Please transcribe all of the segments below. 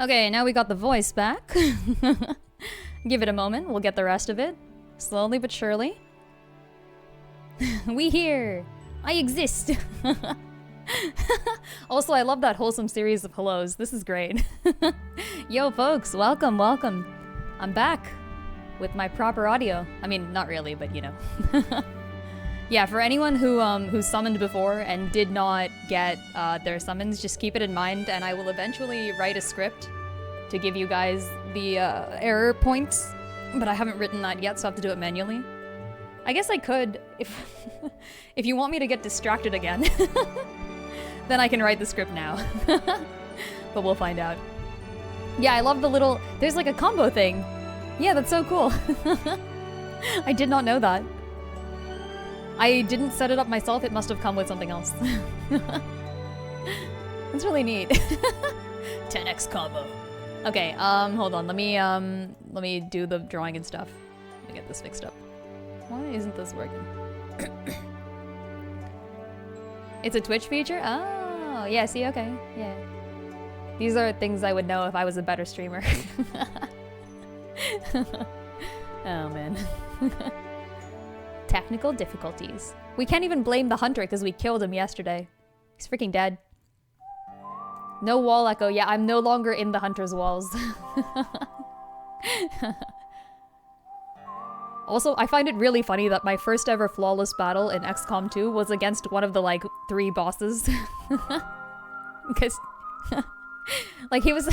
Okay, now we got the voice back. Give it a moment, we'll get the rest of it. Slowly but surely. We here! I exist! Also, I love that wholesome series of hellos. This is great. Yo, folks, welcome, welcome. I'm back with my proper audio. I mean, not really, but you know. Yeah, for anyone who summoned before and did not get their summons, just keep it in mind, and I will eventually write a script to give you guys the error points, but I haven't written that yet, so I have to do it manually. I guess I could, if you want me to get distracted again, then I can write the script now. But we'll find out. Yeah, I love the little, there's like a combo thing. Yeah, that's so cool. I did not know that. I didn't set it up myself, it must have come with something else. That's really neat. 10x combo. Okay, hold on, let me do the drawing and stuff. Let me get this fixed up. Why isn't this working? It's a Twitch feature? Oh, yeah, see, okay, yeah. These are things I would know if I was a better streamer. Oh, man. Technical difficulties. We can't even blame the hunter because we killed him yesterday. He's freaking dead. No wall echo. Yeah, I'm no longer in the hunter's walls. Also, I find it really funny that my first ever flawless battle in XCOM 2 was against one of the, like, 3 bosses. Because, like, he was...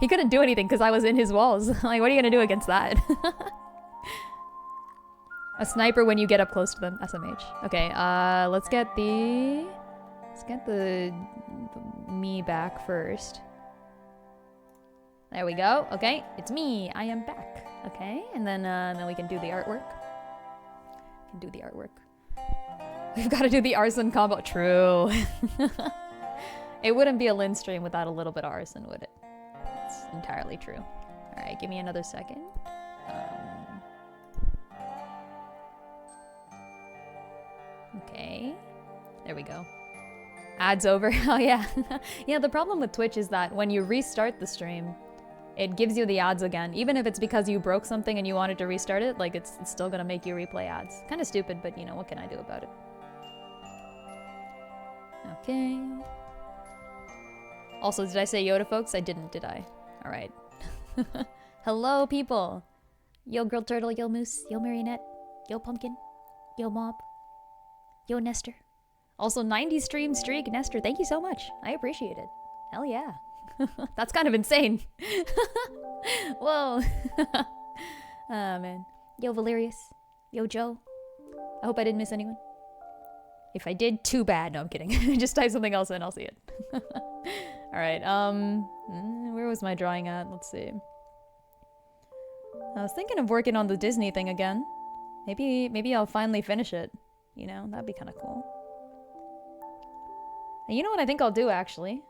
he couldn't do anything because I was in his walls. Like, what are you gonna do against that? A sniper when you get up close to them. SMH. Okay, let's get the me back first. There we go. Okay, it's me. I am back. Okay, and then we can do the artwork. We've got to do the arson combo. True. It wouldn't be a Lin stream without a little bit of arson, would it? It's entirely true. All right, give me another second. Okay, there we go. Ads over. Oh yeah. Yeah, the problem with Twitch is that when you restart the stream, it gives you the ads again. Even if it's because you broke something and you wanted to restart it, like it's still gonna make you replay ads. Kind of stupid, but you know, what can I do about it? Okay. Also, did I say Yoda, folks? I didn't, did I? All right. Hello, people. Yo, Grilled Turtle. Yo, Moose. Yo, Marionette. Yo, Pumpkin. Yo, Mob. Yo, Nestor. Also, 90 stream streak, Nestor. Thank you so much. I appreciate it. Hell yeah. That's kind of insane. Whoa. Oh, man. Yo, Valerius. Yo, Joe. I hope I didn't miss anyone. If I did, too bad. No, I'm kidding. Just type something else in, I'll see it. Alright, where was my drawing at? Let's see. I was thinking of working on the Disney thing again. Maybe I'll finally finish it. You know, that'd be kind of cool. And you know what I think I'll do, actually?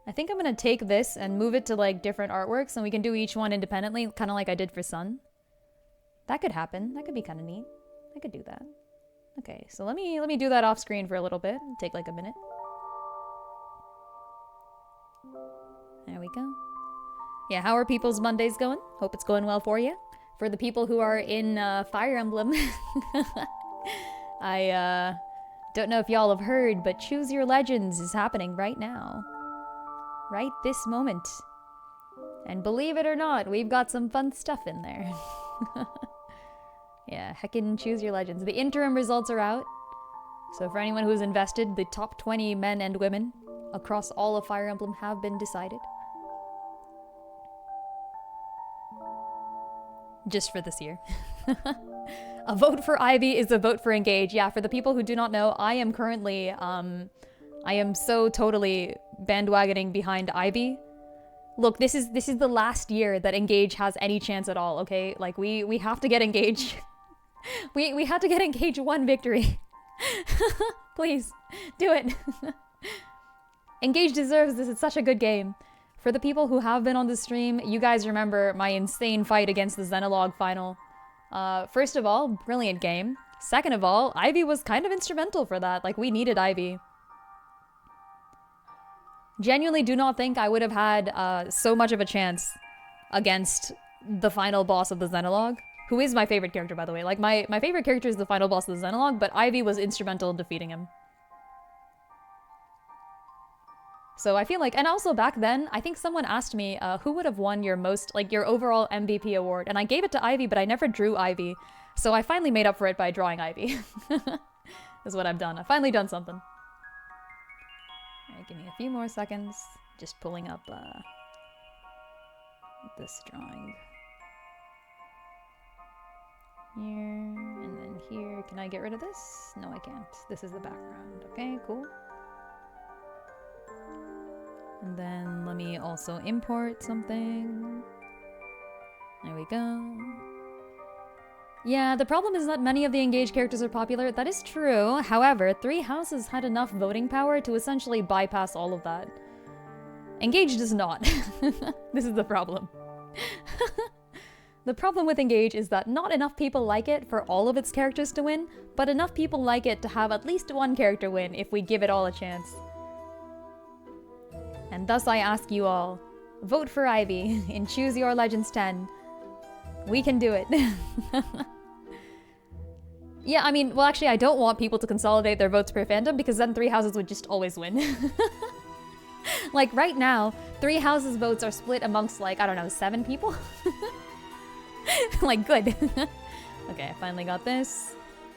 I think I'm gonna take this and move it to, like, different artworks, and we can do each one independently, kind of like I did for Sun. That could happen. That could be kind of neat. I could do that. Okay, so let me do that off screen for a little bit. It'll take like a minute. There we go. Yeah, how are people's Mondays going? Hope it's going well for you. For the people who are in Fire Emblem, I don't know if y'all have heard, but Choose Your Legends is happening right now. Right this moment. And believe it or not, we've got some fun stuff in there. Yeah, heckin' Choose Your Legends. The interim results are out. So for anyone who's invested, the top 20 men and women across all of Fire Emblem have been decided. Just for this year. A vote for Ivy is a vote for Engage. Yeah, for the people who do not know, I am currently, I am so totally bandwagoning behind Ivy. Look, this is the last year that Engage has any chance at all, okay? Like, we have to get Engage. We have to get Engage one victory. Please, do it. Engage deserves this. It's such a good game. For the people who have been on the stream, you guys remember my insane fight against the Xenologue final. First of all, brilliant game. Second of all, Ivy was kind of instrumental for that. Like, we needed Ivy. Genuinely do not think I would have had so much of a chance against the final boss of the Xenologue, who is my favorite character, by the way. Like, my favorite character is the final boss of the Xenologue, but Ivy was instrumental in defeating him. So I feel like, and also back then, I think someone asked me who would have won your most, like, your overall MVP award, and I gave it to Ivy, but I never drew Ivy, so I finally made up for it by drawing Ivy. Is what I've done. I've finally done something. Alright, give me a few more seconds. Just pulling up this drawing. Here, and then here. Can I get rid of this? No, I can't. This is the background. Okay, cool. And then let me also import something. There we go. Yeah, the problem is that many of the engaged characters are popular. That is true. However, 3 houses had enough voting power to essentially bypass all of that. Engaged does not. This is the problem. The problem with Engage is that not enough people like it for all of its characters to win, but enough people like it to have at least one character win if we give it all a chance. And thus I ask you all, vote for Ivy in Choose Your Legends 10. We can do it. Yeah, I mean, well actually I don't want people to consolidate their votes per fandom because then 3 houses would just always win. Like right now, 3 houses votes are split amongst like, I don't know, 7 people? Like good. Okay, I finally got this.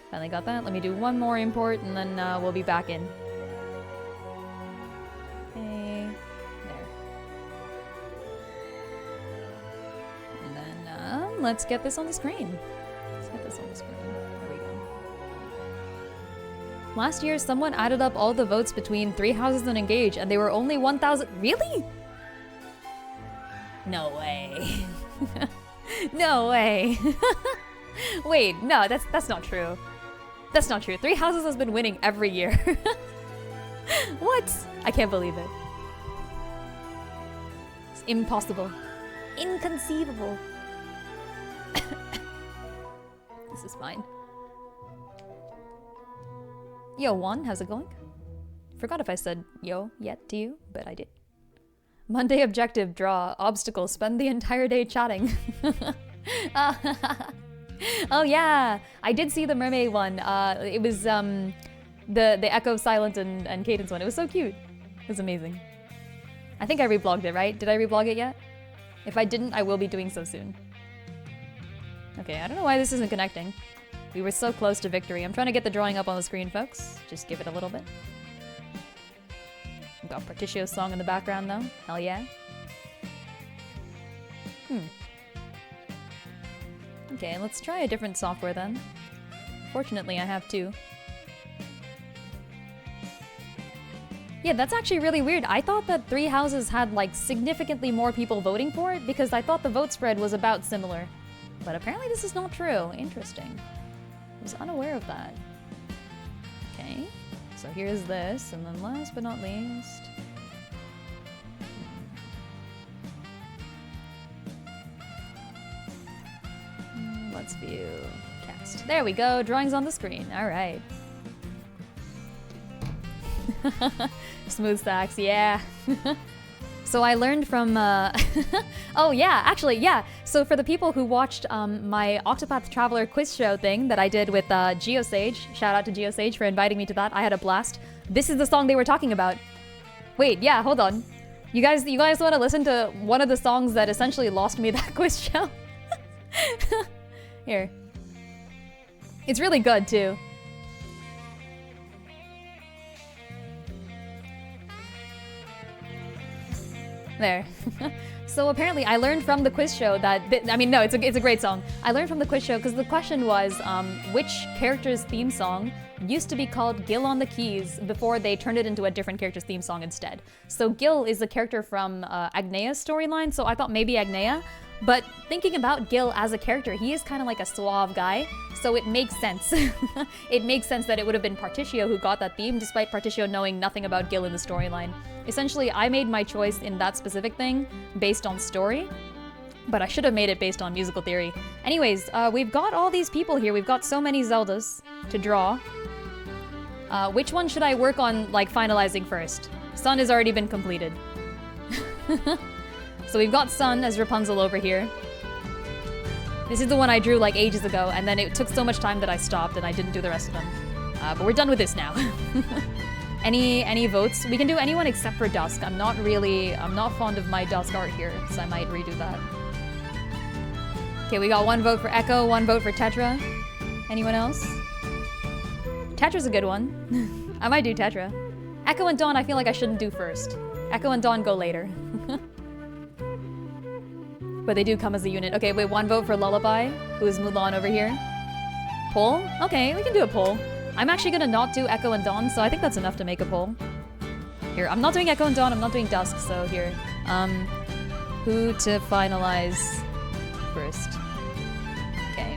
Finally got that. Let me do one more import and then we'll be back in. Okay, there. And then let's get this on the screen. Let's get this on the screen. There we go. Last year, someone added up all the votes between 3 houses and Engage, and they were only 1,000. Really? No way. No way. Wait, no, that's not true. That's not true. 3 houses has been winning every year. What? I can't believe it. It's impossible. Inconceivable. This is fine. Yo, Juan, how's it going? Forgot if I said yo yet to you, but I did. Monday objective, draw, obstacle, spend the entire day chatting. Oh yeah, I did see the mermaid one. It was the Echo, Silent, and Cadence one. It was so cute. It was amazing. I think I reblogged it, right? Did I reblog it yet? If I didn't, I will be doing so soon. Okay, I don't know why this isn't connecting. We were so close to victory. I'm trying to get the drawing up on the screen, folks. Just give it a little bit. Got Partitio's song in the background, though. Hell yeah. Okay, let's try a different software then. Fortunately, I have 2. Yeah, that's actually really weird. I thought that 3 houses had, like, significantly more people voting for it because I thought the vote spread was about similar. But apparently this is not true. Interesting. I was unaware of that. Okay, so here's this, and then last but not least... Let's view cast. There we go, drawings on the screen. All right. Smooth stacks, yeah. So I learned from, oh yeah, actually, yeah. So for the people who watched my Octopath Traveler quiz show thing that I did with Geosage, shout out to Geosage for inviting me to that. I had a blast. This is the song they were talking about. Wait, yeah, hold on. You guys want to listen to one of the songs that essentially lost me that quiz show? Here. It's really good too. There. So apparently I learned from the quiz show that, I mean, no, it's a great song. I learned from the quiz show because the question was, which character's theme song used to be called Gil on the Keys before they turned it into a different character's theme song instead. So Gil is the character from Agnea's storyline, so I thought maybe Agnea. But thinking about Gil as a character, he is kind of like a suave guy, so it makes sense. It makes sense that it would have been Particio who got that theme, despite Particio knowing nothing about Gil in the storyline. Essentially, I made my choice in that specific thing based on story, but I should have made it based on musical theory. Anyways, we've got all these people here. We've got so many Zeldas to draw. Which one should I work on, like, finalizing first? Sun has already been completed. So we've got Sun as Rapunzel over here. This is the one I drew like ages ago, and then it took so much time that I stopped and I didn't do the rest of them. But we're done with this now. Any votes? We can do anyone except for Dusk. I'm not fond of my Dusk art here, so I might redo that. Okay, we got 1 vote for Echo, 1 vote for Tetra. Anyone else? Tetra's a good one. I might do Tetra. Echo and Dawn I feel like I shouldn't do first. Echo and Dawn go later. But they do come as a unit. Okay, wait, 1 vote for Lullaby, who is Mulan over here. Poll? Okay, we can do a poll. I'm actually gonna not do Echo and Dawn, so I think that's enough to make a poll. Here, I'm not doing Echo and Dawn, I'm not doing Dusk, so here. Who to finalize first? Okay.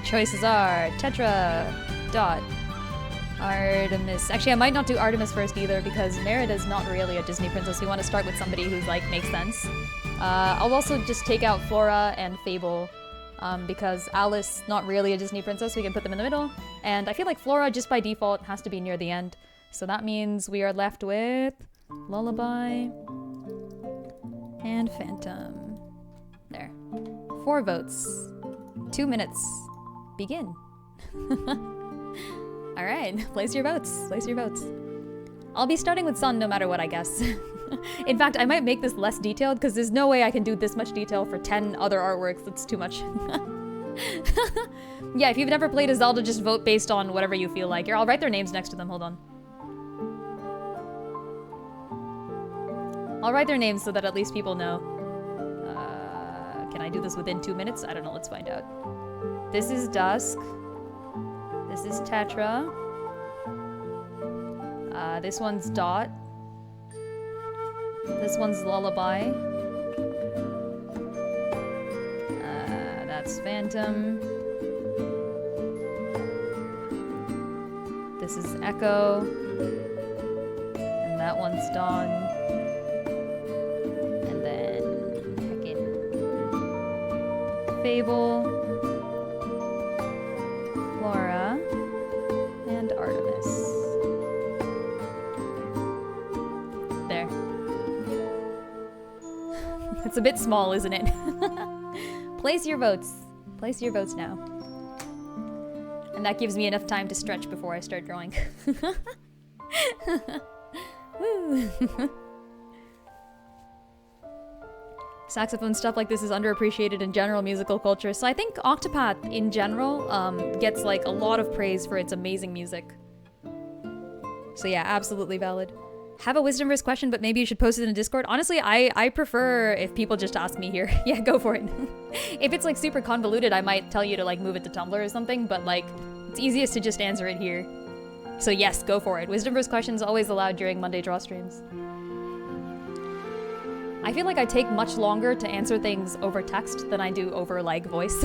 Choices are Tetra, Dot, Artemis. Actually, I might not do Artemis first either, because Merida's not really a Disney princess. We want to start with somebody who's like, makes sense. I'll also just take out Flora and Fable. Because Alice, not really a Disney princess, we can put them in the middle. And I feel like Flora, just by default, has to be near the end. So that means we are left with Lullaby and Phantom. There. 4 votes. 2 minutes. Begin. Alright, place your votes. Place your votes. I'll be starting with Sun no matter what, I guess. In fact, I might make this less detailed because there's no way I can do this much detail for 10 other artworks. That's too much. Yeah, if you've never played a Zelda, just vote based on whatever you feel like. Here, I'll write their names next to them. Hold on. I'll write their names so that at least people know. Can I do this within 2 minutes? I don't know. Let's find out. This is Dusk. This is Tetra. This one's Dot. This one's Lullaby. That's Phantom. This is Echo. And that one's Dawn. And then heckin' Fable. Flora. And Artemis. There. It's a bit small, isn't it? Place your votes. Place your votes now. And that gives me enough time to stretch before I start drawing. Woo. Saxophone stuff like this is underappreciated in general musical culture, so I think Octopath in general gets like a lot of praise for its amazing music. So yeah, absolutely valid. Have a Wisdomverse question, but maybe you should post it in Discord. Honestly, I prefer if people just ask me here. Yeah, go for it. If it's like super convoluted, I might tell you to like move it to Tumblr or something, but like it's easiest to just answer it here. So yes, go for it. Wisdomverse questions always allowed during Monday Draw streams. I feel like I take much longer to answer things over text than I do over like voice.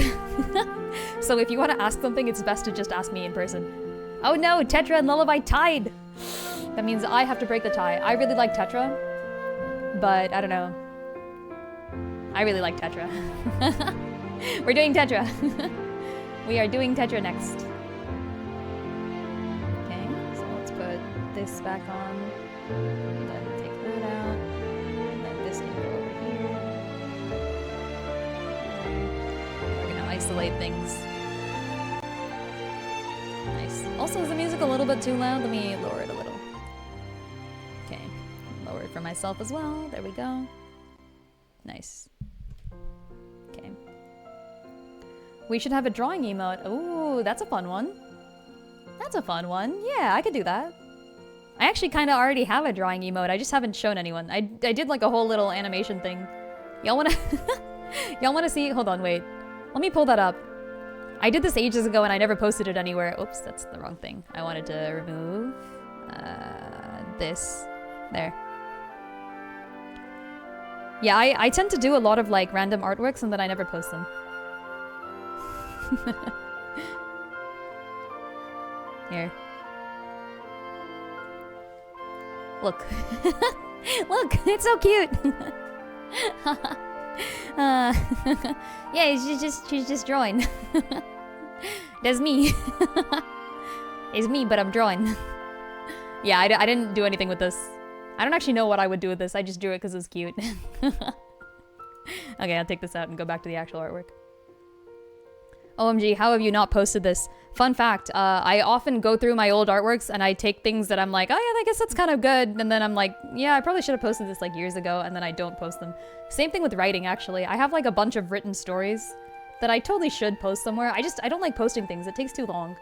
So if you want to ask something, it's best to just ask me in person. Oh no, Tetra and Lullaby tied! That means I have to break the tie. I really like Tetra, but I don't know. I really like Tetra. We're doing Tetra. We are doing Tetra next. Okay, so let's put this back on. Then take that out. And then this can go over here. We're gonna isolate things. Nice. Also, is the music a little bit too loud? Let me lower it a little. Okay, lower it for myself as well. There we go. Nice. Okay. We should have a drawing emote. Ooh, that's a fun one. That's a fun one. Yeah, I could do that. I actually kind of already have a drawing emote. I just haven't shown anyone. I did like a whole little animation thing. Y'all wanna... Y'all wanna see... Hold on, wait. Let me pull that up. I did this ages ago and I never posted it anywhere. Oops, that's the wrong thing. I wanted to remove... this. There. Yeah, I tend to do a lot of like random artworks and then I never post them. Here. Look. Look, it's so cute. Yeah, she's just drawing. That's me. It's me, but I'm drawing. Yeah, I didn't do anything with this. I don't actually know what I would do with this. I just drew it because it's cute. Okay, I'll take this out and go back to the actual artwork. OMG, how have you not posted this? Fun fact, I often go through my old artworks and I take things that I'm like, oh yeah, I guess that's kind of good. And then I'm like, yeah, I probably should have posted this like years ago, and then I don't post them. Same thing with writing, actually. I have like a bunch of written stories that I totally should post somewhere. I don't like posting things. It takes too long.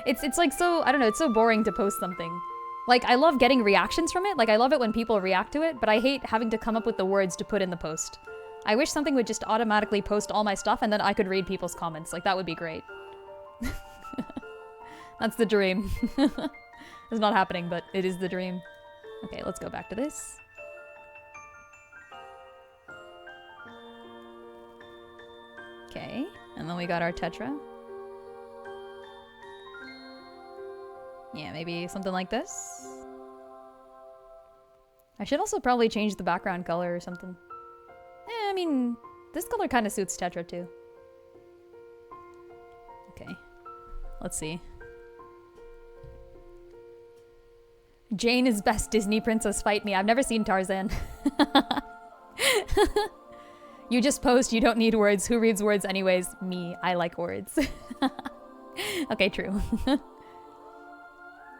It's like so, I don't know, it's so boring to post something. Like, I love getting reactions from it. Like, I love it when people react to it, but I hate having to come up with the words to put in the post. I wish something would just automatically post all my stuff and then I could read people's comments. Like, that would be great. That's the dream. It's not happening, but it is the dream. Okay, let's go back to this. Okay, and then we got our Tetra. Yeah, maybe something like this. I should also probably change the background color or something. I mean, this color kind of suits Tetra too. Okay, let's see. Jane is best Disney princess, fight me. I've never seen Tarzan. You just post, you don't need words. Who reads words anyways? Me, I like words. Okay, true.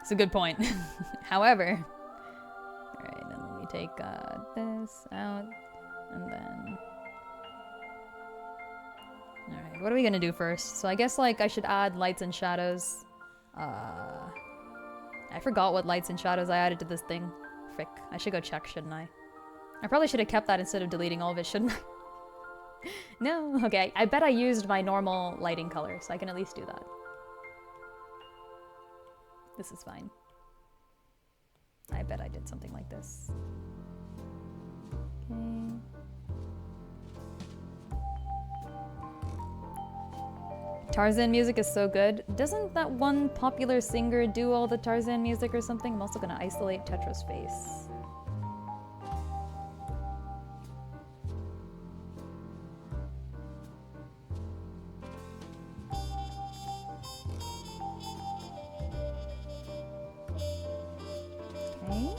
It's a good point. However, alright, then let me take this out, and then... Alright, what are we gonna do first? So I guess, like, I should add lights and shadows. I forgot what lights and shadows I added to this thing. Frick, I should go check, shouldn't I? I probably should have kept that instead of deleting all of it, shouldn't I? No? Okay, I bet I used my normal lighting color, so I can at least do that. This is fine. I bet I did something like this. Okay. Tarzan music is so good. Doesn't that one popular singer do all the Tarzan music or something? I'm also gonna isolate Tetra's face. Okay.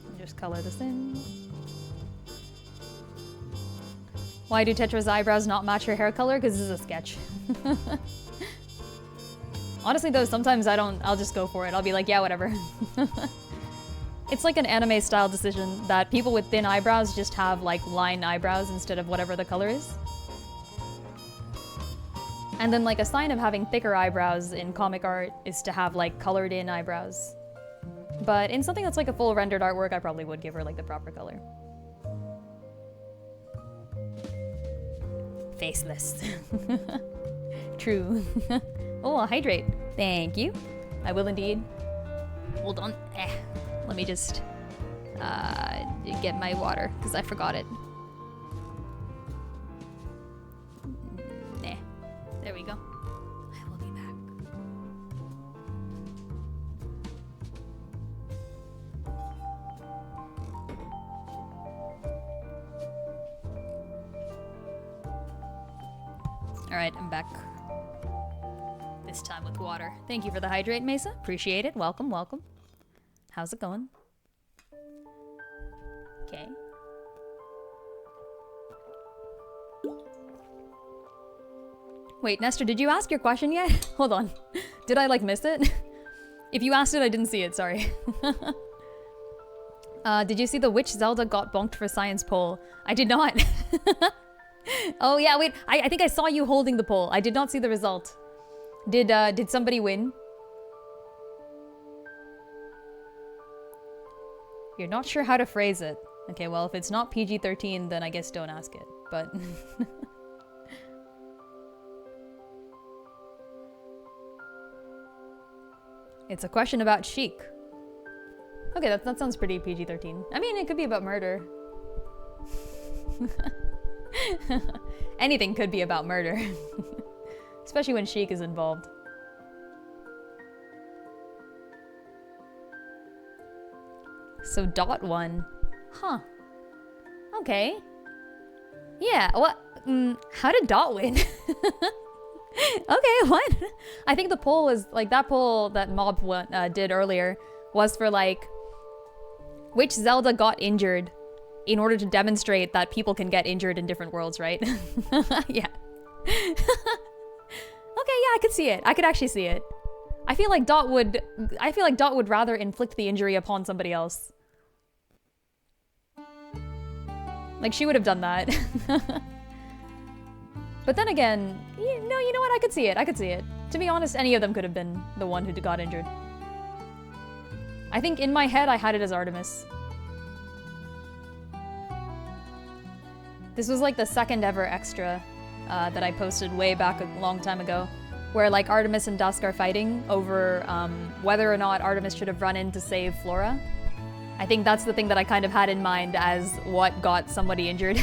And just color this in. Why do Tetra's eyebrows not match her hair color? Because this is a sketch. Honestly though, sometimes I'll just go for it. I'll be like, yeah, whatever. It's like an anime style decision that people with thin eyebrows just have like line eyebrows instead of whatever the color is. And then like a sign of having thicker eyebrows in comic art is to have like colored in eyebrows. But in something that's like a full rendered artwork, I probably would give her like the proper color. Faceless. True. Oh, I'll hydrate. Thank you. I will indeed. Hold on. Let me just get my water, because I forgot it. Nah. There we go. I will be back. Alright, I'm back. This time with water. Thank you for the hydrate, Mesa. Appreciate it. Welcome, welcome. How's it going? Okay. Wait, Nestor, did you ask your question yet? Hold on. Did I, like, miss it? If you asked it, I didn't see it. Sorry. Did you see the which Zelda got bonked for science poll? I did not. Oh, yeah, wait. I think I saw you holding the poll. I did not see the result. Did somebody win? You're not sure how to phrase it. Okay, well, if it's not PG-13, then I guess don't ask it. But... It's a question about chic. Okay, that sounds pretty PG-13. I mean, it could be about murder. Anything could be about murder. Especially when chic is involved. So dot one. Huh. Okay. Yeah, what? How did Dot win? Okay, what? I think the poll was, like, that poll that Mob did earlier was for, like, which Zelda got injured in order to demonstrate that people can get injured in different worlds, right? Yeah. Okay, yeah, I could see it. I could actually see it. I feel like Dot would rather inflict the injury upon somebody else. Like, she would have done that. But then again, no, you know what? I could see it. I could see it. To be honest, any of them could have been the one who got injured. I think in my head, I had it as Artemis. This was like the second ever extra that I posted way back a long time ago, where like Artemis and Dusk are fighting over whether or not Artemis should have run in to save Flora. I think that's the thing that I kind of had in mind as what got somebody injured.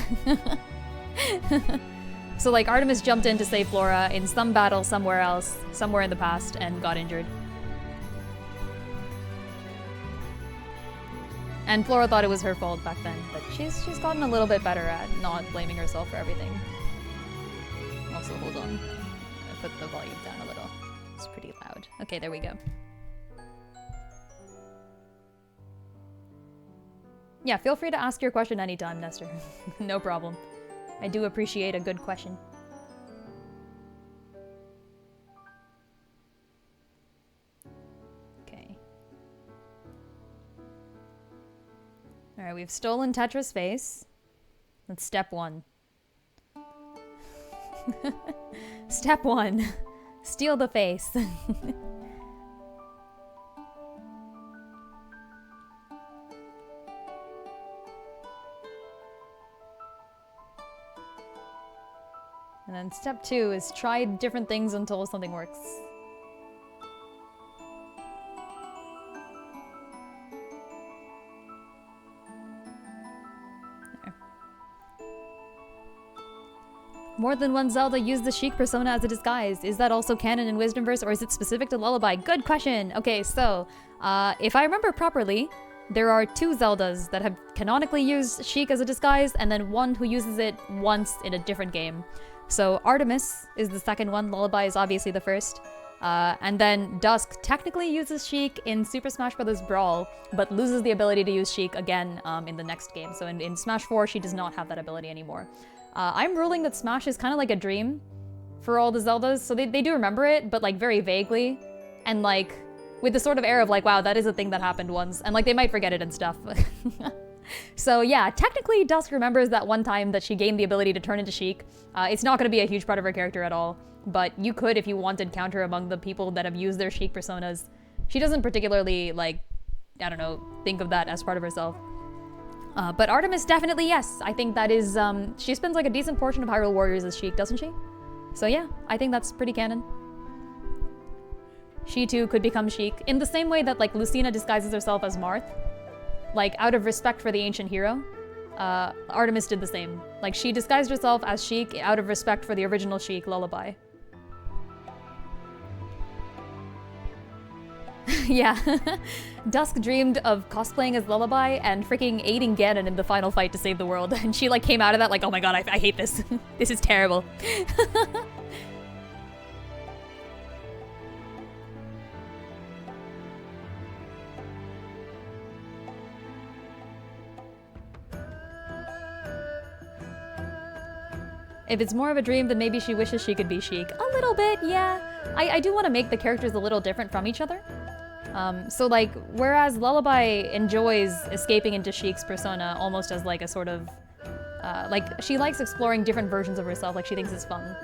So like Artemis jumped in to save Flora in some battle somewhere else, somewhere in the past, and got injured. And Flora thought it was her fault back then, but she's gotten a little bit better at not blaming herself for everything. Also, hold on. I put the volume down a little. It's pretty loud. Okay, there we go. Yeah, feel free to ask your question anytime, Nestor. No problem. I do appreciate a good question. Okay. Alright, we've stolen Tetra's face. That's step one. Step one. Steal the face. And then step two is try different things until something works. There. More than one Zelda used the Sheik persona as a disguise. Is that also canon in Wisdomverse, or is it specific to Lullaby? Good question! Okay, so, if I remember properly, there are 2 Zeldas that have canonically used Sheik as a disguise, and then one who uses it once in a different game. So Artemis is the second one, Lullaby is obviously the first. And then Dusk technically uses Sheik in Super Smash Bros. Brawl, but loses the ability to use Sheik again in the next game. So in Smash 4, she does not have that ability anymore. I'm ruling that Smash is kind of like a dream for all the Zeldas. So they do remember it, but like very vaguely. And like with the sort of air of like, wow, that is a thing that happened once. And like they might forget it and stuff. So yeah, technically Dusk remembers that one time that she gained the ability to turn into Sheik. It's not going to be a huge part of her character at all, but you could, if you wanted, count her among the people that have used their Sheik personas. She doesn't particularly, like, I don't know, think of that as part of herself. But Artemis, definitely yes. I think that is, she spends like a decent portion of Hyrule Warriors as Sheik, doesn't she? So yeah, I think that's pretty canon. She too could become Sheik, in the same way that like Lucina disguises herself as Marth. Like, out of respect for the ancient hero, Artemis did the same. Like, she disguised herself as Sheik out of respect for the original Sheik, Lullaby. Yeah. Dusk dreamed of cosplaying as Lullaby and freaking aiding Ganon in the final fight to save the world. And she, like, came out of that like, oh my god, I hate this. This is terrible. If it's more of a dream, then maybe she wishes she could be Sheik. A little bit, yeah. I do want to make the characters a little different from each other. So like, whereas Lullaby enjoys escaping into Sheik's persona almost as like a sort of, like she likes exploring different versions of herself, like she thinks it's fun.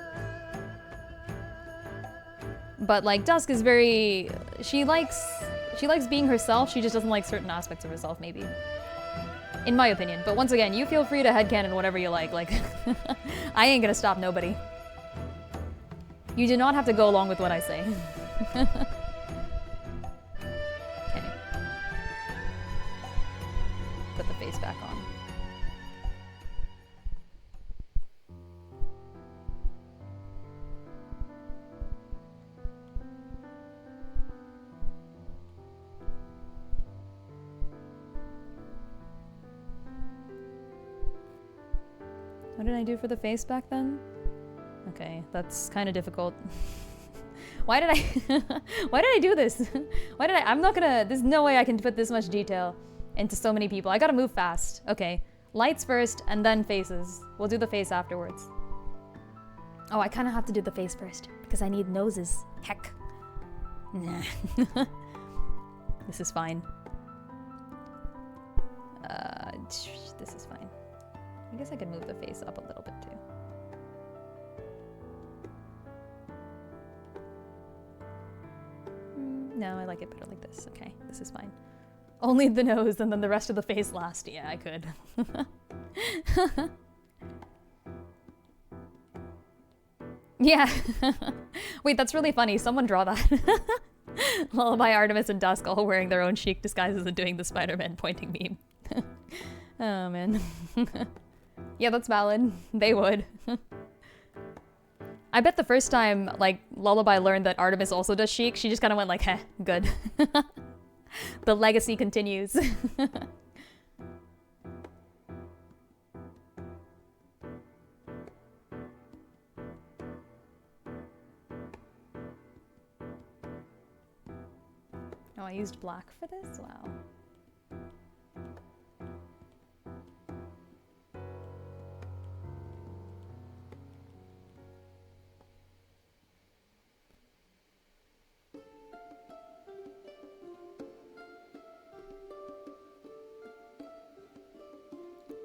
But like Dusk is very, she likes being herself, she just doesn't like certain aspects of herself maybe. In my opinion. But once again, you feel free to headcanon whatever you like. Like, I ain't gonna stop nobody. You do not have to go along with what I say. Okay. Put the face back on. What did I do for the face back then? Okay, that's kind of difficult. Why did I do this? I'm not gonna, there's no way I can put this much detail into so many people. I gotta move fast. Okay, lights first and then faces. We'll do the face afterwards. Oh, I kind of have to do the face first because I need noses. Heck. Nah. This is fine. This is fine. I guess I could move the face up a little bit too. No, I like it better like this. Okay, this is fine. Only the nose and then the rest of the face last. Yeah, I could. Yeah. Wait, that's really funny. Someone draw that. Lullaby, Artemis, and Dusk all wearing their own chic disguises and doing the Spider-Man pointing meme. Oh, man. Yeah, that's valid. They would. I bet the first time, like, Lullaby learned that Artemis also does chic, she just kind of went like, heh, good. The legacy continues. Oh, I used black for this? Wow.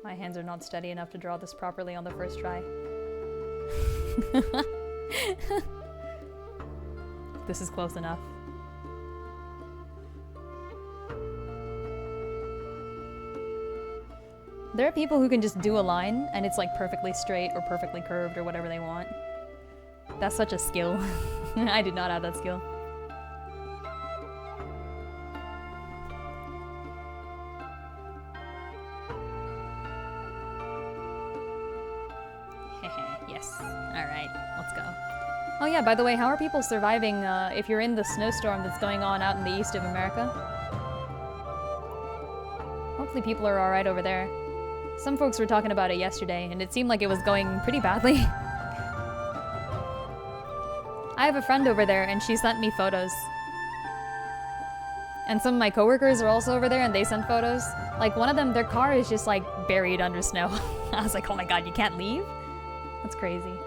My hands are not steady enough to draw this properly on the first try. This is close enough. There are people who can just do a line and it's like perfectly straight or perfectly curved or whatever they want. That's such a skill. I did not have that skill. Yes. Alright, let's go. Oh yeah, by the way, how are people surviving if you're in the snowstorm that's going on out in the east of America? Hopefully people are alright over there. Some folks were talking about it yesterday, and it seemed like it was going pretty badly. I have a friend over there, and she sent me photos. And some of my coworkers are also over there, and they sent photos. Like, one of them, their car is just, like, buried under snow. I was like, oh my god, you can't leave? That's crazy.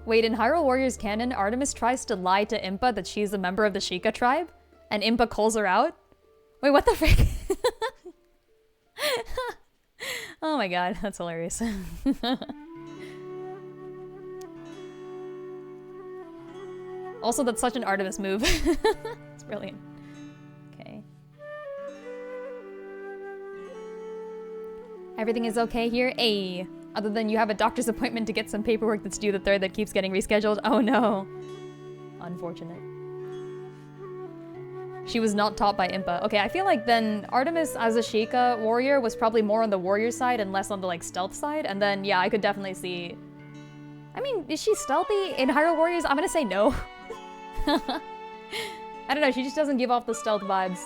Wait, in Hyrule Warriors canon, Artemis tries to lie to Impa that she's a member of the Sheikah tribe, and Impa calls her out? Wait, what the frick? Oh my god, that's hilarious. Also, that's such an Artemis move. It's brilliant. Okay. Everything is okay here? Ayy. Other than you have a doctor's appointment to get some paperwork that's due the 3rd that keeps getting rescheduled. Oh no. Unfortunate. She was not taught by Impa. Okay, I feel like then Artemis as a Sheikah warrior was probably more on the warrior side and less on the like stealth side. And then yeah, I could definitely see. I mean, is she stealthy in Hyrule Warriors? I'm gonna say no. I don't know, she just doesn't give off the stealth vibes.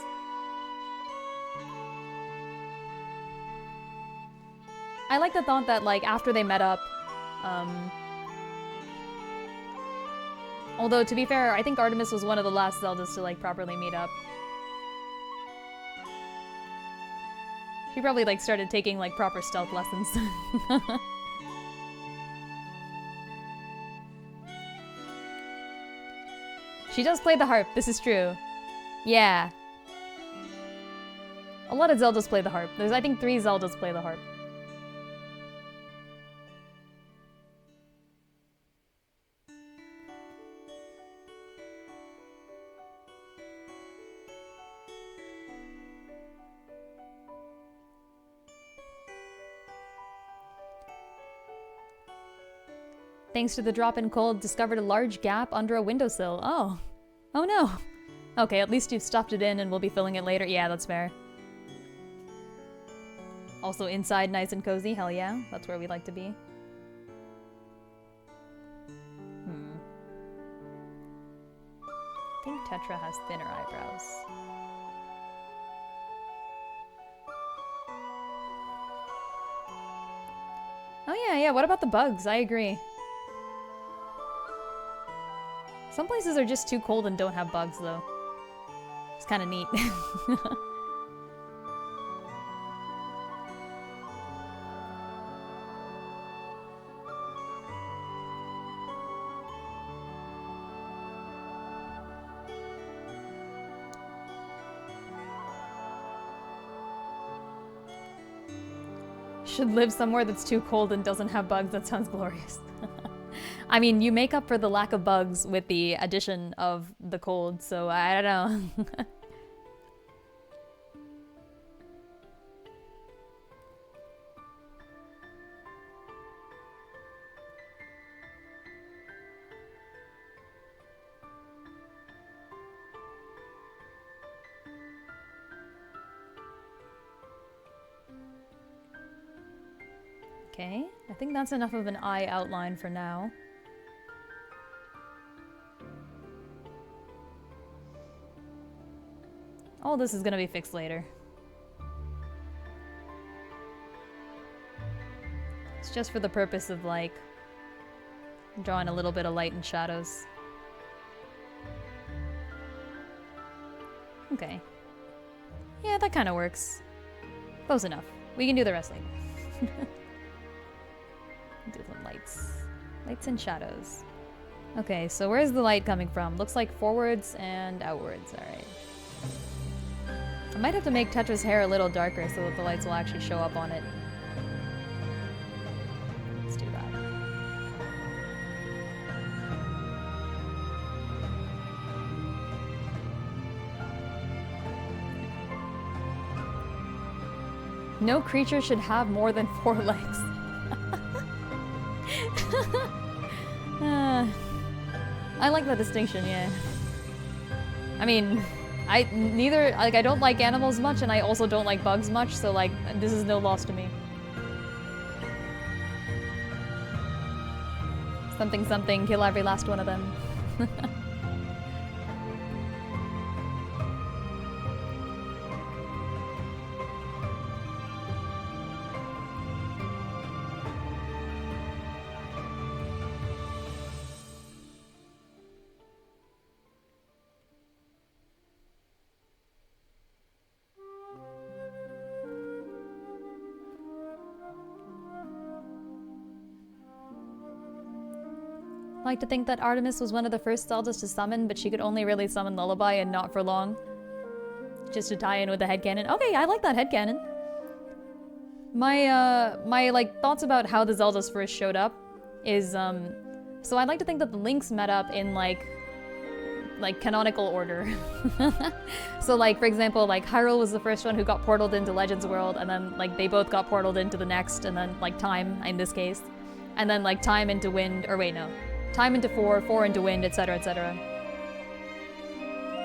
I like the thought that, like, after they met up, although, to be fair, I think Artemis was one of the last Zeldas to, like, properly meet up. She probably, like, started taking, like, proper stealth lessons. She does play the harp, this is true. Yeah. A lot of Zeldas play the harp. There's, I think, 3 Zeldas play the harp. Thanks to the drop in cold, discovered a large gap under a windowsill. Oh. Oh no. Okay, at least you've stuffed it in and we'll be filling it later. Yeah, that's fair. Also inside nice and cozy, hell yeah. That's where we like to be. I think Tetra has thinner eyebrows. Oh yeah, what about the bugs? I agree. Some places are just too cold and don't have bugs though. It's kind of neat. Should live somewhere that's too cold and doesn't have bugs. That sounds glorious. I mean, you make up for the lack of bugs with the addition of the cold, so I don't know. Okay, I think that's enough of an eye outline for now. All this is gonna be fixed later. It's just for the purpose of, like, drawing a little bit of light and shadows. Okay. Yeah, that kind of works. Close enough. We can do the rest later. Do some lights. Lights and shadows. Okay, so where's the light coming from? Looks like forwards and outwards. Alright. I might have to make Tetra's hair a little darker so that the lights will actually show up on it. Let's do that. No creature should have more than 4 legs. I like that distinction, yeah. I mean, I don't like animals much, and I also don't like bugs much, so like, this is no loss to me. Something something, kill every last one of them. I like to think that Artemis was one of the first Zeldas to summon, but she could only really summon Lullaby and not for long. Just to tie in with the headcanon. Okay, I like that headcanon. My like thoughts about how the Zeldas first showed up is so I'd like to think that the links met up in like canonical order. So like, for example, like Hyrule was the first one who got portaled into Legends World, and then like they both got portaled into the next, and then like Time in this case, and then like Time into Wind, or wait, no. Time into 4, 4 into Wind, etc., etc.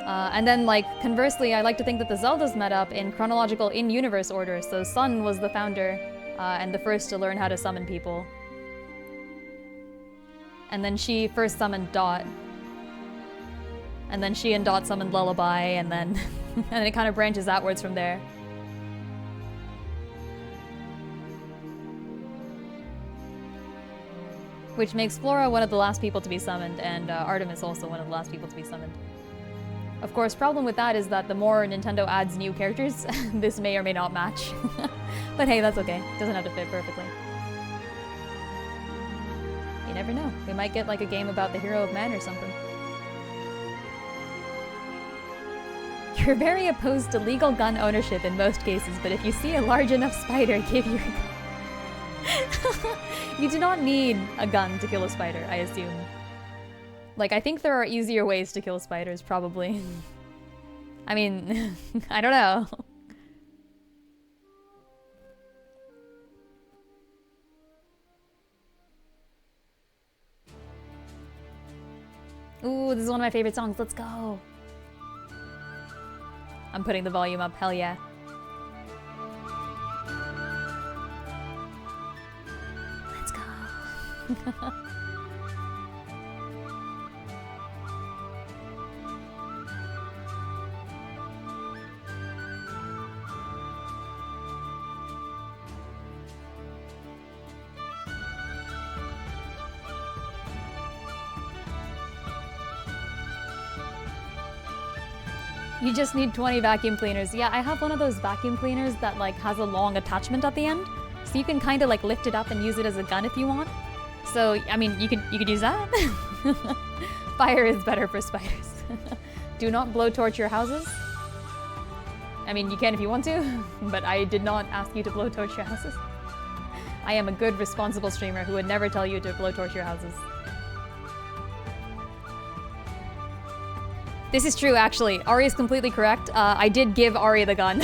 And then, like, conversely, I like to think that the Zeldas met up in chronological in-universe order. So Sun was the founder and the first to learn how to summon people. And then she first summoned Dot. And then she and Dot summoned Lullaby, and then and it kind of branches outwards from there. Which makes Flora one of the last people to be summoned, and Artemis also one of the last people to be summoned. Of course, problem with that is that the more Nintendo adds new characters, this may or may not match. But hey, that's okay. It doesn't have to fit perfectly. You never know. We might get like a game about the hero of man or something. You're very opposed to legal gun ownership in most cases, but if you see a large enough spider, give your... You do not need a gun to kill a spider, I assume. Like, I think there are easier ways to kill spiders, probably. I mean, I don't know. Ooh, this is one of my favorite songs. Let's go. I'm putting the volume up. Hell yeah. You just need 20 vacuum cleaners. Yeah, I have one of those vacuum cleaners that like has a long attachment at the end. So you can kind of like lift it up and use it as a gun if you want. So, I mean, you could use that. Fire is better for spiders. Do not blowtorch your houses. I mean, you can if you want to, but I did not ask you to blowtorch your houses. I am a good, responsible streamer who would never tell you to blowtorch your houses. This is true, actually. Ari is completely correct. I did give Ari the gun.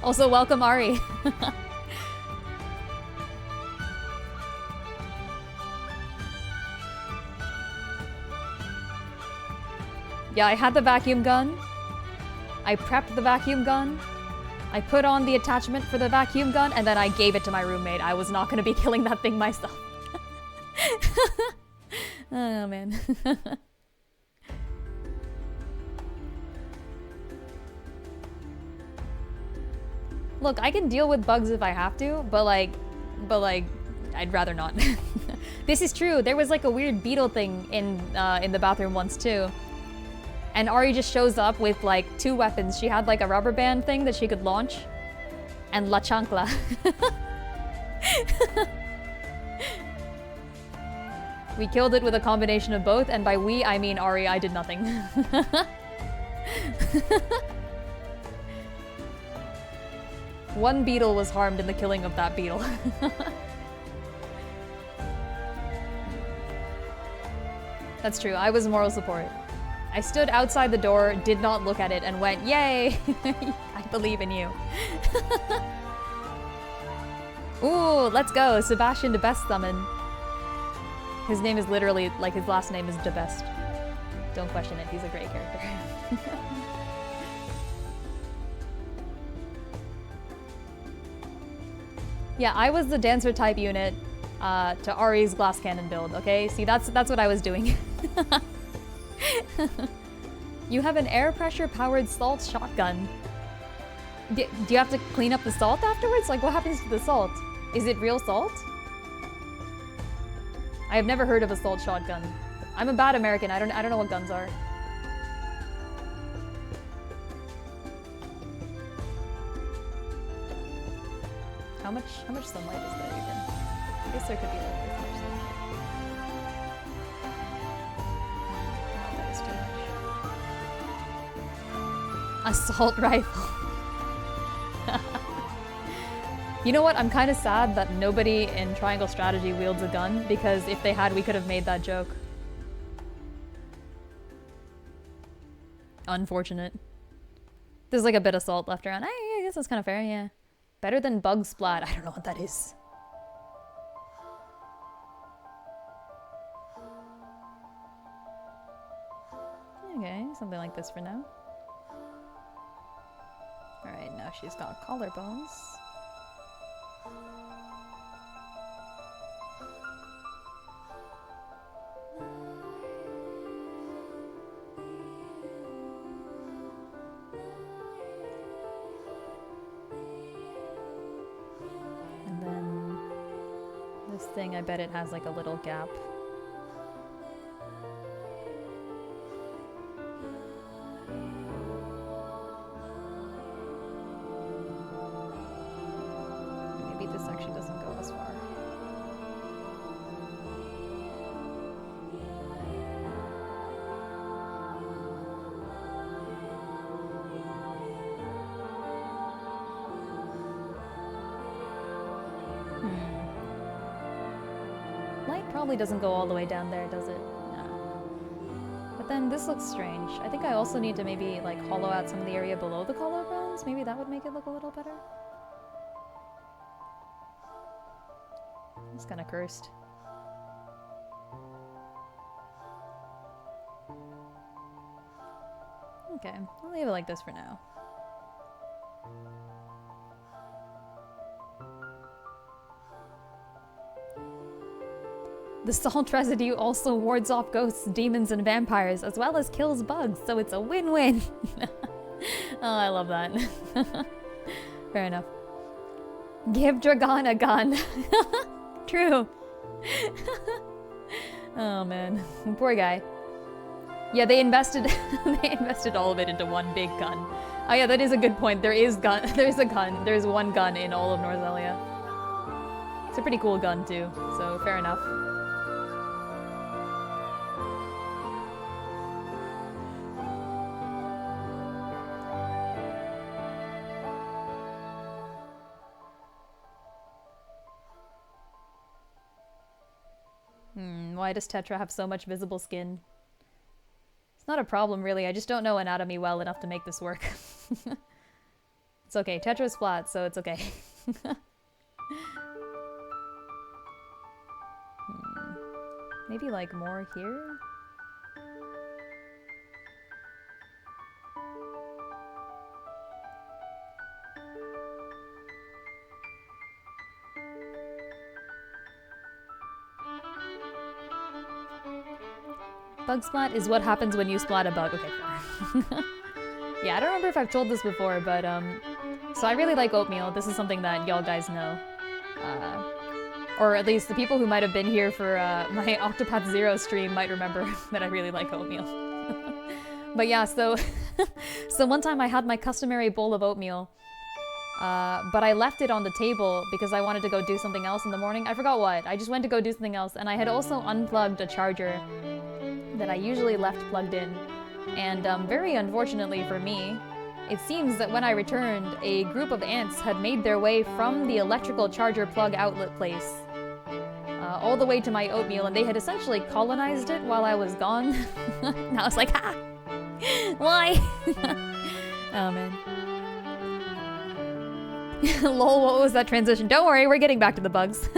Also, welcome, Ari. Yeah, I had the vacuum gun. I prepped the vacuum gun. I put on the attachment for the vacuum gun, and then I gave it to my roommate. I was not going to be killing that thing myself. Oh, man. Look, I can deal with bugs if I have to, but like, I'd rather not. This is true. There was like a weird beetle thing in the bathroom once too. And Ari just shows up with like 2 weapons. She had like a rubber band thing that she could launch, and La Chancla. We killed it with a combination of both, and by we, I mean Ari, I did nothing. One beetle was harmed in the killing of that beetle. That's true, I was moral support. I stood outside the door, did not look at it, and went, yay! I believe in you. Ooh, let's go, Sebastian de Best summon. His name is literally, like his last name is de Best. Don't question it, he's a great character. Yeah, I was the dancer type unit to Ari's glass cannon build, okay? See, that's what I was doing. You have an air pressure powered salt shotgun. Do you have to clean up the salt afterwards? Like, what happens to the salt? Is it real salt? I have never heard of a salt shotgun. I'm a bad American. I don't know what guns are. How much sunlight is there even? I guess there could be like this much sunlight. Oh, that is too much. Assault rifle. You know what? I'm kind of sad that nobody in Triangle Strategy wields a gun, because if they had, we could have made that joke. Unfortunate. There's like a bit of salt left around. I guess that's kind of fair, yeah. Better than bug splat. I don't know what that is. Okay, something like this for now. Alright, now she's got collarbones. And then this thing, I bet it has like a little gap. Maybe this actually doesn't go as far. Light probably doesn't go all the way down there, does it? No. But then this looks strange. I think I also need to maybe like hollow out some of the area below the collarbones. Maybe that would make it look a little better. It's kind of cursed. Okay, I'll leave it like this for now. The salt residue also wards off ghosts, demons, and vampires, as well as kills bugs, so it's a win-win. Oh, I love that. Fair enough. Give Dragon a gun. True. Oh man, poor guy. Yeah, they invested all of it into one big gun. Oh yeah, that is a good point. There is gun. There's a gun. There's one gun in all of Northalia. It's a pretty cool gun too. So fair enough. Why does Tetra have so much visible skin? It's not a problem, really. I just don't know anatomy well enough to make this work. It's okay. Tetra's flat, so it's okay. Maybe, like, more here? Bug splat is what happens when you splat a bug. Okay, fair. Yeah, I don't remember if I've told this before, but, so I really like oatmeal. This is something that y'all guys know. Or at least the people who might have been here for, my Octopath Zero stream might remember that I really like oatmeal. But yeah, so, so one time I had my customary bowl of oatmeal, but I left it on the table because I wanted to go do something else in the morning. I forgot what. I just went to go do something else, and I had also unplugged a charger that I usually left plugged in. And very unfortunately for me, it seems that when I returned, a group of ants had made their way from the electrical charger plug outlet place all the way to my oatmeal, and they had essentially colonized it while I was gone. And I was like, ha! Why? Oh man. Lol, what was that transition? Don't worry, we're getting back to the bugs.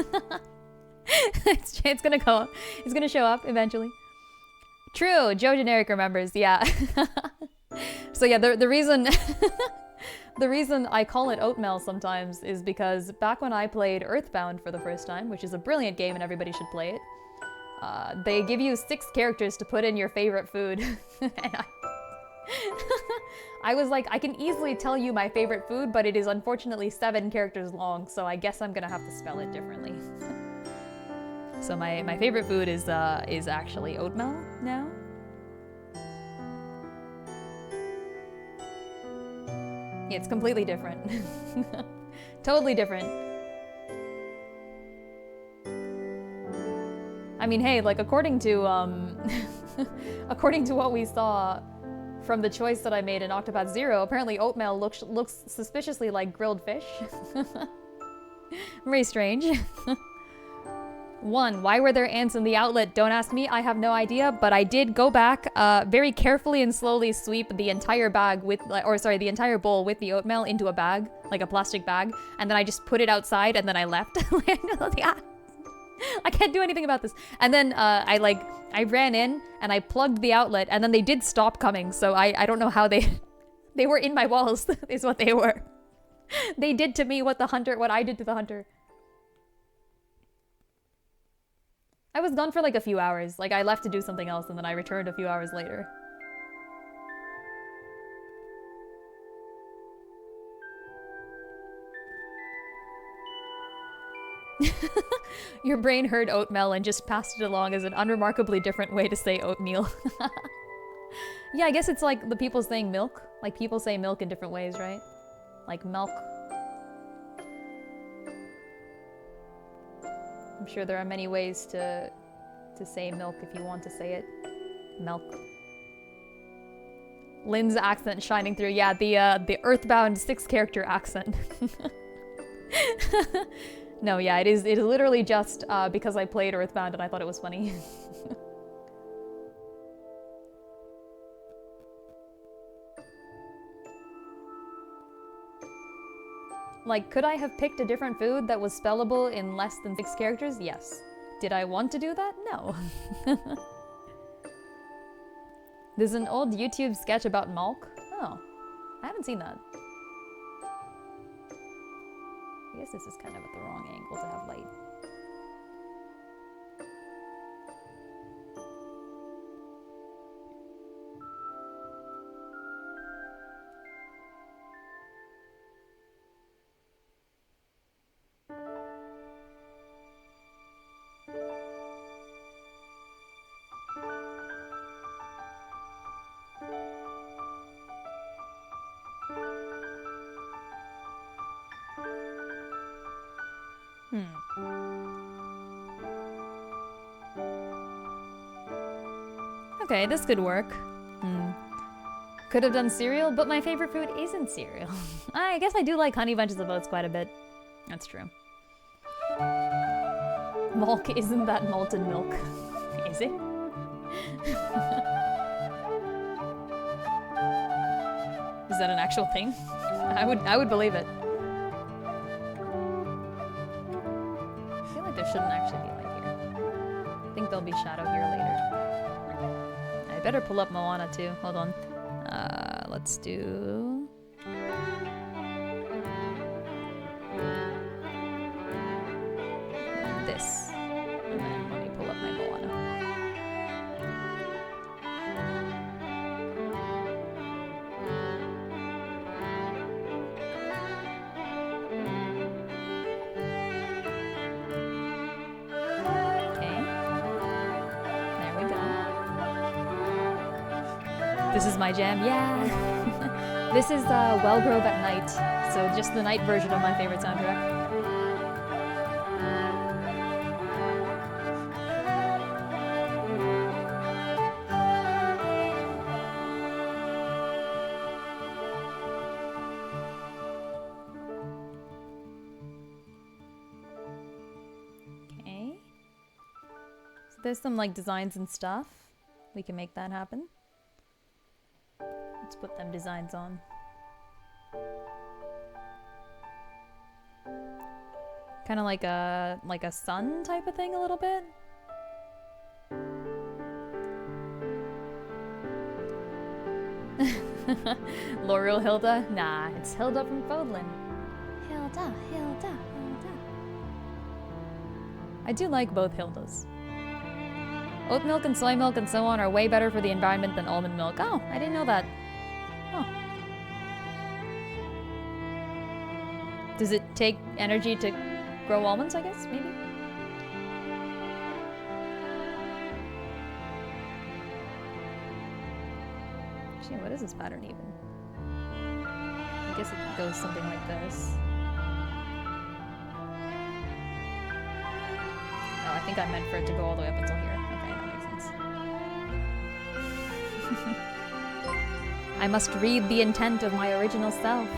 It's gonna go. It's gonna show up eventually. True, Joe Generic remembers, yeah. So yeah, the reason the reason I call it oatmeal sometimes is because back when I played Earthbound for the first time, which is a brilliant game and everybody should play it, they give you 6 characters to put in your favorite food. And I was like, I can easily tell you my favorite food, but it is unfortunately 7 characters long, so I guess I'm gonna have to spell it differently. So my favorite food is actually oatmeal now. Yeah, it's completely different. Totally different. I mean, hey, like according to according to what we saw from the choice that I made in Octopath Zero, apparently oatmeal looks suspiciously like grilled fish. Very strange. 1. Why were there ants in the outlet? Don't ask me, I have no idea, but I did go back, very carefully and slowly sweep the entire bag with, the entire bowl with the oatmeal into a bag, like a plastic bag, and then I just put it outside and then I left. I can't do anything about this. And then, I ran in and I plugged the outlet and then they did stop coming, so I don't know how they were in my walls, is what they were. They did to me what I did to the hunter. I was gone for like a few hours. Like I left to do something else and then I returned a few hours later. Your brain heard oatmeal and just passed it along as an unremarkably different way to say oatmeal. Yeah, I guess it's like the people saying milk. Like people say milk in different ways, right? Like milk. I'm sure there are many ways to say milk if you want to say it. Milk. Lin's accent shining through. Yeah, the Earthbound 6-character accent. No, yeah, it is literally just because I played Earthbound and I thought it was funny. Like, could I have picked a different food that was spellable in less than 6 characters? Yes. Did I want to do that? No. There's an old YouTube sketch about Malk. Oh, I haven't seen that. I guess this is kind of at the wrong angle to have light. Okay, this could work. Could have done cereal, but my favorite food isn't cereal. I guess I do like Honey Bunches of Oats quite a bit. That's true. Milk, isn't that malted milk? Is it? Is that an actual thing? I would believe it. I feel like there shouldn't actually be light here. I think there'll be shadow here later. I better pull up Moana too. Hold on. Let's do... this. And then let me pull up my Moana. Okay. There we go. This is my jam, yeah! This is Wellgrove at Night, so just the night version of my favorite soundtrack. Okay. So there's some like designs and stuff. We can make that happen. Let's put them designs on. Kind of like a sun type of thing a little bit. L'Oreal Hilda? Nah, it's Hilda from Fodlan. Hilda, Hilda, Hilda. I do like both Hildas. Oat milk and soy milk and so on are way better for the environment than almond milk. Oh, I didn't know that. Oh. Does it take energy to grow almonds, I guess, maybe? Shit, what is this pattern even? I guess it goes something like this. Oh, I think I meant for it to go all the way up until here. Okay, that makes sense. I must read the intent of my original self.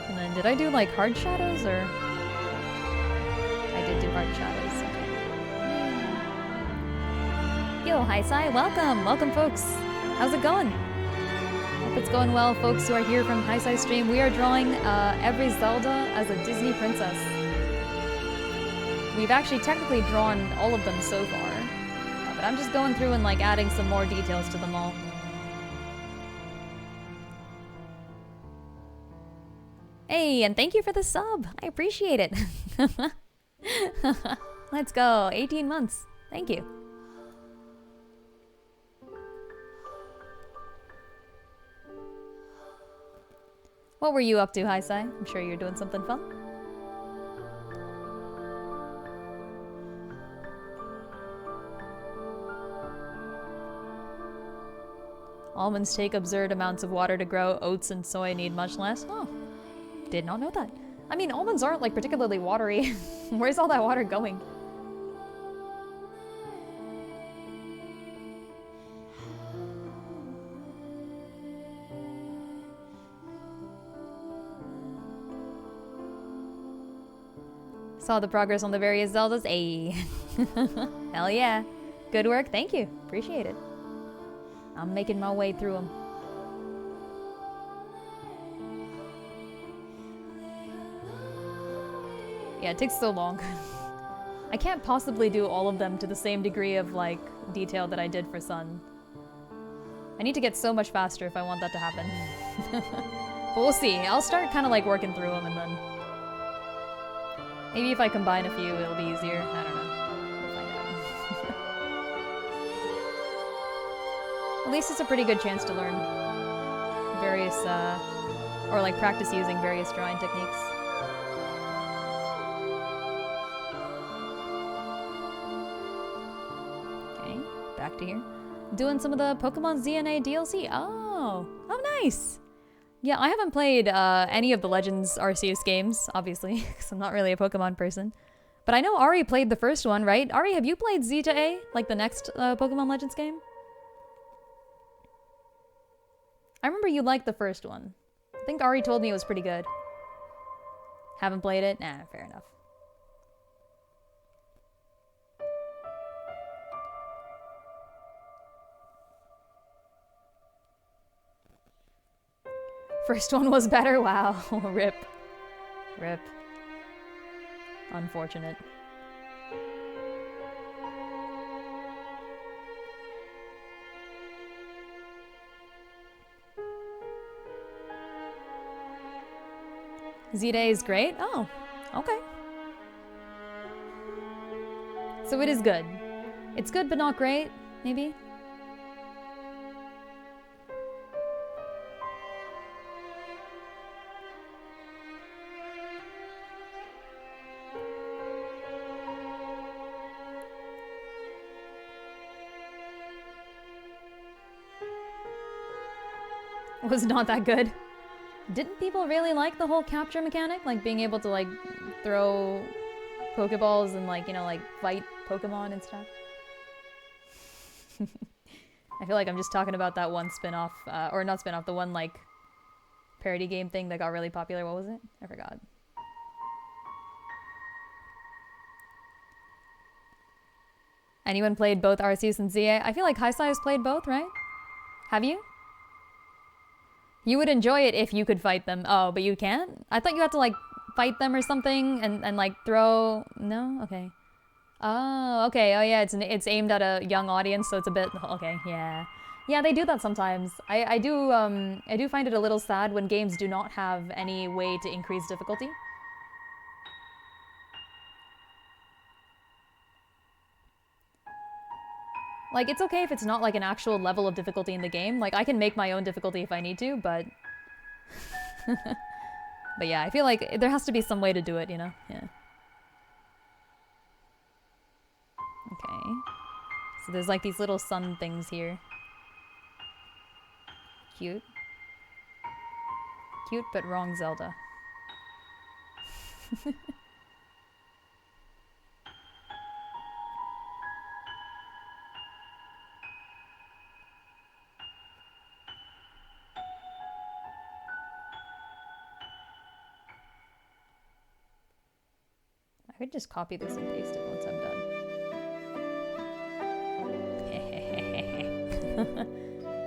And then did I do like hard shadows or? I did do hard shadows, okay. Yo, hi Sai, welcome! Welcome folks! How's it going? Hope it's going well, folks who are here from Hi Sai Stream. We are drawing every Zelda as a Disney princess. We've actually technically drawn all of them so far. But I'm just going through and like adding some more details to them all. Hey, and thank you for the sub. I appreciate it. Let's go. 18 months. Thank you. What were you up to, Hi Sai? I'm sure you're doing something fun. Almonds take absurd amounts of water to grow. Oats and soy need much less. Oh, did not know that. I mean, almonds aren't like particularly watery. Where's all that water going? Saw the progress on the various Zeldas. Ayy. Hell yeah. Good work. Thank you. Appreciate it. I'm making my way through them. Yeah, it takes so long. I can't possibly do all of them to the same degree of like detail that I did for Sun. I need to get so much faster if I want that to happen. But we'll see. I'll start kind of like working through them and then maybe if I combine a few it'll be easier. I don't know. We'll find out. At least it's a pretty good chance to learn various, or like practice using various drawing techniques. Okay, back to here. Doing some of the Pokemon DNA DLC. Oh, nice! Yeah, I haven't played any of the Legends Arceus games, obviously, because I'm not really a Pokemon person. But I know Ari played the first one, right? Ari, have you played Z to A, like the next Pokemon Legends game? I remember you liked the first one. I think Ari told me it was pretty good. Haven't played it? Nah, fair enough. First one was better? Wow. Rip. Rip. Unfortunate. Z-Day is great? Oh, okay. So it is good. It's good but not great, maybe? Was not that good. Didn't people really like the whole capture mechanic? Like being able to like throw Pokeballs and like, you know, like fight Pokemon and stuff? I feel like I'm just talking about that one spin-off, or not spin-off, the one like parody game thing that got really popular. What was it? I forgot. Anyone played both Arceus and ZA? I feel like Highsai's played both, right? Have you? You would enjoy it if you could fight them. Oh, but you can't? I thought you had to like fight them or something and like throw... No? Okay. Oh, okay. Oh yeah, it's aimed at a young audience, so it's a bit... Okay, yeah. Yeah, they do that sometimes. I do find it a little sad when games do not have any way to increase difficulty. Like, it's okay if it's not, like, an actual level of difficulty in the game. Like, I can make my own difficulty if I need to, but... But yeah, I feel like there has to be some way to do it, you know? Yeah. Okay. So there's, like, these little sun things here. Cute. Cute, but wrong Zelda. I could just copy this and paste it once I'm done.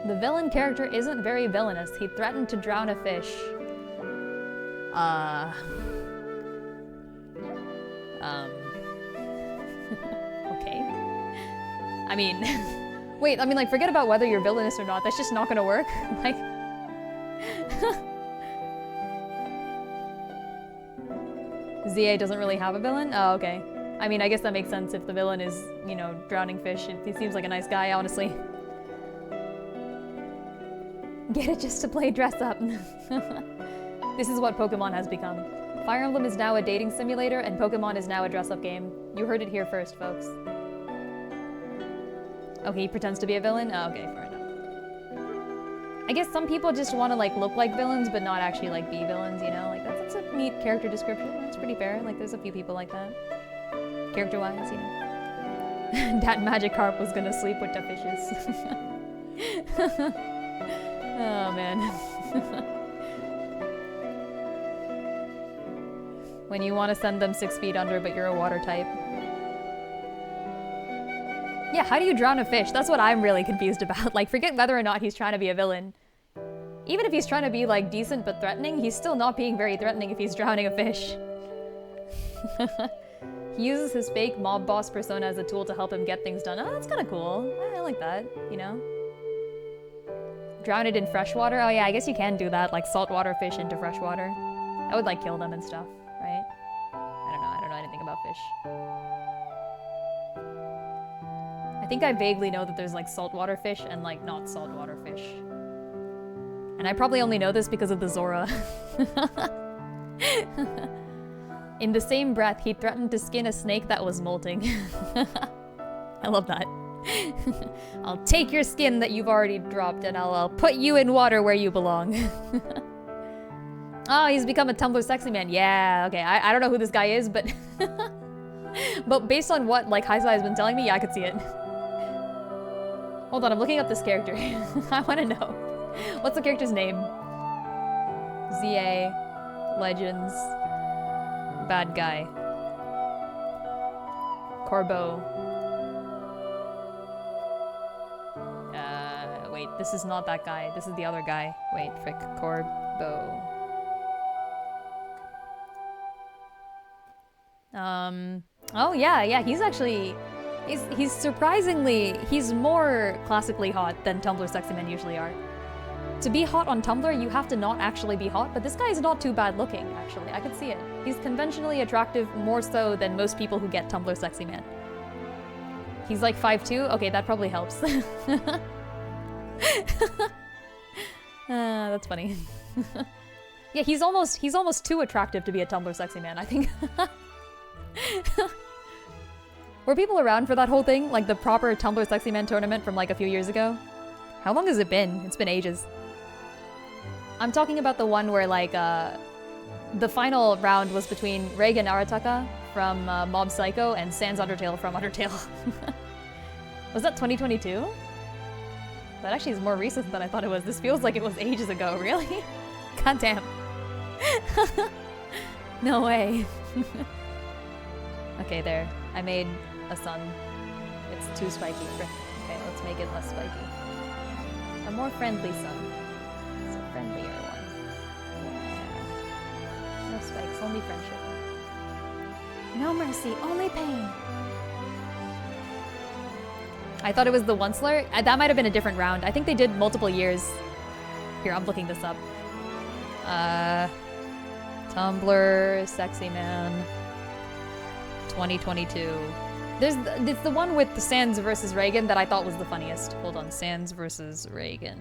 The villain character isn't very villainous. He threatened to drown a fish. Okay. I mean, wait, I mean, like, forget about whether you're villainous or not. That's just not gonna work. Like... ZA doesn't really have a villain? Oh, okay. I mean, I guess that makes sense if the villain is, you know, drowning fish. He seems like a nice guy, honestly. Get it just to play dress up. This is what Pokemon has become. Fire Emblem is now a dating simulator, and Pokemon is now a dress-up game. You heard it here first, folks. Okay, he pretends to be a villain? Oh, okay, fair enough. I guess some people just want to, like, look like villains, but not actually, like, be villains, you know? Like, that's a neat character description. That's pretty fair. Like, there's a few people like that. Character-wise, you know. That Magikarp was gonna sleep with the fishes. Oh, man. When you want to send them 6 feet under, but you're a water type. Yeah, how do you drown a fish? That's what I'm really confused about. Like, forget whether or not he's trying to be a villain. Even if he's trying to be, like, decent but threatening, he's still not being very threatening if he's drowning a fish. He uses his fake mob boss persona as a tool to help him get things done. Oh, that's kind of cool. I like that, you know? Drown it in fresh water? Oh yeah, I guess you can do that, like saltwater fish into fresh water. That would, like, kill them and stuff, right? I don't know anything about fish. I think I vaguely know that there's, like, saltwater fish and, like, not saltwater fish. And I probably only know this because of the Zora. In the same breath, he threatened to skin a snake that was molting. I love that. I'll take your skin that you've already dropped and I'll put you in water where you belong. Oh, he's become a Tumblr sexy man. Yeah, okay. I don't know who this guy is, but but based on what like Haisa has been telling me, yeah, I could see it. Hold on, I'm looking up this character. I want to know. What's the character's name? ZA Legends bad guy. Corbeau. Wait, this is not that guy. This is the other guy. Wait, frick. Corbeau. Oh yeah, he's actually... He's surprisingly... He's more classically hot than Tumblr sexy men usually are. To be hot on Tumblr, you have to not actually be hot, but this guy is not too bad looking, actually. I could see it. He's conventionally attractive more so than most people who get Tumblr sexy man. He's like 5'2"? Okay, that probably helps. That's funny. Yeah, he's almost too attractive to be a Tumblr sexy man, I think. Were people around for that whole thing? Like the proper Tumblr sexy man tournament from like a few years ago? How long has it been? It's been ages. I'm talking about the one where like the final round was between Reagan Arataka from Mob Psycho and Sans Undertale from Undertale. Was that 2022? That actually is more recent than I thought it was. This feels like it was ages ago, really? God damn. No way. Okay, there. I made a sun. It's too spiky. Okay, let's make it less spiky. A more friendly sun. It's a friendlier one. Yeah. No spikes, only friendship. No mercy, only pain. I thought it was the Onceler. That might have been a different round. I think they did multiple years. Here, I'm looking this up. Tumblr, sexy man, 2022. It's the one with the Sans versus Reagan that I thought was the funniest. Hold on, Sans versus Reagan.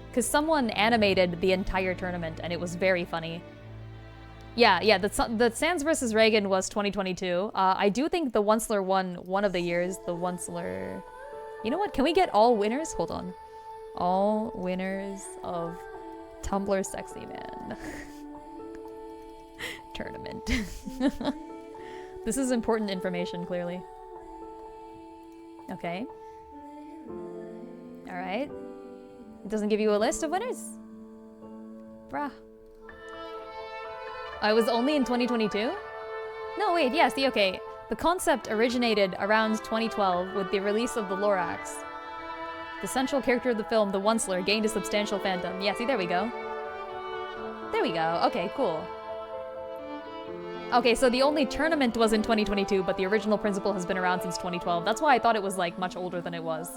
Because someone animated the entire tournament and it was very funny. Yeah, the Sans versus Reagan was 2022. I do think the Onceler won one of the years. The Onceler... You know what? Can we get all winners? Hold on. All winners of Tumblr Sexy Man tournament. This is important information, clearly. Okay. Alright. It doesn't give you a list of winners? Bruh. I was only in 2022? No, wait, yeah, see, okay. The concept originated around 2012 with the release of the Lorax. The central character of the film, the Onceler, gained a substantial fandom. Yeah, see, there we go. There we go. Okay, cool. Okay, so the only tournament was in 2022, but the original principle has been around since 2012. That's why I thought it was, like, much older than it was.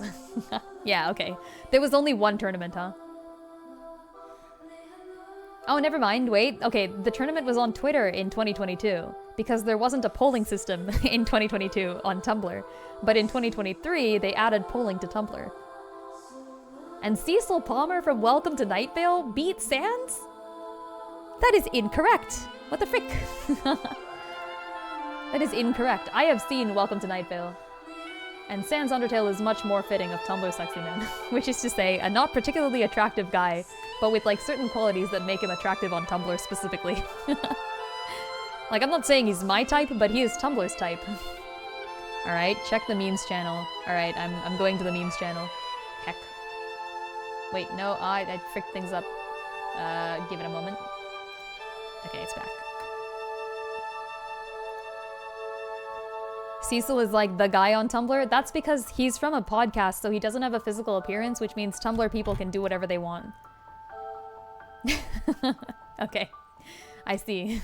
Yeah, okay. There was only one tournament, huh? Oh, never mind, wait. Okay, the tournament was on Twitter in 2022, because there wasn't a polling system in 2022 on Tumblr. But in 2023, they added polling to Tumblr. And Cecil Palmer from Welcome to Night Vale beat Sans? That is incorrect. What the frick? That is incorrect. I have seen Welcome to Night Vale. And Sans Undertale is much more fitting of Tumblr sexy men, which is to say, a not particularly attractive guy, but with like certain qualities that make him attractive on Tumblr specifically. Like, I'm not saying he's my type, but he is Tumblr's type. Alright, check the memes channel. Alright, I'm going to the memes channel. Heck. Wait, no, I fricked things up. Give it a moment. Okay, it's back. Cecil is like the guy on Tumblr. That's because he's from a podcast, so he doesn't have a physical appearance, which means Tumblr people can do whatever they want. Okay, I see.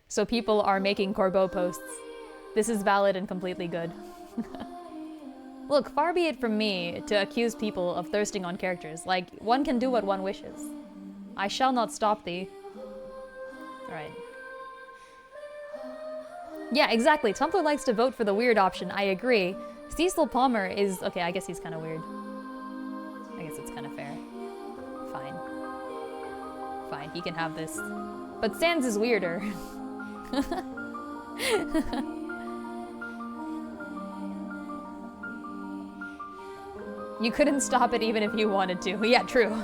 So people are making Corbeau posts. This is valid and completely good. Look, far be it from me to accuse people of thirsting on characters. Like, one can do what one wishes. I shall not stop thee. Alright. Yeah, exactly. Tumblr likes to vote for the weird option. I agree. Cecil Palmer is... Okay, I guess he's kind of weird. I guess it's kind of fair. Fine. Fine, he can have this. But Sans is weirder. You couldn't stop it even if you wanted to. Yeah, true.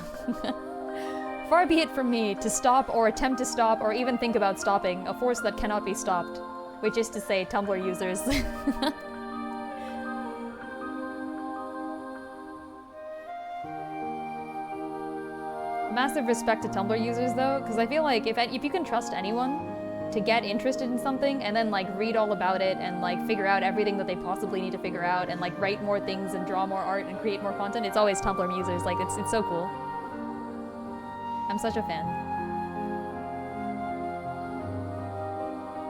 Far be it from me to stop or attempt to stop or even think about stopping a force that cannot be stopped, which is to say Tumblr users. Massive respect to Tumblr users though, because I feel like if you can trust anyone to get interested in something and then like read all about it and like figure out everything that they possibly need to figure out and like write more things and draw more art and create more content, it's always Tumblr users. Like it's so cool. I'm such a fan.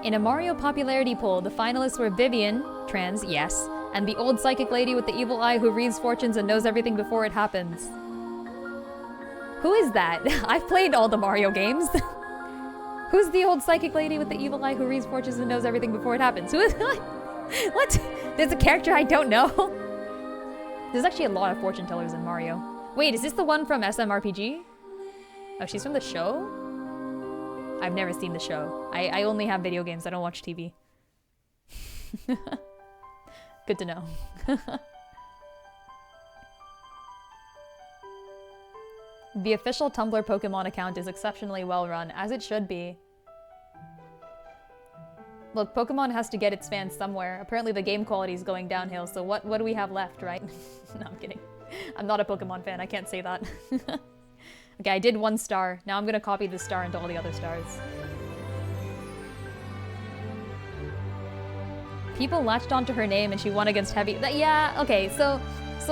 In a Mario popularity poll, the finalists were Vivian, trans, yes, and the old psychic lady with the evil eye who reads fortunes and knows everything before it happens. Who is that? I've played all the Mario games. Who's the old psychic lady with the evil eye who reads fortunes and knows everything before it happens? Who is what? There's a character I don't know. There's actually a lot of fortune tellers in Mario. Wait, is this the one from SMRPG? Oh, she's from the show? I've never seen the show. I only have video games. I don't watch TV. Good to know. The official Tumblr Pokemon account is exceptionally well run, as it should be. Look, Pokemon has to get its fans somewhere. Apparently the game quality is going downhill, so what do we have left, right? No, I'm kidding. I'm not a Pokemon fan, I can't say that. Okay, I did 1 star. Now I'm gonna copy this star into all the other stars. People latched onto her name and she won against Heavy. Yeah, okay, so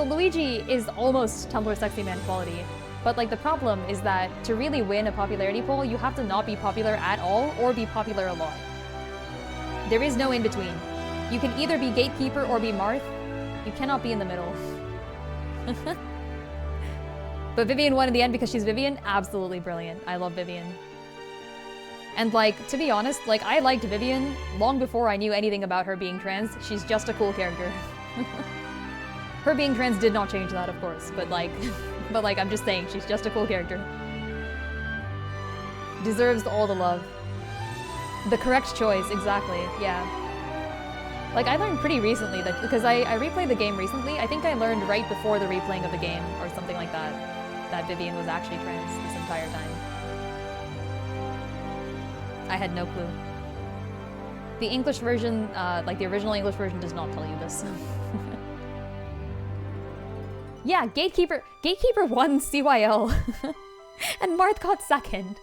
Luigi is almost Tumblr Sexy Man quality. But like the problem is that to really win a popularity poll, you have to not be popular at all or be popular a lot. There is no in between. You can either be Gatekeeper or be Marth. You cannot be in the middle. But Vivian won in the end because she's Vivian. Absolutely brilliant. I love Vivian. And like, to be honest, like I liked Vivian long before I knew anything about her being trans. She's just a cool character. Her being trans did not change that, of course, but like I'm just saying, she's just a cool character. Deserves all the love. The correct choice, exactly, yeah. Like, I learned pretty recently that, because I replayed the game recently, I think I learned right before the replaying of the game, or something like that, that Vivian was actually trans this entire time. I had no clue. The English version, like the original English version does not tell you this. Yeah, Gatekeeper won CYL. And Marth got second.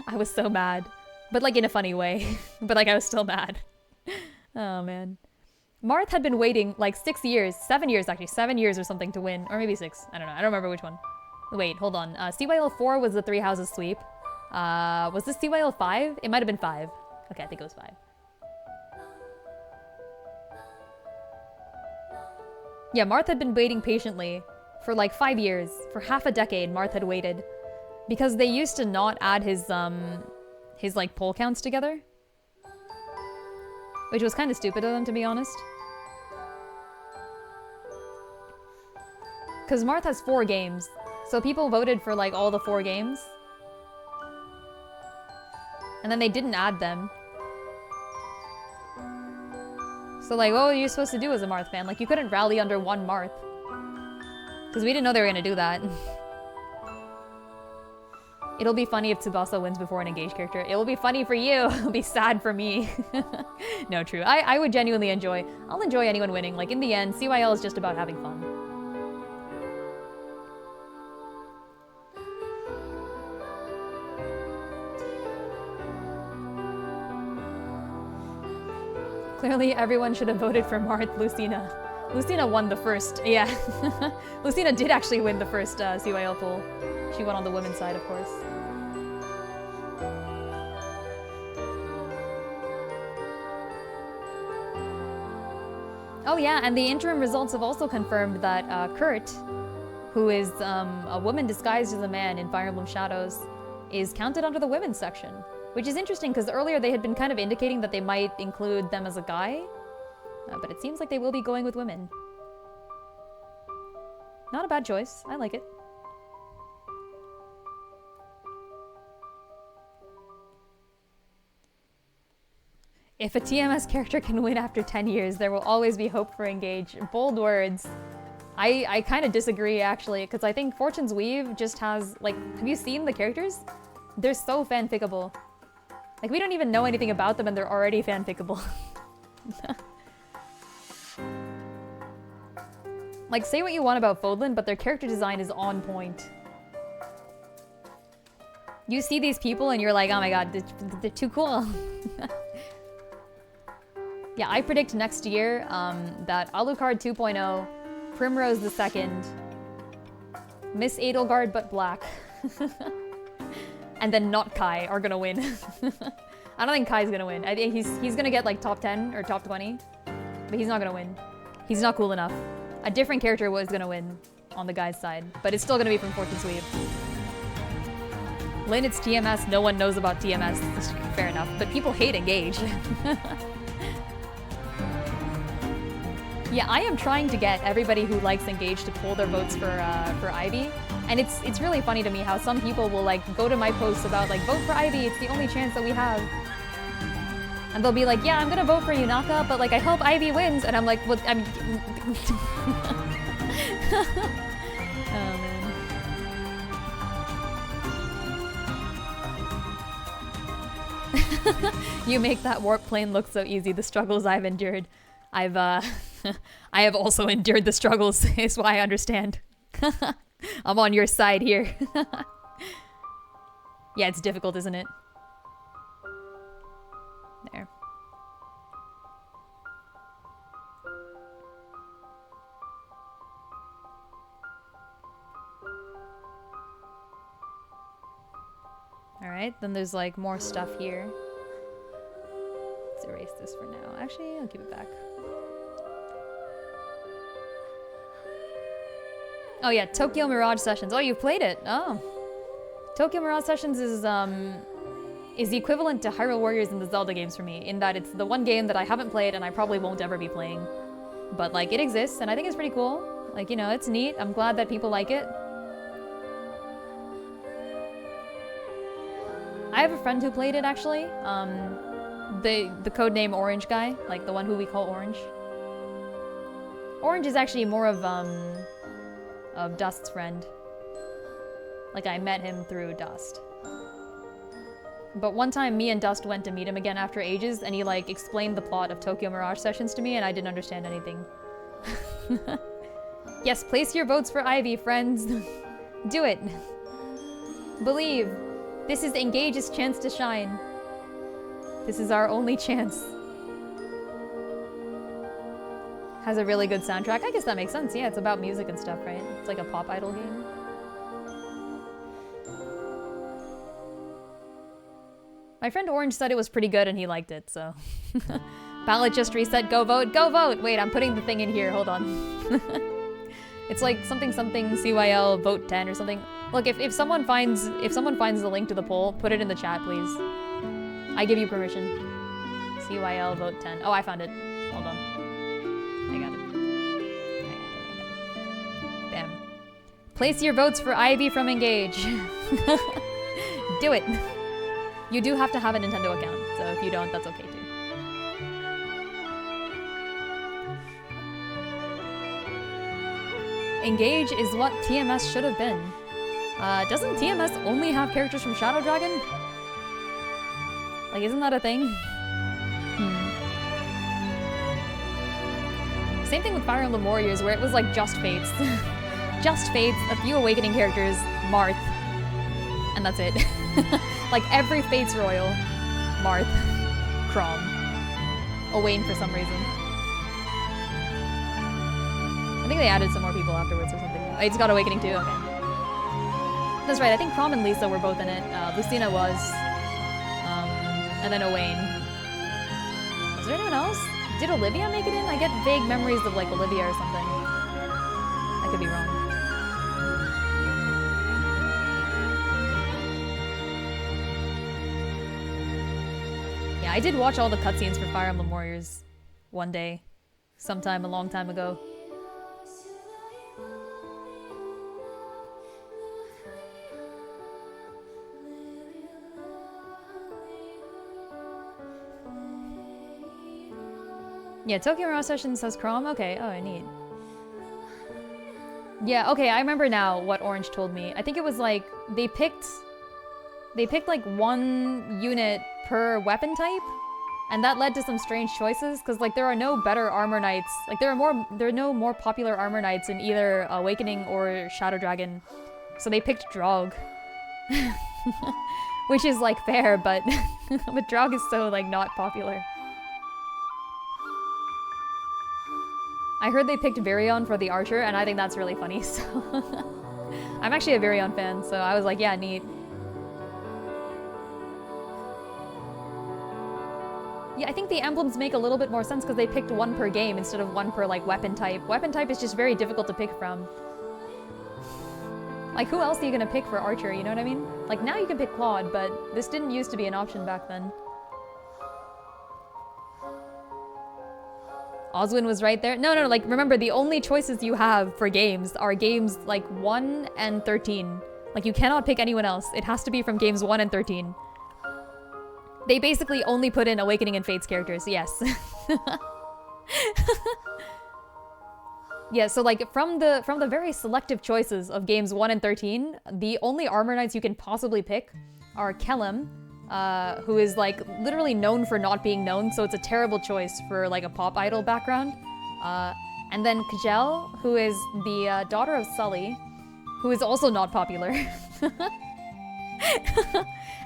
I was so mad. But like in a funny way. But like I was still mad. Oh man. Marth had been waiting like 6 years, 7 years actually, 7 years or something to win. Or maybe 6, I don't know, I don't remember which one. Wait, hold on. CYL 4 was the 3 houses sweep. Was this CYL 5? It might have been 5. Okay, I think it was 5. Yeah, Marth had been waiting patiently for like 5 years. For half a decade, Marth had waited. Because they used to not add his like poll counts together. Which was kind of stupid of them, to be honest. Because Marth has 4 games. So people voted for like all the 4 games. And then they didn't add them. So like, what were you supposed to do as a Marth fan? Like, you couldn't rally under one Marth. Because we didn't know they were gonna do that. It'll be funny if Tsubasa wins before an engaged character. It will be funny for you. It'll be sad for me. No, true. I would genuinely enjoy. I'll enjoy anyone winning. Like, in the end, CYL is just about having fun. Clearly, everyone should have voted for Marth. Lucina. Lucina won the first. Yeah. Lucina did actually win the first CYL poll. She won on the women's side, of course. Oh yeah, and the interim results have also confirmed that Kurt, who is a woman disguised as a man in Fire Emblem Shadows, is counted under the women's section. Which is interesting, because earlier they had been kind of indicating that they might include them as a guy. But it seems like they will be going with women. Not a bad choice. I like it. If a TMS character can win after 10 years, there will always be hope for Engage. Bold words. I kind of disagree, actually, because I think Fortune's Weave just has, like, have you seen the characters? They're so fanficable. Like, we don't even know anything about them and they're already fanficable. Like, say what you want about Fodlan, but their character design is on point. You see these people and you're like, oh my god, they're too cool. Yeah, I predict next year that Alucard 2.0, Primrose the Second, Miss Edelgard but Black, and then not Kai are gonna win. I don't think Kai's gonna win. I think he's gonna get like top 10 or top 20, but he's not gonna win. He's not cool enough. A different character was gonna win on the guy's side, but it's still gonna be from Fortune's Weave. Lin, it's TMS. No one knows about TMS. Fair enough, but people hate Engage. Yeah, I am trying to get everybody who likes Engage to pull their votes for Ivy, and it's really funny to me how some people will like go to my posts about like vote for Ivy. It's the only chance that we have, and they'll be like, yeah, I'm gonna vote for Yunaka, but like I hope Ivy wins, and I'm like, well, I mean, oh man. You make that warp plane look so easy. The struggles I've endured. I have also endured the struggles, is why I understand. I'm on your side here. Yeah, it's difficult, isn't it? There. Alright, then there's like more stuff here. Let's erase this for now. Actually, I'll keep it back. Oh yeah, Tokyo Mirage Sessions. Oh, you've played it. Oh. Tokyo Mirage Sessions is the equivalent to Hyrule Warriors in the Zelda games for me, in that it's the one game that I haven't played and I probably won't ever be playing. But like, it exists and I think it's pretty cool. Like, you know, it's neat. I'm glad that people like it. I have a friend who played it, actually. The codename Orange guy, like the one who we call Orange. Orange is actually more of Dust's friend. Like, I met him through Dust. But one time, me and Dust went to meet him again after ages, and he, like, explained the plot of Tokyo Mirage Sessions to me, and I didn't understand anything. Yes, place your votes for Ivy, friends. Do it. Believe. This is Engage's chance to shine. This is our only chance. Has a really good soundtrack. I guess that makes sense. Yeah, it's about music and stuff, right? It's like a pop idol game. My friend Orange said it was pretty good and he liked it, so. Ballot just reset. Go vote. Go vote! Wait, I'm putting the thing in here. Hold on. It's like something CYL vote 10 or something. Look, if someone finds the link to the poll, put it in the chat, please. I give you permission. CYL vote 10. Oh, I found it. Hold on. I got it. Bam. Place your votes for Ivy from Engage. Do it. You do have to have a Nintendo account, so if you don't, that's okay too. Engage is what TMS should have been. Doesn't TMS only have characters from Shadow Dragon? Like, isn't that a thing? Same thing with Fire Emblem Warriors, where it was like just Fates. Just Fates, a few Awakening characters, Marth, and that's it. Like every Fates Royal, Marth, Chrom, Owain for some reason. I think they added some more people afterwards or something. Oh, it's got Awakening too, okay. That's right, I think Chrom and Lisa were both in it. Lucina was. And then Owain. Was there anyone else? Did Olivia make it in? I get vague memories of like Olivia or something. I could be wrong. Yeah, I did watch all the cutscenes for Fire Emblem Warriors one day. Sometime a long time ago. Yeah, Tokyo Mirage Sessions says Chrom? Okay, oh, neat. Yeah, okay, I remember now what Orange told me. I think it was like they picked like one unit per weapon type, and that led to some strange choices because like there are no better armor knights. Like there are no more popular armor knights in either Awakening or Shadow Dragon. So they picked Draug. Which is like fair, but but Draug is so like not popular. I heard they picked Virion for the archer, and I think that's really funny, so... I'm actually a Virion fan, so I was like, yeah, neat. Yeah, I think the emblems make a little bit more sense because they picked one per game instead of one per, like, weapon type. Weapon type is just very difficult to pick from. Like, who else are you gonna pick for archer, you know what I mean? Like, now you can pick Claude, but this didn't used to be an option back then. Oswin was right there. No, like, remember, the only choices you have for games are games, like, 1 and 13. Like, you cannot pick anyone else. It has to be from games 1 and 13. They basically only put in Awakening and Fates characters, yes. Yeah, so, like, from the very selective choices of games 1 and 13, the only armor knights you can possibly pick are Kellum, who is, like, literally known for not being known, so it's a terrible choice for, like, a pop idol background. And then Kajel, who is the daughter of Sully, who is also not popular.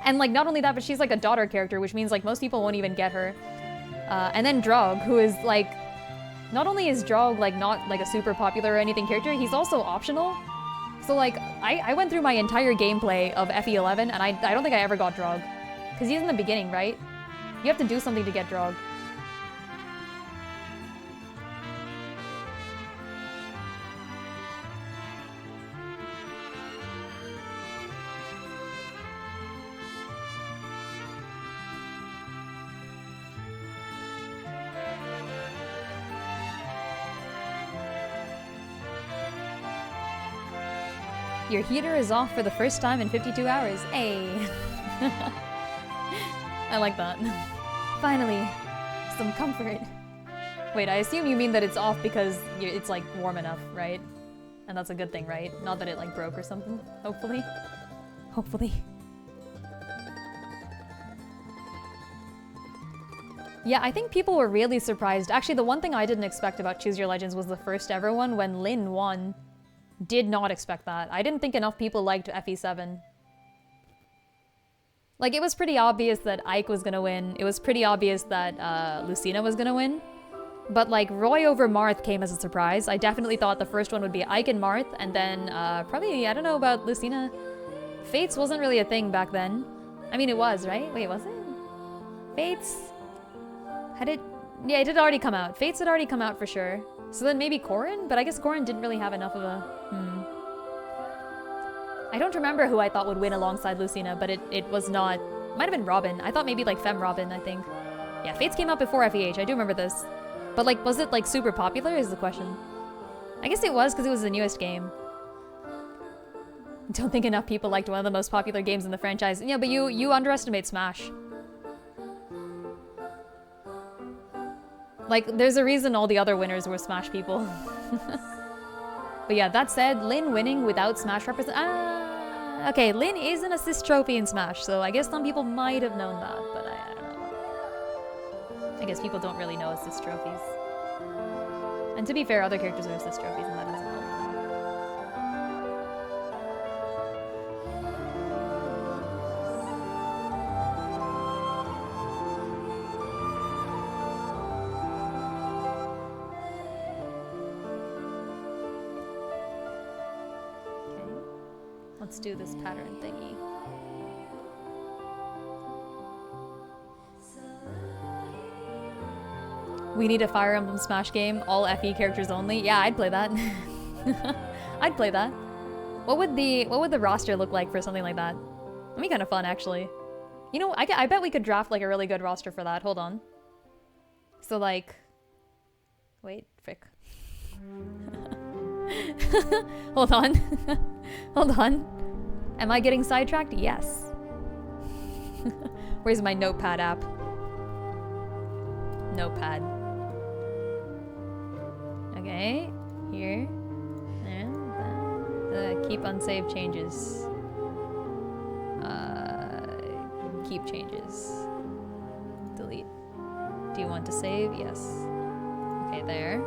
And, like, not only that, but she's, like, a daughter character, which means, like, most people won't even get her. And then Draug, who is, like... Not only is Draug, like, not, like, a super popular or anything character, he's also optional. So, like, I went through my entire gameplay of FE11, and I don't think I ever got Draug. Because he's in the beginning, right? You have to do something to get Draug. Your heater is off for the first time in 52 hours. Hey. I like that. Finally, some comfort. Wait, I assume you mean that it's off because it's, like, warm enough, right? And that's a good thing, right? Not that it, like, broke or something, hopefully. Hopefully. Yeah, I think people were really surprised. Actually, the one thing I didn't expect about Choose Your Legends was the first ever one when Lin won. Did not expect that. I didn't think enough people liked FE7. Like, it was pretty obvious that Ike was gonna win. It was pretty obvious that Lucina was gonna win. But, like, Roy over Marth came as a surprise. I definitely thought the first one would be Ike and Marth, and then probably, I don't know about Lucina. Fates wasn't really a thing back then. I mean, it was, right? Wait, was it? Fates? Had it... Yeah, it had already come out. Fates had already come out for sure. So then maybe Corrin? But I guess Corrin didn't really have enough of a... I don't remember who I thought would win alongside Lucina, but it was not... Might have been Robin. I thought maybe, like, Femme Robin, I think. Yeah, Fates came out before FEH. I do remember this. But, like, was it, like, super popular is the question. I guess it was because it was the newest game. I don't think enough people liked one of the most popular games in the franchise. Yeah, but you underestimate Smash. Like, there's a reason all the other winners were Smash people. But yeah, that said, Lin winning without Smash represent... okay, Lin is an assist trophy in Smash, so I guess some people might have known that, but I don't know. I guess people don't really know assist trophies. And to be fair, other characters are assist trophies, and that doesn't help. Let's do this pattern thingy. We need a Fire Emblem Smash game, all FE characters only. Yeah, I'd play that. I'd play that. What would the roster look like for something like that? That'd be kind of fun, actually. You know, I bet we could draft like a really good roster for that. Hold on. So like, wait, frick. Hold on. Hold on. Am I getting sidetracked? Yes. Where's my notepad app? Notepad. Okay. Here. And Keep unsaved changes. Keep changes. Delete. Do you want to save? Yes. Okay, there.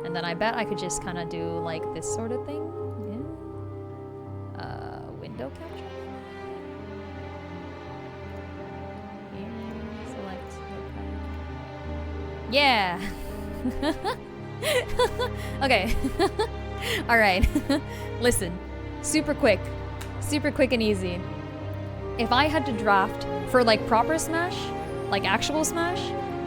And then I bet I could just kind of do like this sort of thing. Yeah. Window capture. Here, select. Yeah. Okay. All right. Listen. Super quick and easy. If I had to draft for like proper Smash, like actual Smash,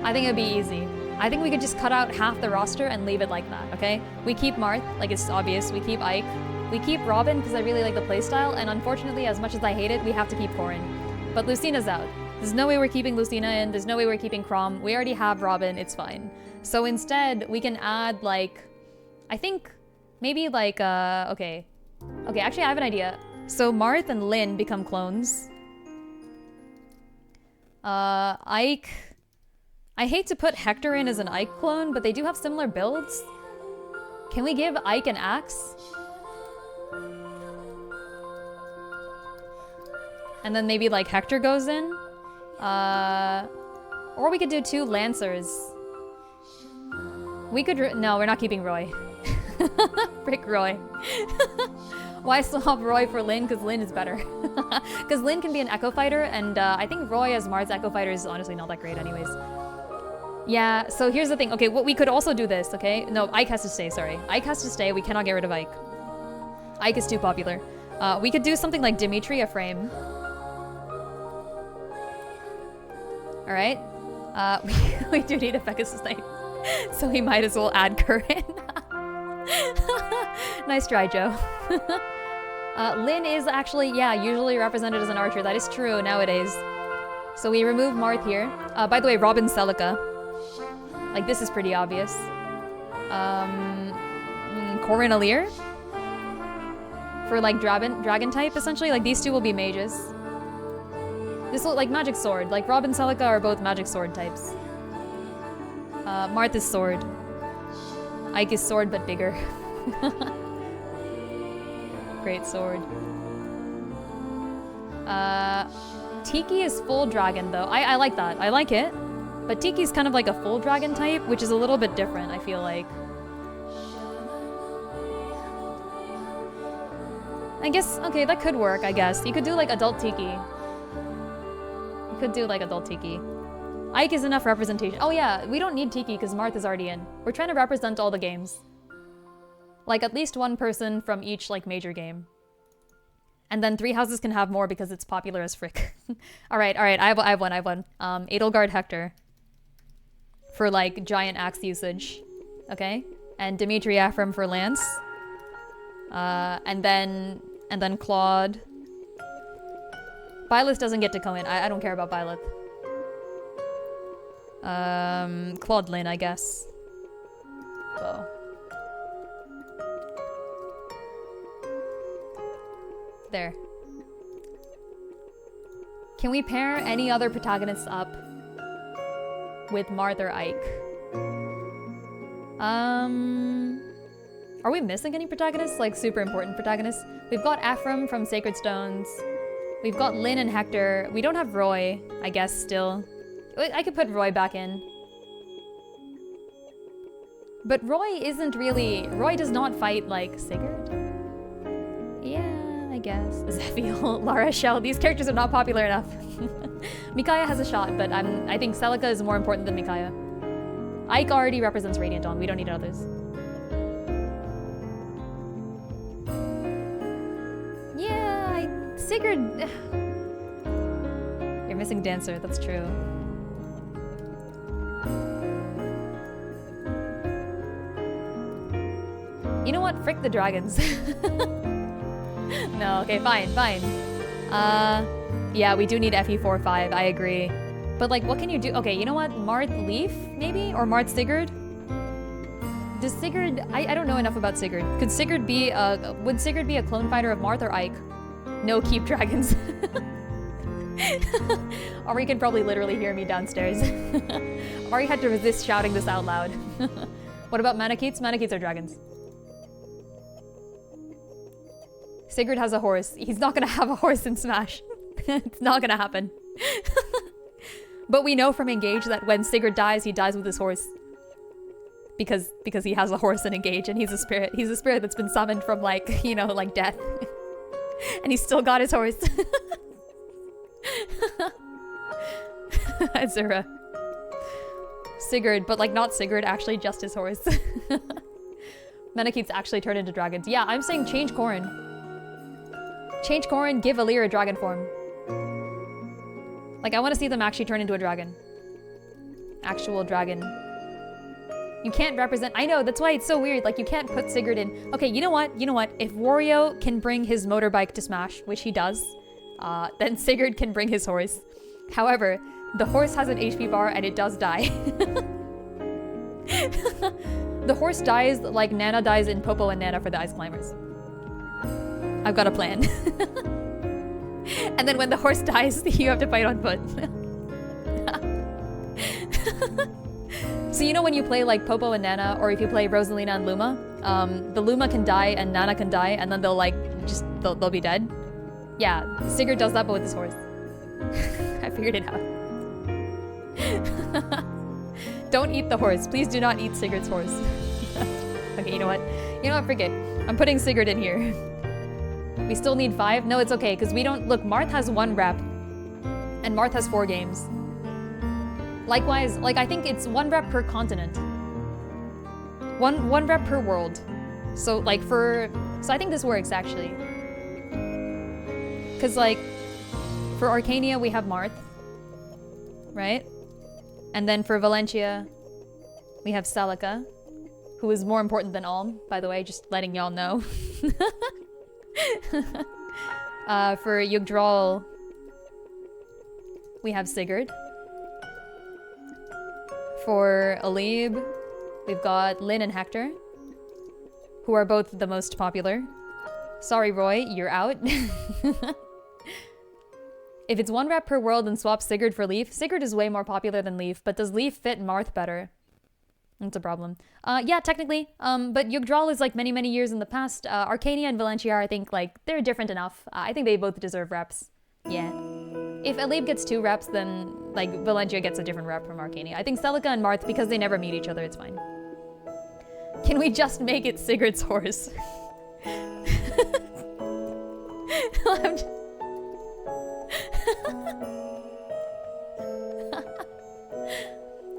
I think it'd be easy. I think we could just cut out half the roster and leave it like that, okay? We keep Marth, like it's obvious. We keep Ike. We keep Robin because I really like the playstyle, and unfortunately, as much as I hate it, we have to keep Corrin. But Lucina's out. There's no way we're keeping Lucina in. There's no way we're keeping Chrom. We already have Robin. It's fine. So instead, we can add like, I think maybe like, okay. Okay, actually I have an idea. So Marth and Lin become clones. Ike. I hate to put Hector in as an Ike clone, but they do have similar builds. Can we give Ike an axe? And then maybe like Hector goes in? Or we could do 2 Lancers. We could, no, we're not keeping Roy. Frick Roy. Why swap Roy for Lin? Because Lin is better. Because Lin can be an Echo Fighter, and I think Roy as Marth's Echo Fighter is honestly not that great anyways. Yeah, so here's the thing. Okay, well, we could also do this, okay? No, Ike has to stay, sorry. Ike has to stay. We cannot get rid of Ike. Ike is too popular. We could do something like Dimitri, a frame. Alright. We do need a Pegasus Knight. So we might as well add Curran. Nice try, Joe. Lin is actually, yeah, usually represented as an archer. That is true nowadays. So we remove Marth here. By the way, Robin Celica. Like, this is pretty obvious. Corrin Alir? For, like, dragon type, essentially. Like, these two will be mages. This will, like, magic sword. Like, Robin Celica are both magic sword types. Marth is sword. Ike is sword, but bigger. Great sword. Tiki is full dragon, though. I like that. I like it. But Tiki's kind of like a full dragon type, which is a little bit different, I feel like. I guess, okay, that could work, I guess. You could do, like, adult Tiki. You could do, like, adult Tiki. Ike is enough representation. Oh, yeah, we don't need Tiki because Marth is already in. We're trying to represent all the games. Like, at least one person from each, like, major game. And then 3 houses can have more because it's popular as frick. Alright, I have one. Edelgard Hector. For, like, giant axe usage. Okay? And Dimitri Ephraim for lance. And then Claude. Byleth doesn't get to come in. I don't care about Byleth. Claude Lin, I guess. Whoa. There. Can we pair any other protagonists up with Marth or Ike? Are we missing any protagonists? Like, super important protagonists? We've got Ephraim from Sacred Stones. We've got Lin and Hector. We don't have Roy, I guess, still. I could put Roy back in. But Roy isn't really... Roy does not fight, like, Sigurd? Yeah, I guess. Zephiel, Lara Shell. These characters are not popular enough. Micaiah has a shot, but I think Celica is more important than Micaiah. Ike already represents Radiant Dawn. We don't need others. Yeah, Sigurd... You're missing Dancer, that's true. You know what? Frick the dragons. No, okay, fine. Yeah, we do need FE45, I agree. But, like, what can you do? Okay, you know what? Marth Leaf, maybe? Or Marth Sigurd? Does Sigurd... I don't know enough about Sigurd. Could Sigurd be a... Would Sigurd be a clone fighter of Marth or Ike? No, keep dragons. Ari can probably literally hear me downstairs. Ari had to resist shouting this out loud. What about Manakeets? Manakeets are dragons. Sigurd has a horse. He's not gonna have a horse in Smash. It's not gonna happen. But we know from Engage that when Sigurd dies, he dies with his horse. Because he has a horse in Engage and he's a spirit. He's a spirit that's been summoned from like, you know, like death. And he's still got his horse. Azura. Sigurd, but like not Sigurd, actually just his horse. Menakeets actually turn into dragons. Yeah, I'm saying change Corrin. Change Corrin, give Alir a dragon form. Like, I want to see them actually turn into a dragon. Actual dragon. You can't represent... I know, that's why it's so weird. Like, you can't put Sigurd in... Okay, you know what? You know what? If Wario can bring his motorbike to Smash, which he does, then Sigurd can bring his horse. However, the horse has an HP bar and it does die. The horse dies like Nana dies in Popo and Nana for the Ice Climbers. I've got a plan. And then when the horse dies, you have to fight on foot. So you know when you play like Popo and Nana, or if you play Rosalina and Luma, the Luma can die and Nana can die, and then they'll like they'll be dead. Yeah, Sigurd does that, but with his horse. I figured it out. Don't eat the horse. Please do not eat Sigurd's horse. Okay, you know what? You know what? Forget. I'm putting Sigurd in here. We still need 5? No, it's okay, because we don't... Look, Marth has 1 rep. And Marth has 4 games. Likewise, like, I think it's 1 rep per continent. One rep per world. So, like, for... So I think this works, actually. Because, like, for Arcania, we have Marth. Right? And then for Valencia, we have Celica, who is more important than Alm, by the way, just letting y'all know. For Yggdrasil, we have Sigurd. For Alib, we've got Lin and Hector, who are both the most popular. Sorry, Roy, you're out. If it's 1 rep per world and swap Sigurd for Leaf, Sigurd is way more popular than Leaf, but does Leaf fit Marth better? That's a problem. Yeah, technically. But Yggdrasil is like many, many years in the past. Arcania and Valencia, I think, like, they're different enough. I think they both deserve reps. Yeah. If Alib gets 2 reps, then, like, Valencia gets a different rep from Arcania. I think Celica and Marth, because they never meet each other, it's fine. Can we just make it Sigurd's horse? I'm just...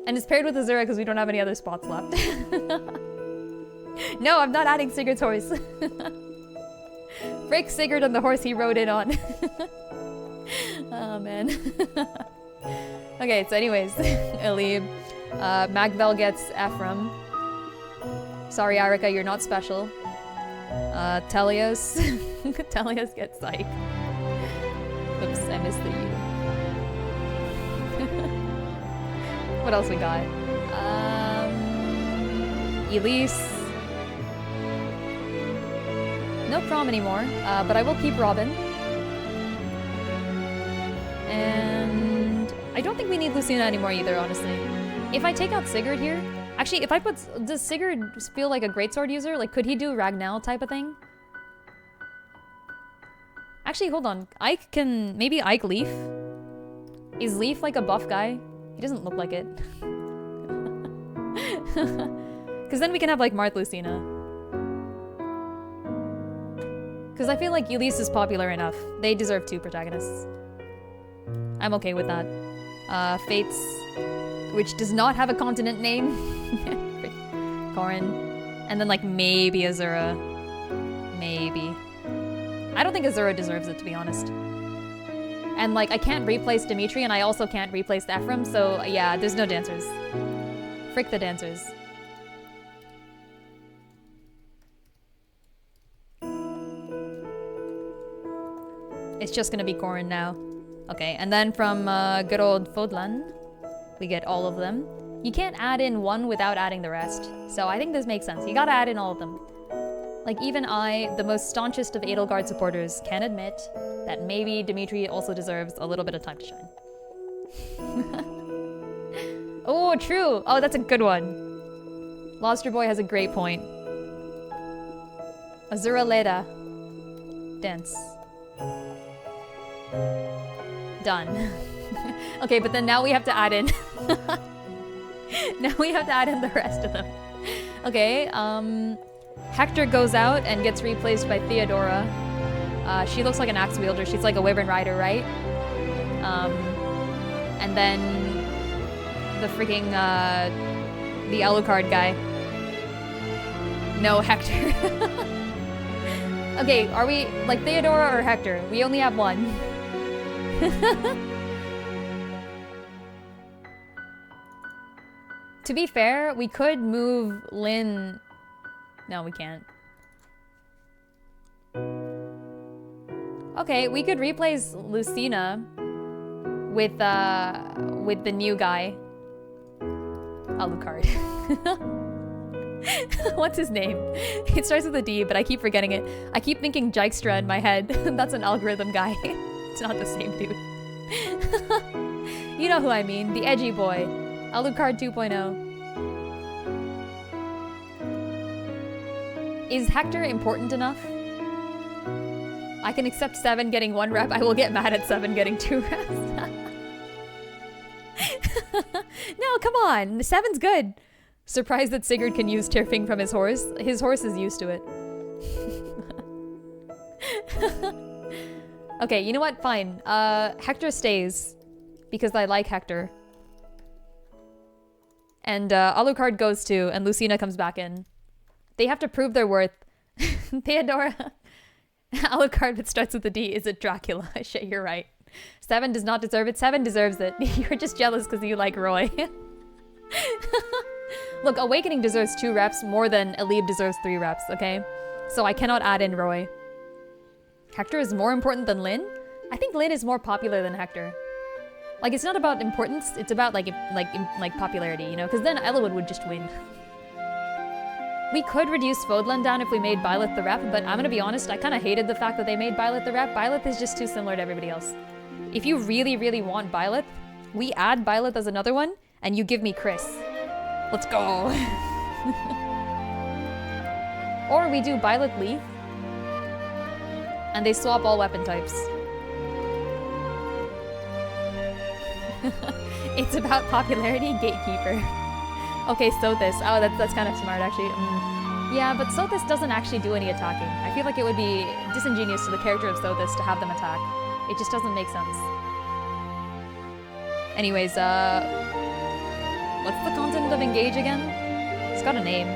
And it's paired with Azura because we don't have any other spots left. No, I'm not adding Sigurd's horse. Frick Sigurd and the horse he rode in on. Oh, man. Okay, so anyways, Alib. Magvel gets Ephraim. Sorry, Arika, you're not special. Telios. Telios gets Psych. Oops, I missed the U. What else we got? Elise. No Prom anymore, but I will keep Robin. And I don't think we need Lucina anymore either, honestly. If I take out Sigurd here... Actually, if I put... Does Sigurd feel like a greatsword user? Like, could he do Ragnell type of thing? Actually, hold on. Ike can... Maybe Ike Leaf? Is Leaf like a buff guy? He doesn't look like it. Because then we can have like Marth Lucina. Because I feel like Elise is popular enough. They deserve 2 protagonists. I'm okay with that. Fates, which does not have a continent name. Corrin. And then like maybe Azura. Maybe. I don't think Azura deserves it, to be honest. And like I can't replace Dimitri and I also can't replace Ephraim, so yeah, there's no dancers. Frick the dancers. It's just gonna be Corrin now. Okay, and then from good old Fodlan, we get all of them. You can't add in one without adding the rest, so I think this makes sense. You gotta add in all of them. Like even I, the most staunchest of Edelgard supporters, can admit that maybe Dimitri also deserves a little bit of time to shine. Oh, true! Oh, that's a good one. Lobster Boy has a great point. Azura Leda. Dance. Done. Okay, but then now we have to add in... now we have to add in the rest of them. Okay, Hector goes out and gets replaced by Theodora. She looks like an axe wielder. She's like a wyvern rider, right? And then the freaking, the Alucard guy. No, Hector. Okay, are we like Theodora or Hector? We only have one. To be fair, we could move Lin. No, we can't. Okay, we could replace Lucina with the new guy. Alucard. What's his name? It starts with a D, but I keep forgetting it. I keep thinking Dykstra in my head. That's an algorithm guy. It's not the same dude. You know who I mean. The edgy boy. Alucard 2.0. Is Hector important enough? I can accept 7 getting 1 rep. I will get mad at 7 getting 2 reps. No, come on. 7's good. Surprised that Sigurd can use Tirfing from his horse. His horse is used to it. Okay, you know what? Fine. Hector stays. Because I like Hector. And Alucard goes too, and Lucina comes back in. They have to prove their worth. Theodora. Alucard that starts with a D. Is it Dracula? Shit, you're right. 7 does not deserve it. 7 deserves it. You're just jealous because you like Roy. Look, Awakening deserves 2 reps more than Alib deserves 3 reps, okay? So I cannot add in Roy. Hector is more important than Lin? I think Lin is more popular than Hector. Like, it's not about importance, it's about, like popularity, you know? Because then Eliwood would just win. We could reduce Fodlan down if we made Byleth the rep, but I'm gonna be honest, I kind of hated the fact that they made Byleth the rep. Byleth is just too similar to everybody else. If you really, really want Byleth, we add Byleth as another one, and you give me Chris. Let's go! Or we do Byleth Leaf, and they swap all weapon types. It's about popularity, gatekeeper. Okay, Sothis. Oh, that's kind of smart, actually. Yeah, but Sothis doesn't actually do any attacking. I feel like it would be disingenuous to the character of Sothis to have them attack. It just doesn't make sense. Anyways, what's the content of Engage again? It's got a name.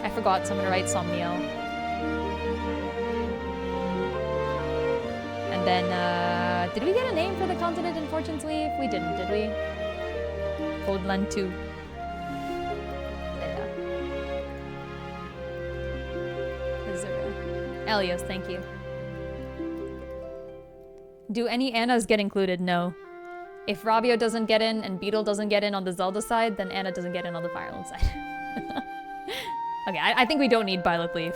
I forgot, so I'm gonna write Somniel. And then, did we get a name for the continent in Fortune's Leaf? We didn't, did we? Fodlan 2. Elios, thank you. Do any Annas get included? No. If Rabio doesn't get in and Beetle doesn't get in on the Zelda side, then Anna doesn't get in on the Fire Island side. Okay, I think we don't need Byleth Leaf.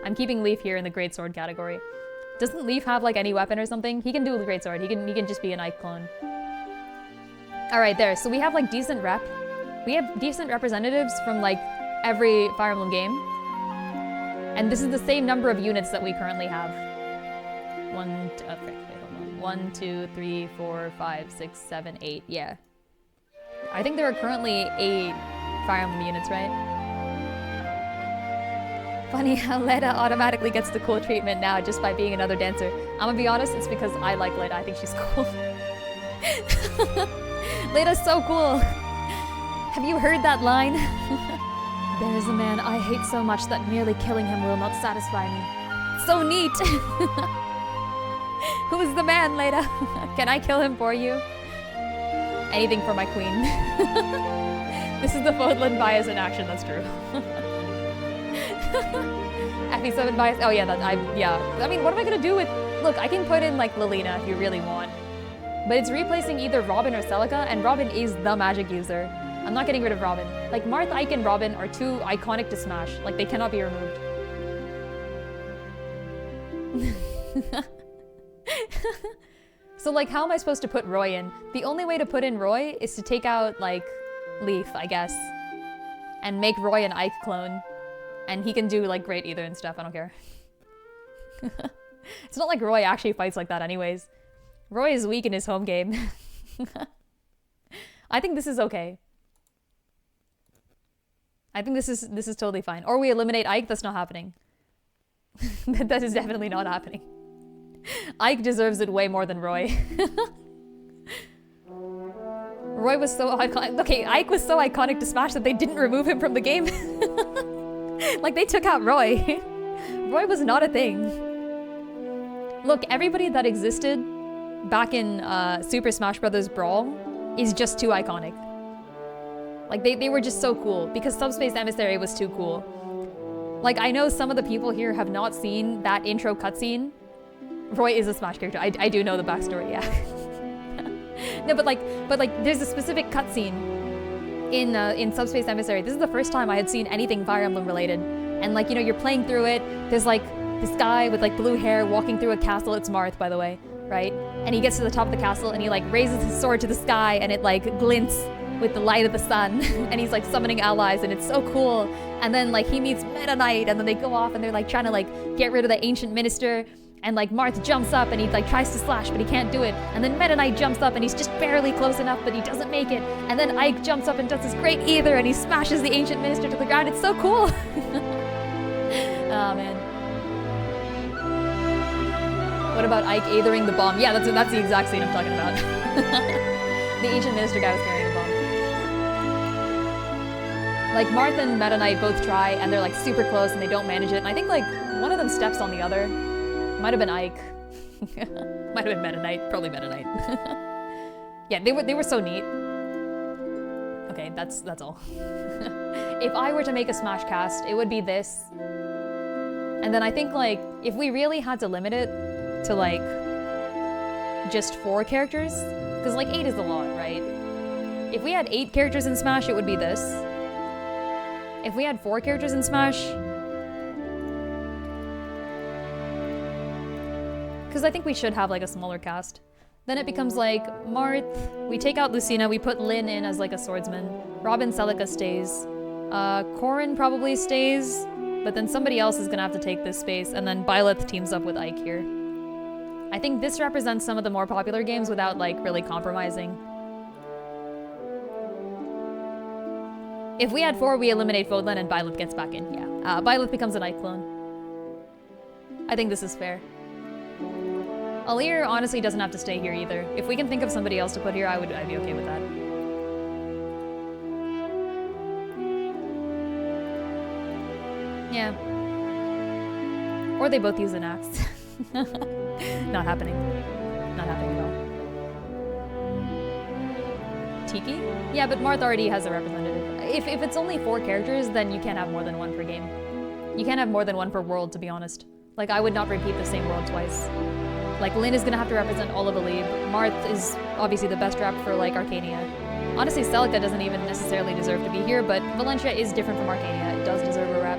I'm keeping Leaf here in the Greatsword category. Doesn't Leaf have like any weapon or something? He can do the Greatsword. He can just be an Ike clone. Alright, there. So we have like decent rep. We have decent representatives from like every Fire Emblem game. And this is the same number of units that we currently have. 1, 2, 3, 4, 5, 6, 7, 8. Yeah. I think there are currently 8 Fire Emblem units, right? Funny how Leda automatically gets the cool treatment now just by being another dancer. I'm gonna be honest, it's because I like Leda. I think she's cool. Leda's so cool. Have you heard that line? There is a man I hate so much that merely killing him will not satisfy me. So neat! Who is the man, Leda? Can I kill him for you? Anything for my queen. This is the Fodlan bias in action, that's true. FE7 bias, oh yeah, yeah. I mean, what am I gonna do with... Look, I can put in like Lilina if you really want. But it's replacing either Robin or Celica, and Robin is the magic user. I'm not getting rid of Robin. Like, Marth, Ike, and Robin are too iconic to smash. Like, they cannot be removed. So, like, how am I supposed to put Roy in? The only way to put in Roy is to take out, like, Leaf, I guess. And make Roy an Ike clone. And he can do, like, Great Ether and stuff. I don't care. It's not like Roy actually fights like that anyways. Roy is weak in his home game. I think this is okay. I think this is totally fine. Or we eliminate Ike, that's not happening. That is definitely not happening. Ike deserves it way more than Roy. Roy was so iconic. Okay, Ike was so iconic to Smash that they didn't remove him from the game. Like, they took out Roy. Roy was not a thing. Look, everybody that existed back in Super Smash Bros. Brawl is just too iconic. Like, they were just so cool because Subspace Emissary was too cool. Like, I know some of the people here have not seen that intro cutscene. Roy is a Smash character. I do know the backstory, yeah. No, but like, there's a specific cutscene in Subspace Emissary. This is the first time I had seen anything Fire Emblem related. And like, you know, you're playing through it. There's like this guy with like blue hair walking through a castle. It's Marth, by the way, right? And he gets to the top of the castle and he like raises his sword to the sky and it like glints with the light of the sun. And he's like summoning allies and it's so cool. And then like he meets Meta Knight and then they go off and they're like trying to like get rid of the ancient minister. And like Marth jumps up and he like tries to slash but he can't do it. And then Meta Knight jumps up and he's just barely close enough but he doesn't make it. And then Ike jumps up and does this great ether and he smashes the ancient minister to the ground. It's so cool. Oh man. What about Ike aethering the bomb? Yeah, that's the exact scene I'm talking about. The ancient minister guy was carrying a bomb. Like Marth and Meta Knight both try and they're like super close and they don't manage it. And I think like one of them steps on the other. Might have been Ike. Might have been Meta Knight. Probably Meta Knight. Yeah, they were so neat. Okay, that's all. If I were to make a Smash cast, it would be this. And then I think like if we really had to limit it to like just 4 characters, because like 8 is a lot, right? If we had 8 characters in Smash, it would be this. If we had 4 characters in Smash, because I think we should have like a smaller cast. Then it becomes like Marth, we take out Lucina, we put Lin in as like a swordsman. Robin Celica stays. Corrin probably stays, but then somebody else is gonna have to take this space, and then Byleth teams up with Ike here. I think this represents some of the more popular games without like really compromising. If we had 4, we eliminate Fodlan and Byleth gets back in, yeah. Byleth becomes an Ike clone. I think this is fair. Alir honestly doesn't have to stay here either. If we can think of somebody else to put here, I'd be okay with that. Yeah. Or they both use an axe. Not happening. Not happening at all. Tiki? Yeah, but Marth already has a representative. If it's only 4 characters, then you can't have more than 1 per game. You can't have more than 1 per world, to be honest. Like, I would not repeat the same world twice. Like, Lin is gonna have to represent all of Alib. Marth is obviously the best rep for, like, Arcania. Honestly, Celica doesn't even necessarily deserve to be here, but Valencia is different from Arcania. It does deserve a rep.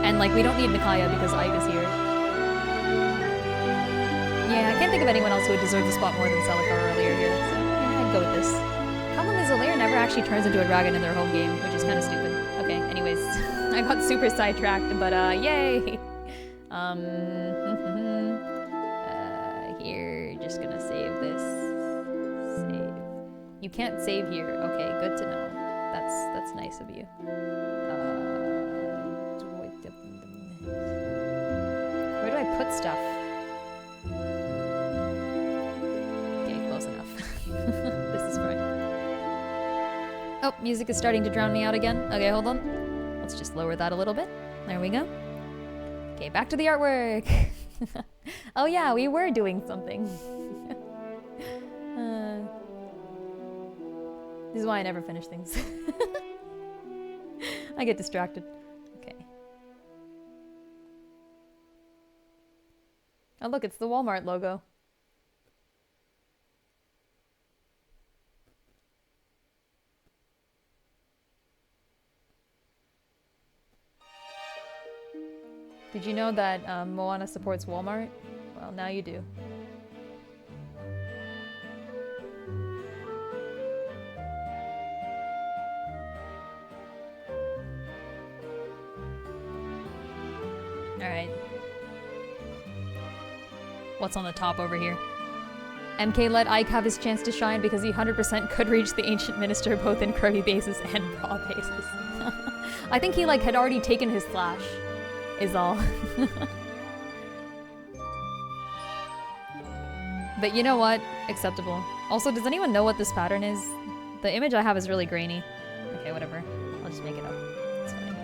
And, like, we don't need Nikaya because Ike is here. Yeah, I can't think of anyone else who would deserve the spot more than Celica or Alir here, so yeah, I'd go with this. Problem is, Alir never actually turns into a dragon in their home game, which is kind of stupid. Okay, anyways. I got super sidetracked, but, yay! Here, just gonna save this. Save. You can't save here. Okay, good to know. That's nice of you. Where do I put stuff? Okay, close enough. This is fine. Oh, music is starting to drown me out again. Okay, hold on. Let's just lower that a little bit. There we go. Okay, back to the artwork. Oh yeah, we were doing something. This is why I never finish things. I get distracted. Okay. Oh look, it's the Walmart logo. Did you know that Moana supports Walmart? Well, now you do. Alright. what's on the top over here. MK let Ike have his chance to shine because he 100% could reach the Ancient Minister both in curvy bases and raw bases. I think he like had already taken his slash, is all. But you know what? Acceptable. Also, does anyone know what this pattern is? The image I have is really grainy. Okay, whatever. I'll just make it up. It's fine.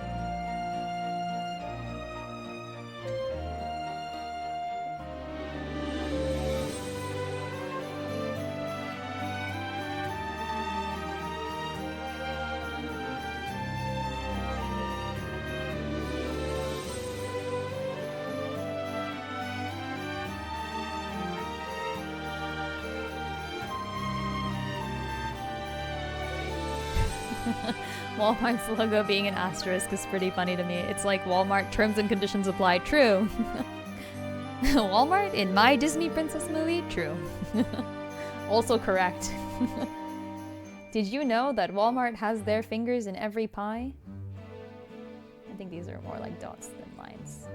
Walmart's logo being an asterisk is pretty funny to me. It's like Walmart terms and conditions apply. True. Walmart in my Disney Princess movie? True. Also correct. Did you know that Walmart has their fingers in every pie? I think these are more like dots than lines.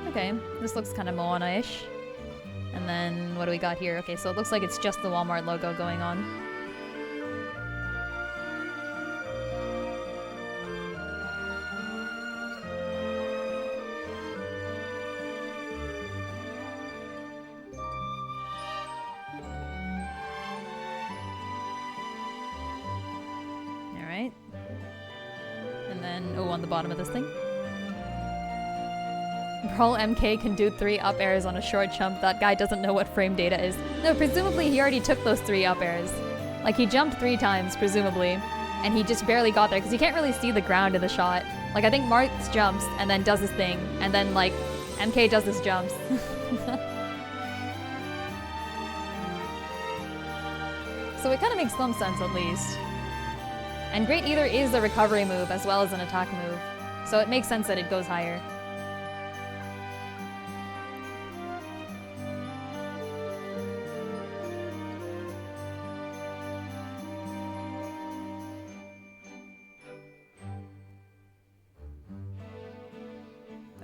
Okay, this looks kind of Moana-ish. And then, what do we got here? Okay, so it looks like it's just the Walmart logo going on. Alright. And then, oh, on the bottom of this thing. Brawl MK can do 3 up airs on a short jump. That guy doesn't know what frame data is. No, presumably he already took those 3 up airs. Like, he jumped 3 times, presumably. And he just barely got there, because you can't really see the ground in the shot. Like, I think Marks jumps, and then does his thing. And then, like, MK does his jumps. So it kind of makes some sense, at least. And Great Either is a recovery move, as well as an attack move. So it makes sense that it goes higher.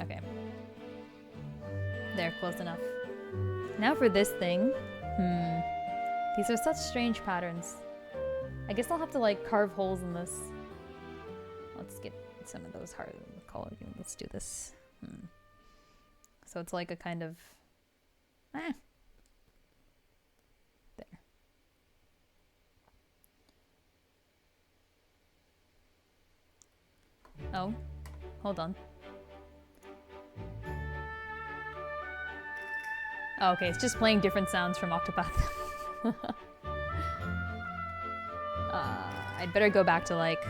Okay. There, close enough. Now for this thing. These are such strange patterns. I guess I'll have to like carve holes in this. Let's get some of those hard color. Let's do this. So it's like a kind of... There. Oh, hold on. Oh, okay, it's just playing different sounds from Octopath. I'd better go back to, like,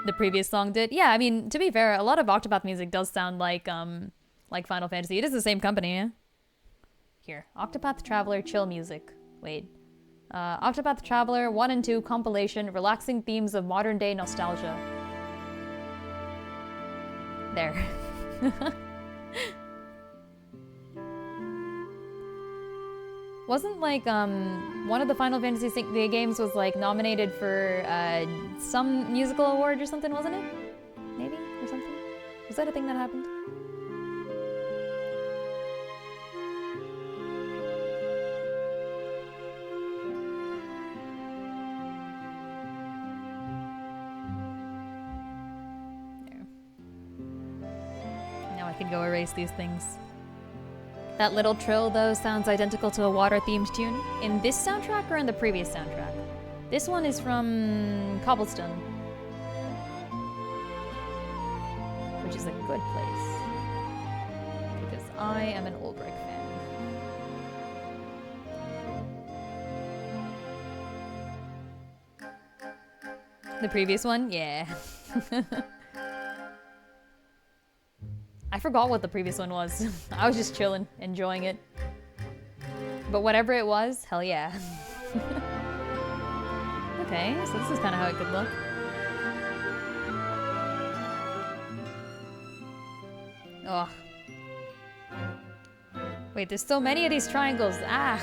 the previous song did. Yeah, I mean, to be fair, a lot of Octopath music does sound like Final Fantasy. It is the same company, yeah? Here, Octopath Traveler Chill Music. Wait. Octopath Traveler 1 and 2 compilation, relaxing themes of modern-day nostalgia. There. Wasn't like one of the Final Fantasy games was like nominated for some musical award or something, wasn't it? Maybe or something. Was that a thing that happened? There. Now I can go erase these things. That little trill, though, sounds identical to a water-themed tune. In this soundtrack or in the previous soundtrack? This one is from Cobblestone. Which is a good place. Because I am an Ulbrich fan. The previous one? Yeah. I forgot what the previous one was. I was just chilling, enjoying it. But whatever it was, hell yeah. Okay, so this is kind of how it could look. Oh. Wait, there's so many of these triangles. Ah.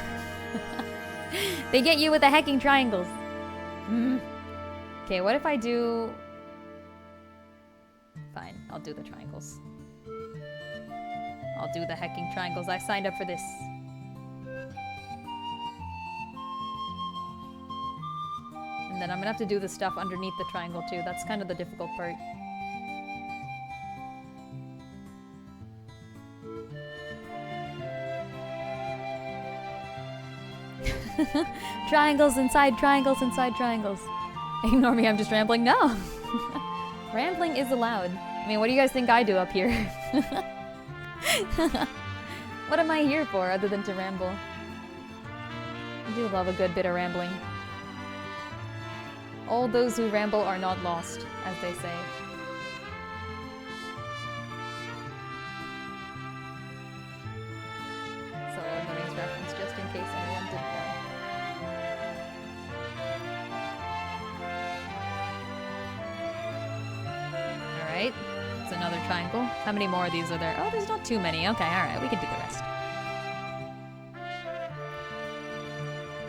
They get you with the hacking triangles. Okay, what if I do... Fine, I'll do the triangles. I'll do the hecking triangles. I signed up for this. And then I'm gonna have to do the stuff underneath the triangle too. That's kind of the difficult part. Triangles inside triangles inside triangles. Ignore me, I'm just rambling. No! Rambling is allowed. I mean, what do you guys think I do up here? What am I here for other than to ramble? I do love a good bit of rambling. All those who ramble are not lost, as they say. So, Lorraine's reference, just in case anyone didn't know. Alright, it's another triangle. How many more of these are there? Oh, there's not too many. Okay, alright, we can do the rest.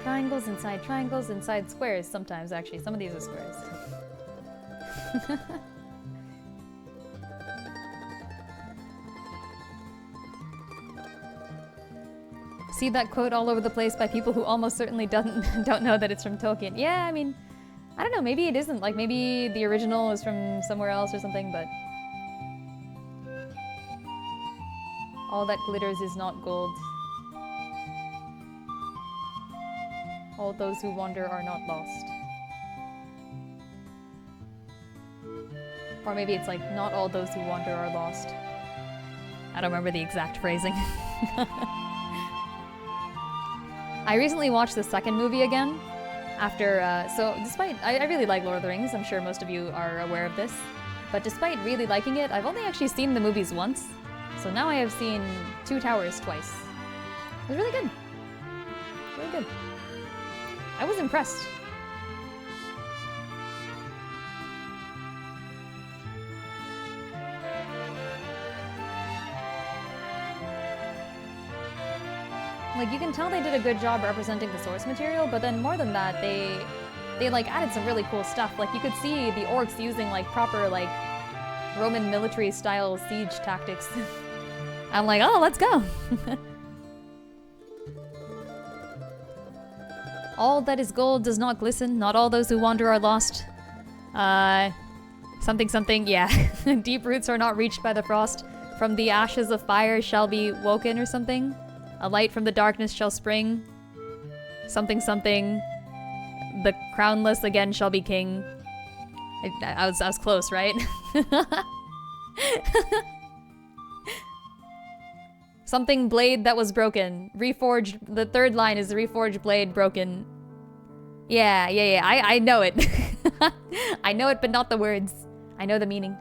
Triangles inside squares sometimes, actually. Some of these are squares. See that quote all over the place by people who almost certainly don't know that it's from Tolkien. Yeah, I mean, I don't know, maybe it isn't. Like, maybe the original is from somewhere else or something, but... All that glitters is not gold. All those who wander are not lost. Or maybe it's like, not all those who wander are lost. I don't remember the exact phrasing. I recently watched the second movie again. After, so despite, I really like Lord of the Rings, I'm sure most of you are aware of this. But despite really liking it, I've only actually seen the movies once. So now I have seen Two Towers twice. It was really good. Really good. I was impressed. Like, you can tell they did a good job representing the source material, but then more than that, they like added some really cool stuff. Like, you could see the orcs using like proper like Roman military style siege tactics. I'm like, oh, let's go. All that is gold does not glisten. Not all those who wander are lost. Something, yeah. Deep roots are not reached by the frost. From the ashes of fire shall be woken or something. A light from the darkness shall spring. Something. The crownless again shall be king. I was close, right? Something blade that was broken. Reforged. The third line is the reforged blade broken. Yeah. I know it. I know it, but not the words. I know the meaning.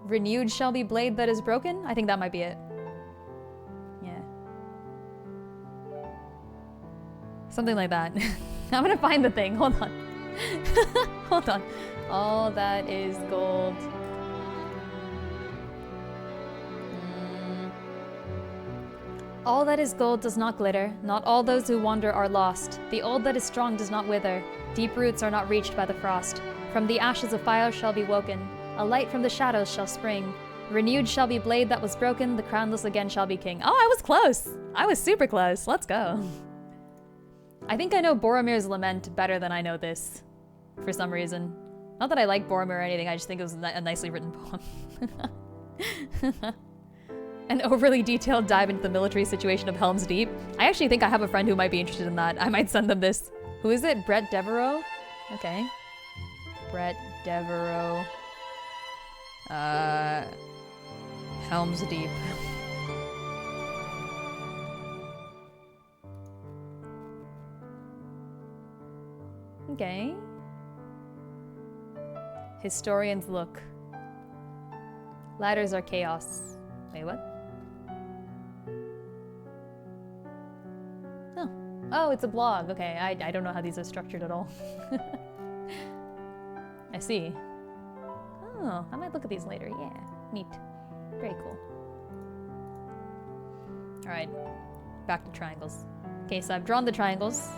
Renewed shall be blade that is broken? I think that might be it. Yeah. Something like that. I'm gonna find the thing. Hold on. Hold on. All that is gold. All that is gold does not glitter. Not all those who wander are lost. The old that is strong does not wither. Deep roots are not reached by the frost. From the ashes of fire shall be woken. A light from the shadows shall spring. Renewed shall be blade that was broken. The crownless again shall be king. Oh, I was close. I was super close. Let's go. I think I know Boromir's Lament better than I know this. For some reason. Not that I like Boromir or anything, I just think it was a nicely written poem. An overly detailed dive into the military situation of Helm's Deep. I actually think I have a friend who might be interested in that. I might send them this. Who is it? Brett Devereaux? Okay. Brett Devereaux. Helm's Deep. Okay. Historians look. Ladders are chaos. Wait, what? Oh. Oh, it's a blog. Okay, I don't know how these are structured at all. I see. Oh, I might look at these later. Yeah, neat. Very cool. Alright, back to triangles. Okay, so I've drawn the triangles.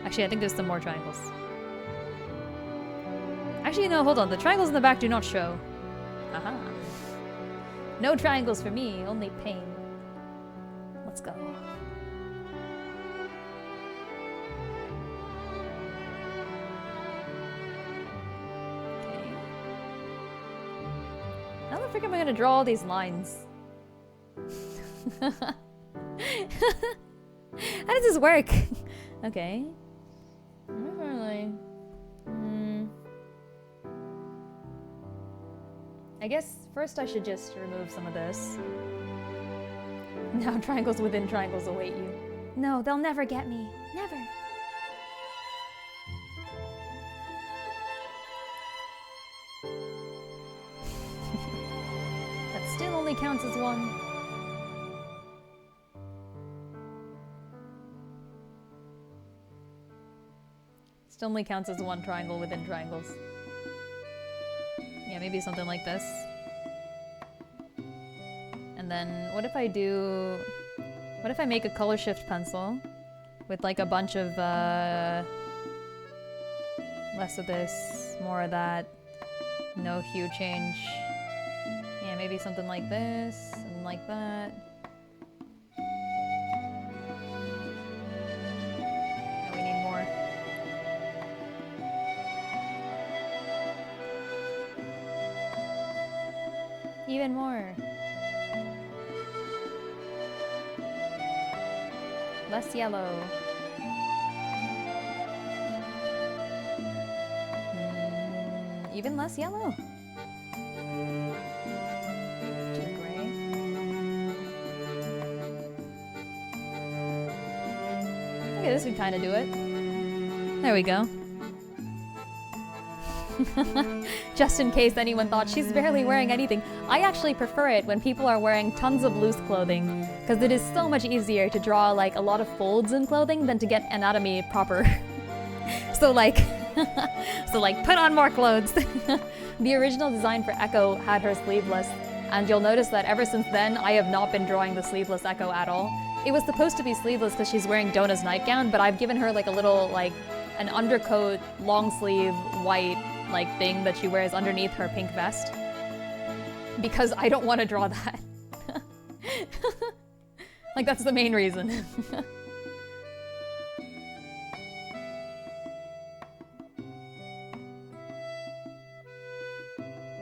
Actually, I think there's some more triangles. Actually, no, hold on. The triangles in the back do not show. Aha. No triangles for me, only pain. Let's go. Okay. How the frick am I gonna draw all these lines? How does this work? Okay. I guess first I should just remove some of this. Now triangles within triangles await you. No, they'll never get me. Never. That still only counts as one. Still only counts as one triangle within triangles. Yeah, maybe something like this. And then what if I do... What if I make a color shift pencil with like a bunch of less of this, more of that, no hue change. Yeah, maybe something like this and like that. No, we need more. Even more. Less yellow. Even less yellow. Too gray. Okay, this would kind of do it. There we go. Just in case anyone thought she's barely wearing anything. I actually prefer it when people are wearing tons of loose clothing, because it is so much easier to draw like a lot of folds in clothing than to get anatomy proper. So like, put on more clothes. The original design for Echo had her sleeveless, and you'll notice that ever since then, I have not been drawing the sleeveless Echo at all. It was supposed to be sleeveless because she's wearing Donna's nightgown, but I've given her like a little, like, an undercoat, long sleeve, white, like, thing that she wears underneath her pink vest. Because I don't want to draw that. Like, that's the main reason.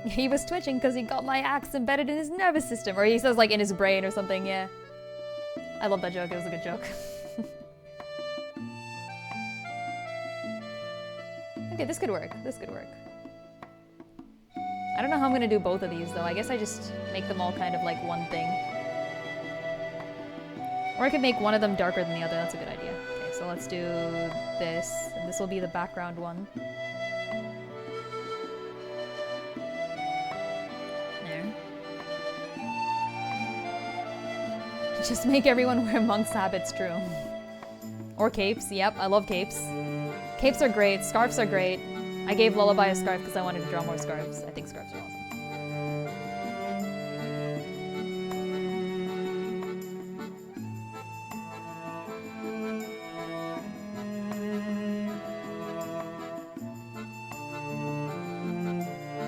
He was twitching because he got my axe embedded in his nervous system. Or he says, like, in his brain or something, yeah. I love that joke, it was a good joke. Okay, this could work, this could work. I don't know how I'm gonna do both of these, though. I guess I just make them all kind of like one thing. Or I could make one of them darker than the other, that's a good idea. Okay, so let's do this, and this will be the background one. There. Just make everyone wear monk's habits, true. Or capes, yep, I love capes. Capes are great, scarves are great. I gave Lullaby a scarf because I wanted to draw more scarves. I think scarves are awesome.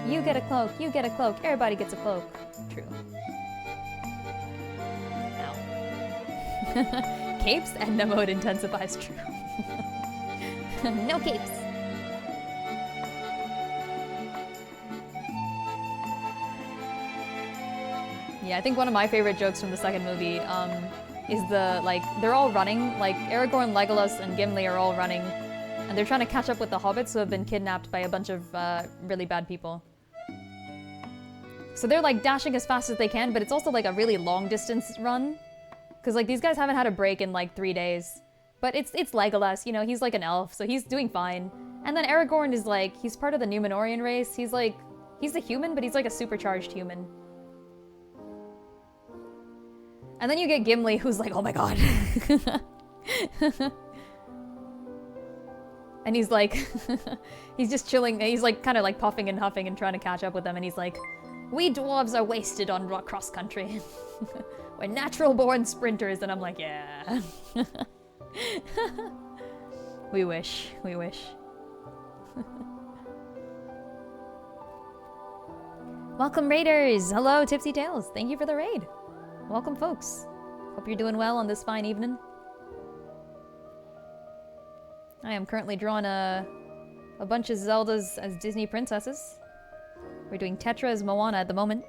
You get a cloak, you get a cloak, everybody gets a cloak. True. Ow. Capes and no mode intensifies, true. No capes. Yeah, I think one of my favorite jokes from the second movie is the, like, they're all running, like, Aragorn, Legolas, and Gimli are all running, and they're trying to catch up with the hobbits who have been kidnapped by a bunch of really bad people. So they're, like, dashing as fast as they can, but it's also, like, a really long-distance run, because, like, these guys haven't had a break in, like, 3 days. But it's Legolas, you know, he's like an elf, so he's doing fine. And then Aragorn is, like, he's part of the Númenórean race, he's, like, he's a human, but he's, like, a supercharged human. And then you get Gimli, who's like, oh my god. And he's like, he's just chilling. He's like kind of like puffing and huffing and trying to catch up with them. And he's like, we dwarves are wasted on cross country. We're natural born sprinters. And I'm like, yeah. We wish. We wish. Welcome, Raiders. Hello, Tipsy Tales. Thank you for the raid. Welcome, folks. Hope you're doing well on this fine evening. I am currently drawing a bunch of Zeldas as Disney princesses. We're doing Tetra as Moana at the moment.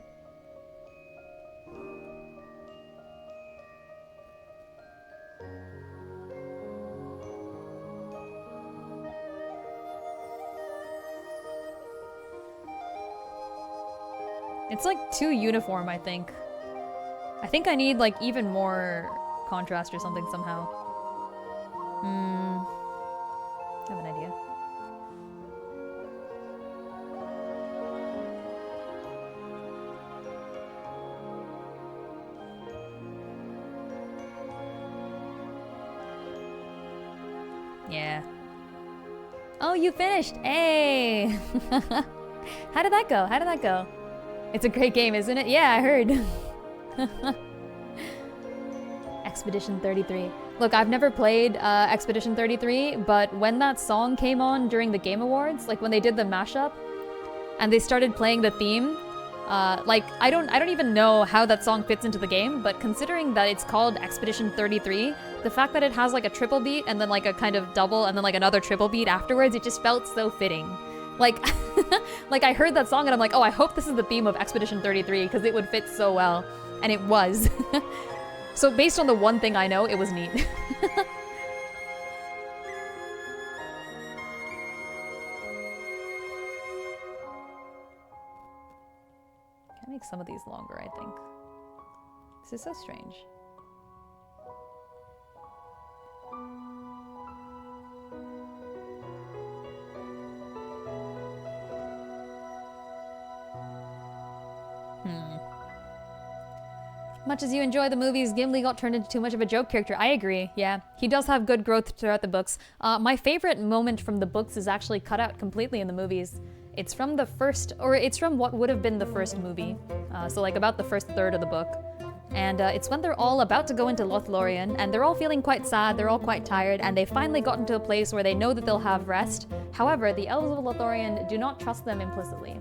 It's like too uniform, I think. I think I need like even more contrast or something somehow. I have an idea. Yeah. Oh, you finished! Hey! How did that go? How did that go? It's a great game, isn't it? Yeah, I heard. Expedition 33. Look, I've never played Expedition 33, but when that song came on during the Game Awards, like when they did the mashup, and they started playing the theme, like I don't even know how that song fits into the game, but considering that it's called Expedition 33, the fact that it has like a triple beat and then like a kind of double and then like another triple beat afterwards, it just felt so fitting. Like, like I heard that song and I'm like, oh, I hope this is the theme of Expedition 33 because it would fit so well. And it was. So based on the one thing I know, it was neat. Can I make some of these longer, I think. This is so strange. Much as you enjoy the movies, Gimli got turned into too much of a joke character. I agree, yeah. He does have good growth throughout the books. My favorite moment from the books is actually cut out completely in the movies. It's from the first, or it's from what would have been the first movie. So like about the first third of the book. And it's when they're all about to go into Lothlorien, and they're all feeling quite sad, they're all quite tired, and they finally gotten to a place where they know that they'll have rest. However, the elves of Lothlorien do not trust them implicitly.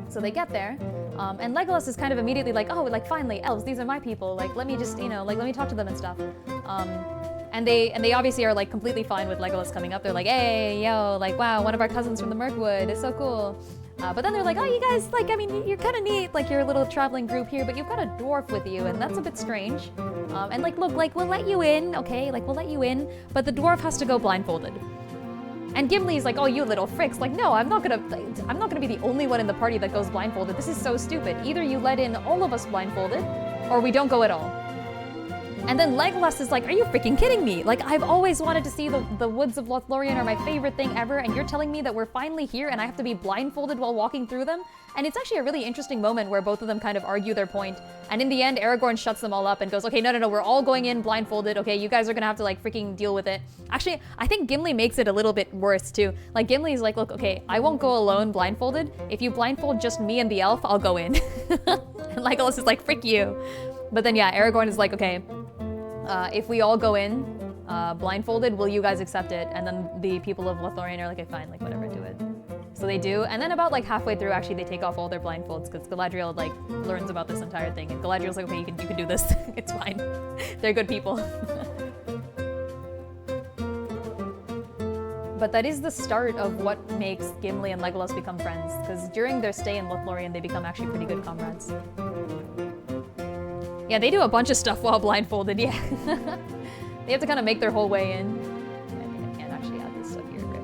So they get there, and Legolas is kind of immediately like, oh, like finally, elves, these are my people, like let me just, you know, like let me talk to them and stuff. And they obviously are like completely fine with Legolas coming up. They're like, hey, yo, like wow, one of our cousins from the Mirkwood, it's so cool. But then they're like, oh, you guys, like, I mean, you're kind of neat, like, you're a little traveling group here, but you've got a dwarf with you, and that's a bit strange. And like, look, like, we'll let you in, okay? Like, we'll let you in, but the dwarf has to go blindfolded. And Gimli's like, oh, you little fricks. Like, no, I'm not gonna be the only one in the party that goes blindfolded. This is so stupid. Either you let in all of us blindfolded, or we don't go at all. And then Legolas is like, are you freaking kidding me? Like, I've always wanted to see the woods of Lothlorien are my favorite thing ever, and you're telling me that we're finally here and I have to be blindfolded while walking through them? And it's actually a really interesting moment where both of them kind of argue their point. And in the end, Aragorn shuts them all up and goes, okay, no, we're all going in blindfolded. Okay, you guys are gonna have to like freaking deal with it. Actually, I think Gimli makes it a little bit worse too. Like Gimli's like, look, okay, I won't go alone blindfolded. If you blindfold just me and the elf, I'll go in. And Legolas is like, frick you. But then yeah, Aragorn is like, okay, if we all go in blindfolded, will you guys accept it? And then the people of Lothlorien are like, okay, fine, like whatever, do it. So they do, and then about like halfway through, actually, they take off all their blindfolds because Galadriel like learns about this entire thing, and Galadriel's like, okay, you can do this. It's fine. They're good people. But that is the start of what makes Gimli and Legolas become friends, because during their stay in Lothlorien, they become actually pretty good comrades. Yeah, they do a bunch of stuff while blindfolded, yeah. They have to kind of make their whole way in. I can't actually add this stuff here, right?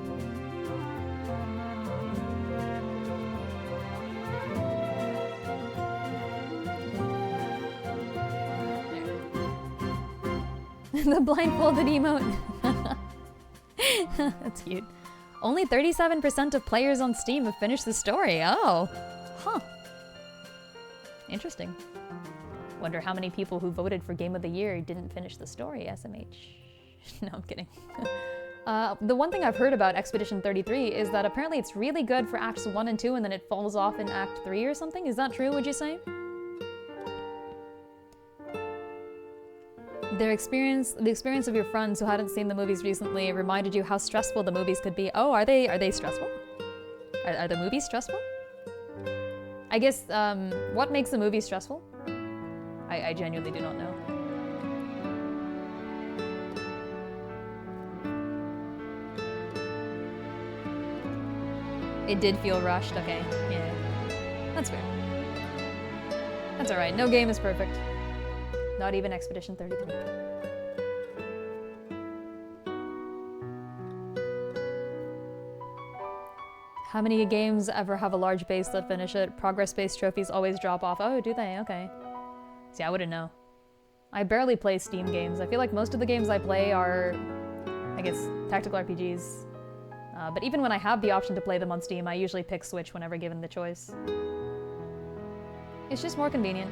There. The blindfolded emote. That's cute. Only 37% of players on Steam have finished the story. Oh, huh. Interesting. Wonder how many people who voted for Game of the Year didn't finish the story, SMH. No, I'm kidding. The one thing I've heard about Expedition 33 is that apparently it's really good for Acts 1 and 2 and then it falls off in Act 3 or something. Is that true, would you say? The experience of your friends who hadn't seen the movies recently reminded you how stressful the movies could be. Oh, are they stressful? Are the movies stressful? I guess, what makes a movie stressful? I genuinely do not know. It did feel rushed, okay, yeah. That's fair. That's alright, no game is perfect. Not even Expedition 33. How many games ever have a large base that finish it? Progress-based trophies always drop off. Oh, do they? Okay. See, I wouldn't know. I barely play Steam games. I feel like most of the games I play are, I guess, tactical RPGs. But even when I have the option to play them on Steam, I usually pick Switch whenever given the choice. It's just more convenient.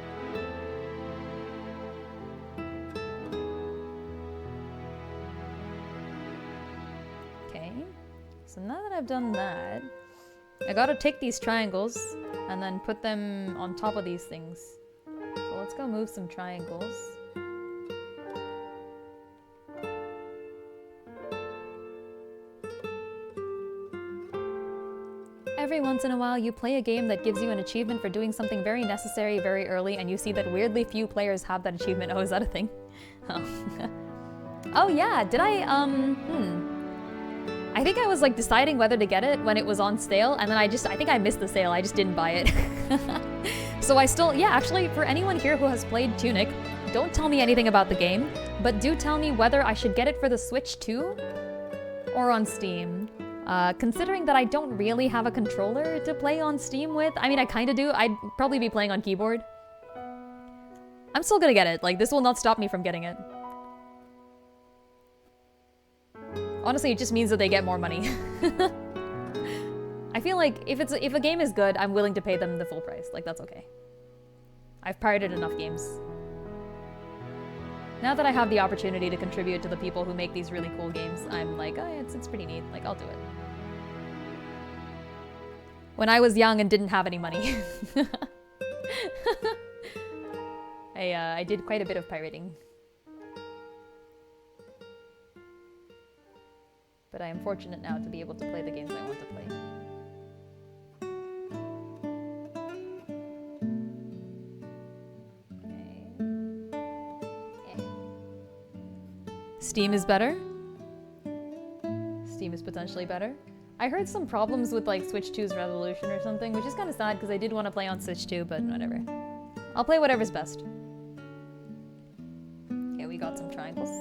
Okay, so now that I've done that, I gotta take these triangles and then put them on top of these things. So let's go move some triangles. Every once in a while, you play a game that gives you an achievement for doing something very necessary very early, and you see that weirdly few players have that achievement. Oh, is that a thing? Oh, oh yeah, did I, I think I was like deciding whether to get it when it was on sale, and then I think I missed the sale, I just didn't buy it. So I still, yeah, actually, for anyone here who has played Tunic, don't tell me anything about the game, but do tell me whether I should get it for the Switch too, or on Steam. Considering that I don't really have a controller to play on Steam with, I mean, I kinda do, I'd probably be playing on keyboard. I'm still gonna get it, like, this will not stop me from getting it. Honestly, it just means that they get more money. I feel like if a game is good, I'm willing to pay them the full price. Like, that's okay. I've pirated enough games. Now that I have the opportunity to contribute to the people who make these really cool games, I'm like, oh, it's pretty neat. Like, I'll do it. When I was young and didn't have any money. I did quite a bit of pirating. But I am fortunate now to be able to play the games I want to play. Steam is better? Steam is potentially better? I heard some problems with like Switch 2's resolution or something, which is kind of sad because I did want to play on Switch 2, but whatever. I'll play whatever's best. Okay, we got some triangles.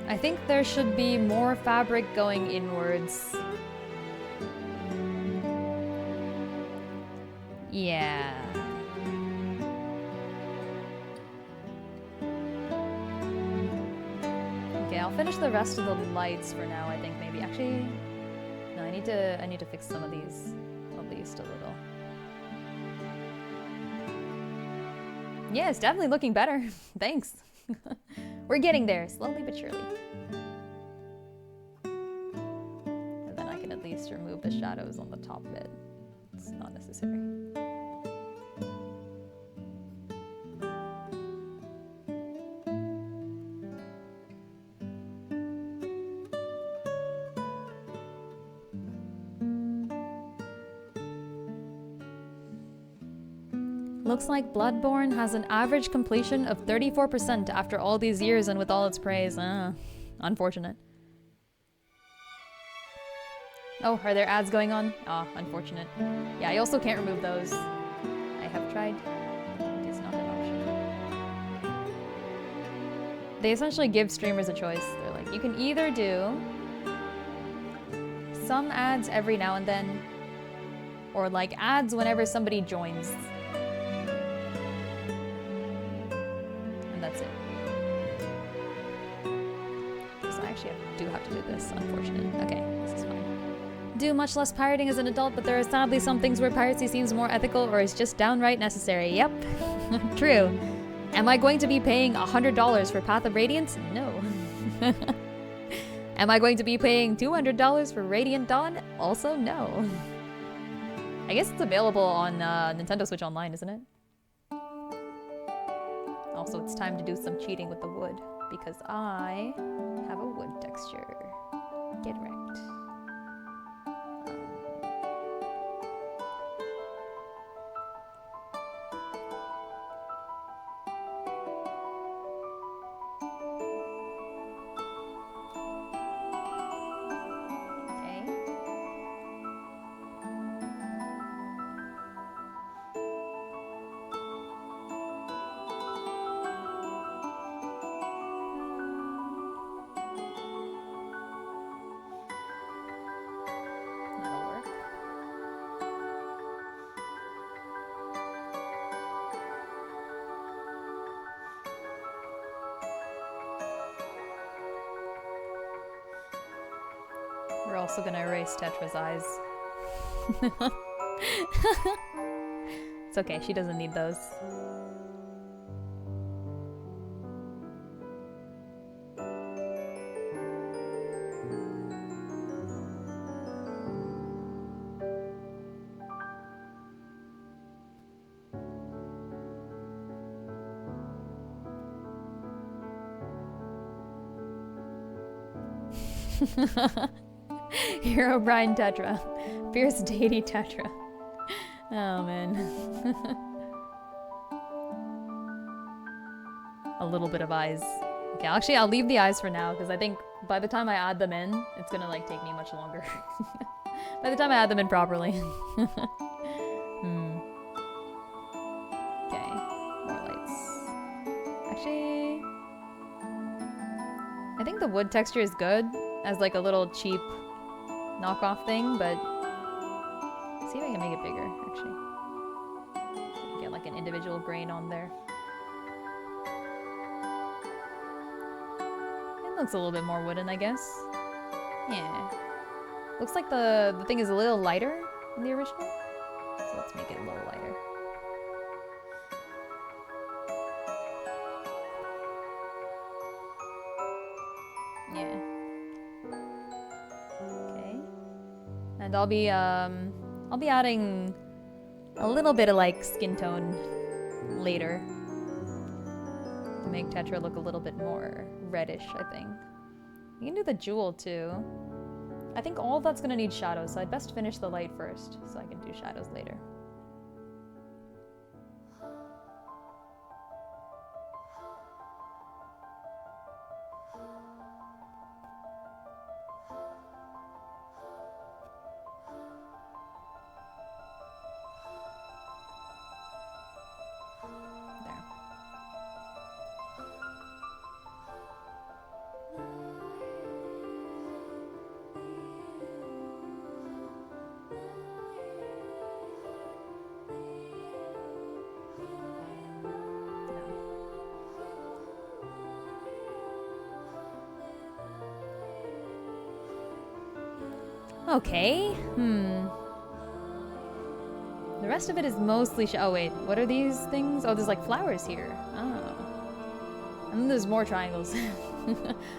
I think there should be more fabric going inwards. Yeah. Okay, I'll finish the rest of the lights for now, I think maybe. Actually, no, I need to fix some of these at least a little. Yeah, it's definitely looking better. Thanks. We're getting there, slowly but surely. And then I can at least remove the shadows on the top bit. It's not necessary. Looks like Bloodborne has an average completion of 34% after all these years and with all its praise. Unfortunate. Oh, are there ads going on? Ah, unfortunate. Yeah, I also can't remove those. I have tried. It is not an option. They essentially give streamers a choice. They're like, you can either do some ads every now and then, or like ads whenever somebody joins. And that's it. So I actually do have to do this, unfortunate. Okay, this is fine. Do much less pirating as an adult, but there are sadly some things where piracy seems more ethical or is just downright necessary. Yep, true. Am I going to be paying $100 for Path of Radiance? No. Am I going to be paying $200 for Radiant Dawn? Also no. I guess it's available on Nintendo Switch Online, isn't it? Also, it's time to do some cheating with the wood, because I have a wood texture. Get wrecked. We're also gonna erase Tetra's eyes. It's okay, she doesn't need those. Hero Brian Tetra. Fierce deity Tetra. Oh man. A little bit of eyes. Okay, actually I'll leave the eyes for now because I think by the time I add them in, it's gonna like take me much longer. By the time I add them in properly. Okay, more lights. Actually, I think the wood texture is good as like a little cheap knockoff thing, but see if I can make it bigger, actually. Get like an individual grain on there. It looks a little bit more wooden, I guess. Yeah. Looks like the thing is a little lighter than the original. So let's make it a little lighter. Yeah. And I'll be adding a little bit of like skin tone later to make Tetra look a little bit more reddish, I think. You can do the jewel too. I think all of that's gonna need shadows, so I'd best finish the light first so I can do shadows later. Okay, The rest of it is mostly oh wait, what are these things? Oh, there's like flowers here. Oh. And then there's more triangles.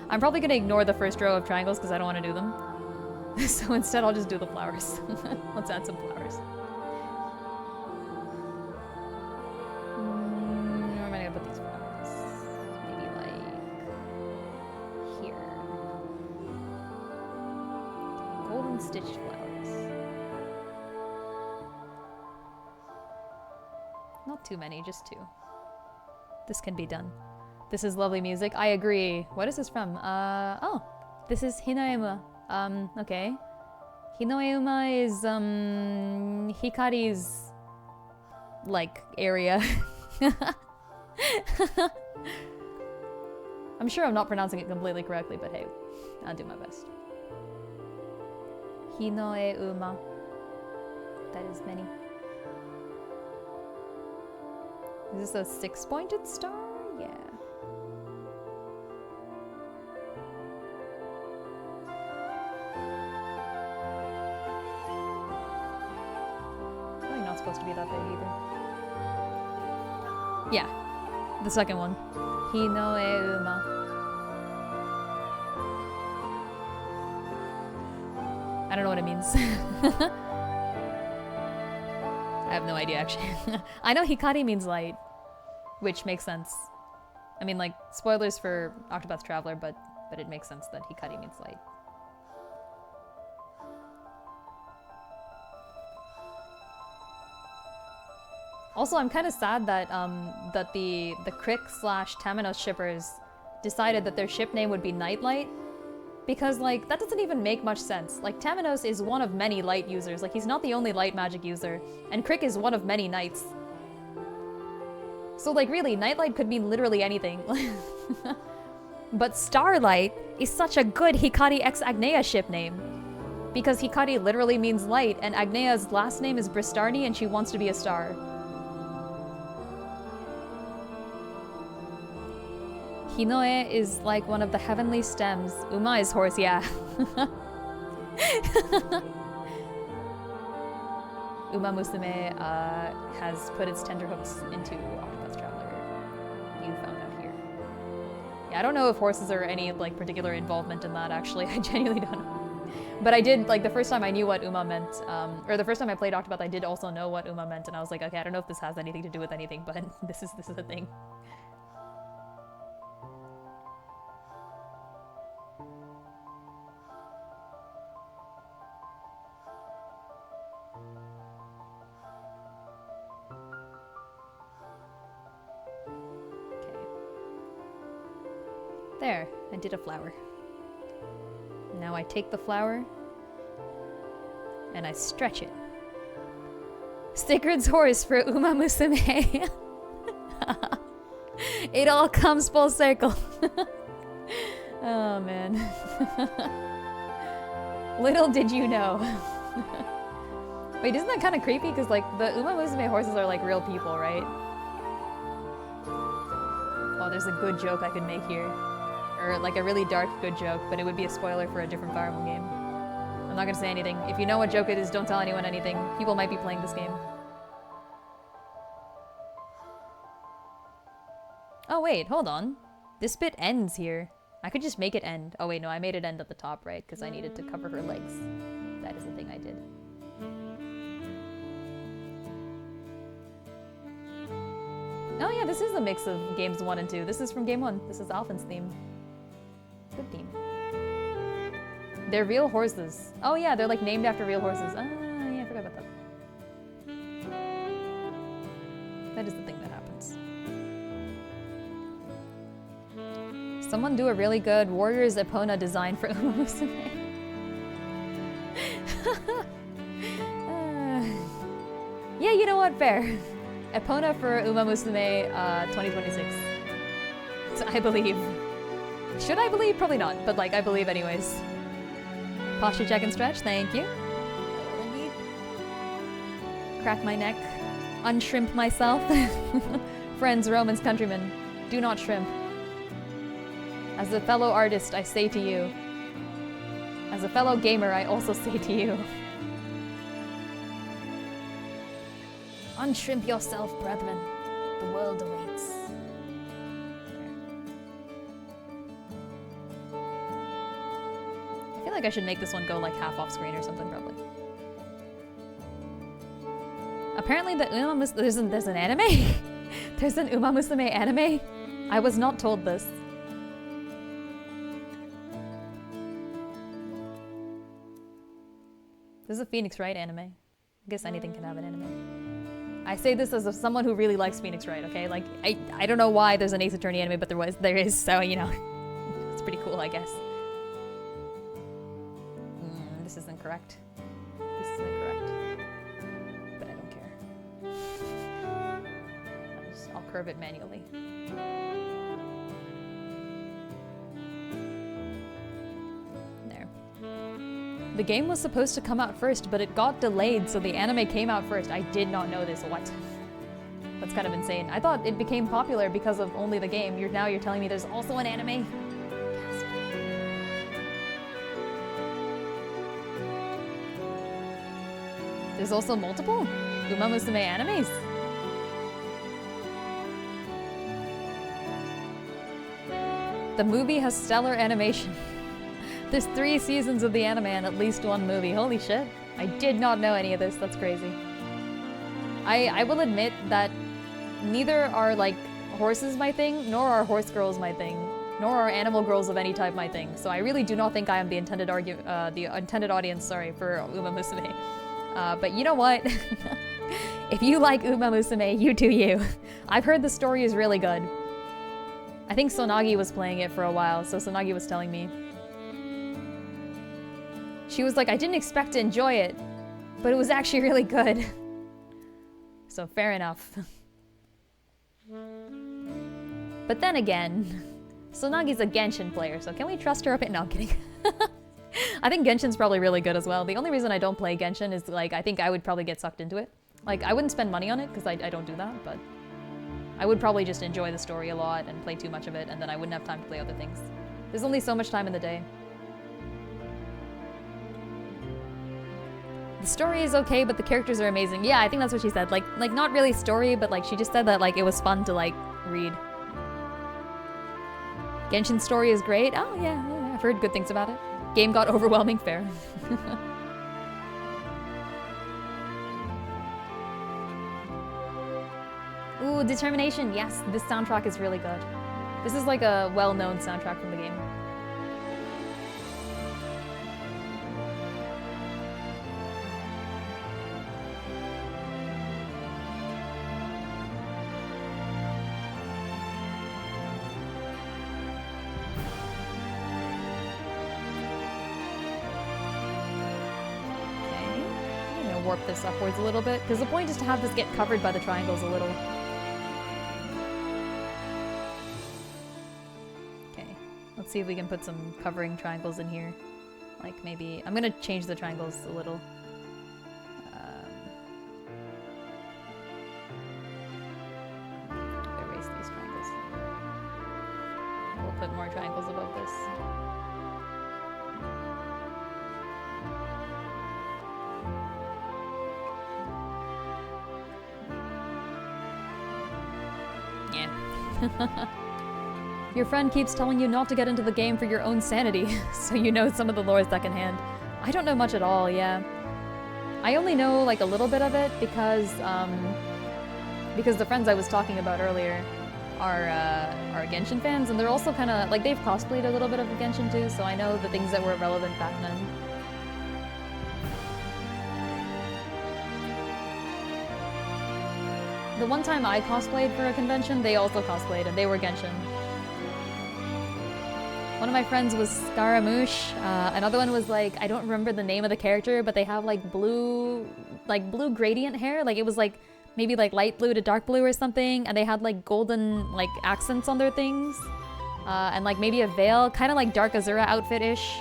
I'm probably gonna ignore the first row of triangles because I don't want to do them. So instead I'll just do the flowers. Let's add some flowers. Where am I gonna put these flowers? Maybe like here. Golden stitched flowers. Not too many, just two. This can be done. This is lovely music. I agree. What is this from? Oh, this is Hinaema. Okay. Hinoeuma is, Hikari's, like, area. I'm sure I'm not pronouncing it completely correctly, but hey, I'll do my best. Hinoe uma. That is many. Is this a 6-pointed star? Yeah. Probably not supposed to be that big either. Yeah, the second one. Hinoe uma. I don't know what it means. I have no idea, actually. I know Hikari means light, which makes sense. I mean, like, spoilers for Octopath Traveler, but it makes sense that Hikari means light. Also, I'm kind of sad that that the Crick/Tamanos shippers decided that their ship name would be Nightlight. Because, like, that doesn't even make much sense. Like, Tamanos is one of many light users. Like, he's not the only light magic user. And Crick is one of many knights. So, like, really, Nightlight could mean literally anything. But Starlight is such a good Hikari x Agnea ship name. Because Hikari literally means light, and Agnea's last name is Bristarni, and she wants to be a star. Hinoe is like one of the heavenly stems. Uma is horse, yeah. Uma Musume has put its tenterhooks into Octopath Traveler. You found out here. Yeah, I don't know if horses are any like particular involvement in that, actually. I genuinely don't know. But I did, like, the first time I knew what Uma meant, or the first time I played Octopath, I did also know what Uma meant, and I was like, okay, I don't know if this has anything to do with anything, but this is a thing. There, I did a flower. Now I take the flower and I stretch it. Sigurd's horse for Uma Musume. It all comes full circle. Oh man. Little did you know. Wait, isn't that kind of creepy? Because like the Uma Musume horses are like real people, right? Oh, there's a good joke I could make here. Or like a really dark good joke, but it would be a spoiler for a different Fire Emblem game. I'm not gonna say anything. If you know what joke it is, don't tell anyone anything. People might be playing this game. Oh wait, hold on. This bit ends here. I could just make it end. Oh wait, no, I made it end at the top, right? Because I needed to cover her legs. That is the thing I did. Oh yeah, this is a mix of games 1 and 2. This is from game 1. This is Alphen's theme. Good theme. They're real horses. Oh yeah, they're like named after real horses. Ah, yeah, I forgot about that. That is the thing that happens. Someone do a really good Warriors Epona design for Uma Musume. Yeah, you know what? Fair. Epona for Uma Musume 2026. So I believe. Should I believe? Probably not, but like I believe anyways. Posture check and stretch, thank you. Crack my neck. Unshrimp myself. Friends, Romans, countrymen, do not shrimp. As a fellow artist, I say to you. As a fellow gamer, I also say to you. Unshrimp yourself, brethren. The world awaits. I feel like I should make this one go like half off screen or something, probably. Apparently the Uma Musume... There's an anime? There's an Uma Musume anime? I was not told this. This is a Phoenix Wright anime. I guess anything can have an anime. I say this as someone who really likes Phoenix Wright, okay? Like, I don't know why there's an Ace Attorney anime, but there is, so, you know. It's pretty cool, I guess. This isn't correct. This isn't correct. But I don't care. I'll curve it manually. The game was supposed to come out first, but it got delayed, so the anime came out first. I did not know this. What? That's kind of insane. I thought it became popular because of only the game. Now you're telling me there's also an anime? There's also multiple Uma Musume animes. The movie has stellar animation. There's 3 seasons of the anime and at least 1 movie. Holy shit. I did not know any of this. That's crazy. I will admit that neither are like horses my thing, nor are horse girls my thing, nor are animal girls of any type my thing. So I really do not think I am the intended audience, sorry, for Uma Musume. But you know what? If you like Uma Musume, you do you. I've heard the story is really good. I think Sonagi was playing it for a while, so Sonagi was telling me. She was like, I didn't expect to enjoy it, but it was actually really good. So fair enough. But then again, Sonagi's a Genshin player, so can we trust her a bit? No, I'm kidding. I think Genshin's probably really good as well. The only reason I don't play Genshin is like, I think I would probably get sucked into it. Like, I wouldn't spend money on it, because I don't do that, but I would probably just enjoy the story a lot and play too much of it, and then I wouldn't have time to play other things. There's only so much time in the day. The story is okay, but the characters are amazing. Yeah, I think that's what she said. Like not really story, but like she just said that like it was fun to like read. Genshin's story is great. Oh yeah, I've heard good things about it. Game got overwhelming, fair. Ooh, Determination. Yes, this soundtrack is really good. This is like a well-known soundtrack from the game. Warp this upwards a little bit, because the point is to have this get covered by the triangles a little. Okay, let's see if we can put some covering triangles in here. Like maybe, I'm gonna change the triangles a little. Erase these triangles. We'll put more triangles above this. Your friend keeps telling you not to get into the game for your own sanity, so you know some of the lore secondhand. I don't know much at all, yeah. I only know like a little bit of it because the friends I was talking about earlier are Genshin fans, and they're also kind of like they've cosplayed a little bit of Genshin too, so I know the things that were relevant back then. The one time I cosplayed for a convention, they also cosplayed, and they were Genshin. One of my friends was Scaramouche. Another one was like, I don't remember the name of the character, but they have like blue gradient hair. Like it was like maybe like light blue to dark blue or something, and they had like golden like accents on their things, and like maybe a veil, kind of like Dark Azura outfit-ish.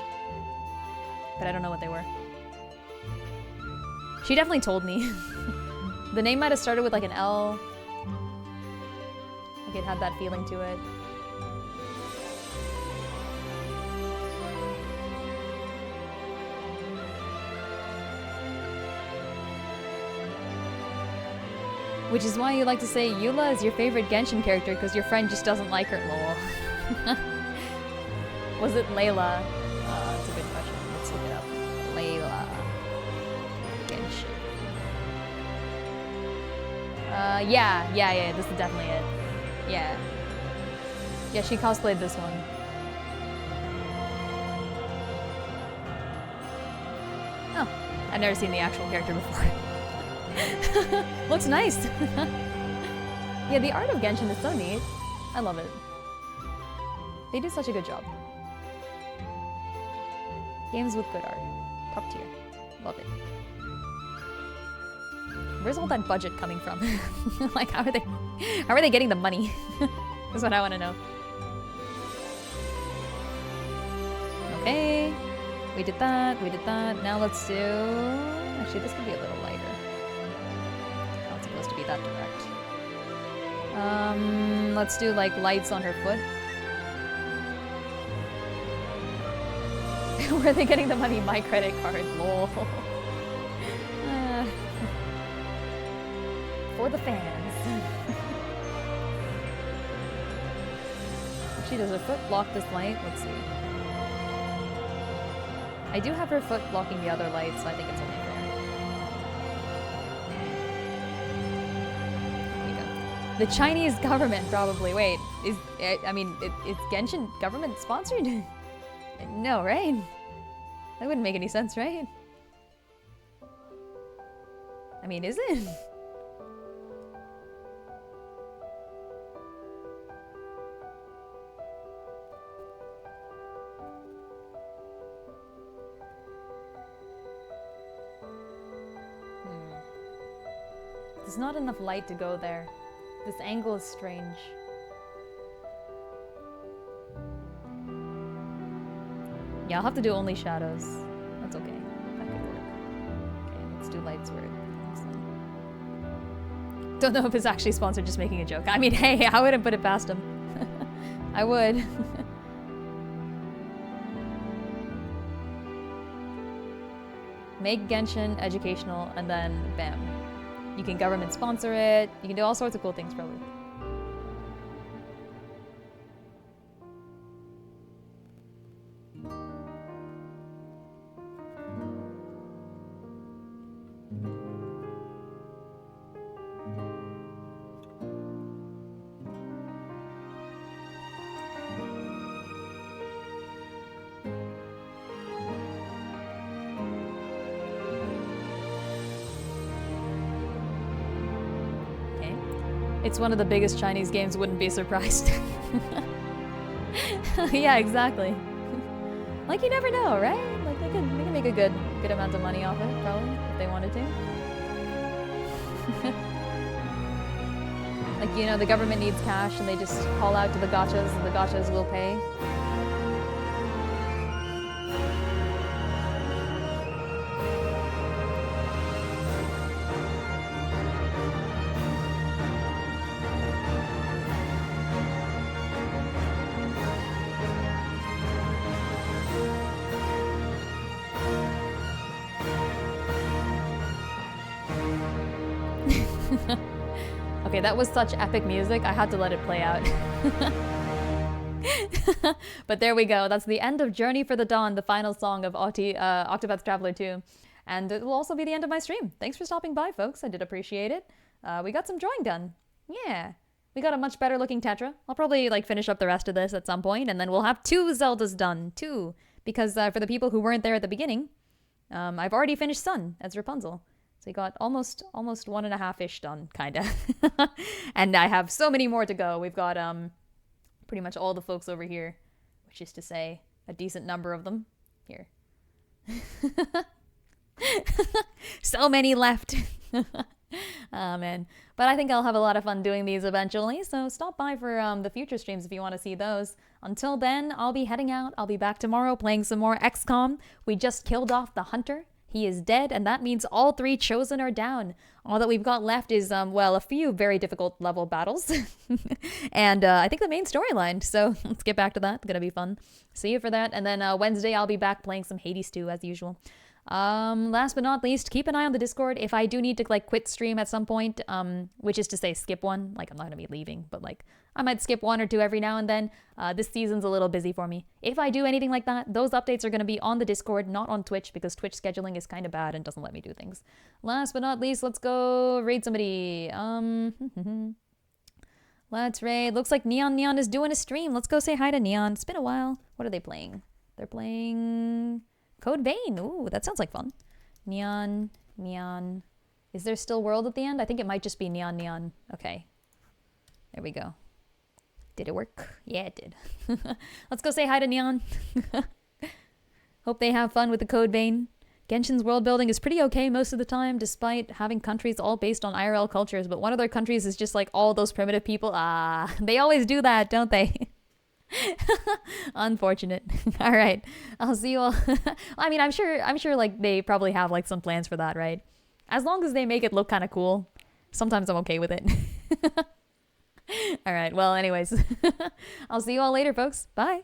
But I don't know what they were. She definitely told me. The name might have started with like an L. Like it had that feeling to it. Which is why you like to say Eula is your favorite Genshin character because your friend just doesn't like her. Lol. Was it Layla? That's a good question. Let's look it up. Layla. Genshin. Yeah, this is definitely it. Yeah. Yeah, she cosplayed this one. Oh, I've never seen the actual character before. Looks nice. Yeah, the art of Genshin is so neat. I love it. They do such a good job. Games with good art. Top tier. Love it. Where's all that budget coming from? Like, how are they getting the money? That's what I want to know. Okay. We did that, we did that. Now let's do... Actually, this could be a little lighter. Not supposed to be that direct. Let's do like lights on her foot. Where are they getting the money? My credit card, lol. For the fans. She does her foot block this light? Let's see. I do have her foot blocking the other light, so I think it's only fair. There we go. The Chinese government, probably. Wait, is Genshin government sponsored? No, right? That wouldn't make any sense, right? I mean, is it? There's not enough light to go there. This angle is strange. Yeah, I'll have to do only shadows. That's okay. That could work. Okay, let's do lights where it comes in. Don't know if it's actually sponsored, just making a joke. I mean, hey, I wouldn't put it past him. I would. Make Genshin educational, and then bam. You can government sponsor it. You can do all sorts of cool things, probably. It's one of the biggest Chinese games, wouldn't be surprised. Yeah, exactly. Like, you never know, right? Like, they can make a good amount of money off it, probably, if they wanted to. Like, you know, the government needs cash, and they just call out to the gachas, and the gachas will pay. Okay, that was such epic music, I had to let it play out. But there we go, that's the end of Journey for the Dawn, the final song of Octopath Traveler 2. And it will also be the end of my stream. Thanks for stopping by, folks, I did appreciate it. We got some drawing done. Yeah. We got a much better looking Tetra. I'll probably like finish up the rest of this at some point, and then we'll have 2 Zeldas done, 2. Because for the people who weren't there at the beginning, I've already finished Sun as Rapunzel. So you got almost 1.5-ish done, kinda. And I have so many more to go. We've got pretty much all the folks over here, which is to say a decent number of them. Here. So many left. Oh, man. But I think I'll have a lot of fun doing these eventually, so stop by for the future streams if you want to see those. Until then, I'll be heading out. I'll be back tomorrow playing some more XCOM. We just killed off the Hunter. He is dead, and that means all 3 Chosen are down. All that we've got left is, well, a few very difficult level battles. And I think the main storyline, so let's get back to that. It's gonna be fun. See you for that. And then Wednesday, I'll be back playing some Hades 2 as usual. Last but not least, keep an eye on the Discord. If I do need to like quit stream at some point, which is to say skip one, like I'm not gonna be leaving, but like I might skip 1 or 2 every now and then. This season's a little busy for me. If I do anything like that, those updates are gonna be on the Discord, not on Twitch, because Twitch scheduling is kind of bad and doesn't let me do things. Last but not least, let's go raid somebody. Let's raid. Looks like Neon is doing a stream. Let's go say hi to Neon. It's been a while. What are they playing? They're playing Code Vein. Ooh, that sounds like fun. Neon. Is there still World at the end? I think it might just be Neon. Okay. There we go. Did it work? Yeah, it did. Let's go say hi to Neon. Hope they have fun with the Code Vein. Genshin's world building is pretty okay most of the time, despite having countries all based on IRL cultures, but one of their countries is just like all those primitive people. They always do that, don't they? Unfortunate. All right. I'll see you all. I mean, I'm sure like they probably have like some plans for that, right? As long as they make it look kind of cool, sometimes I'm okay with it. All right. Well, anyways, I'll see you all later, folks. Bye.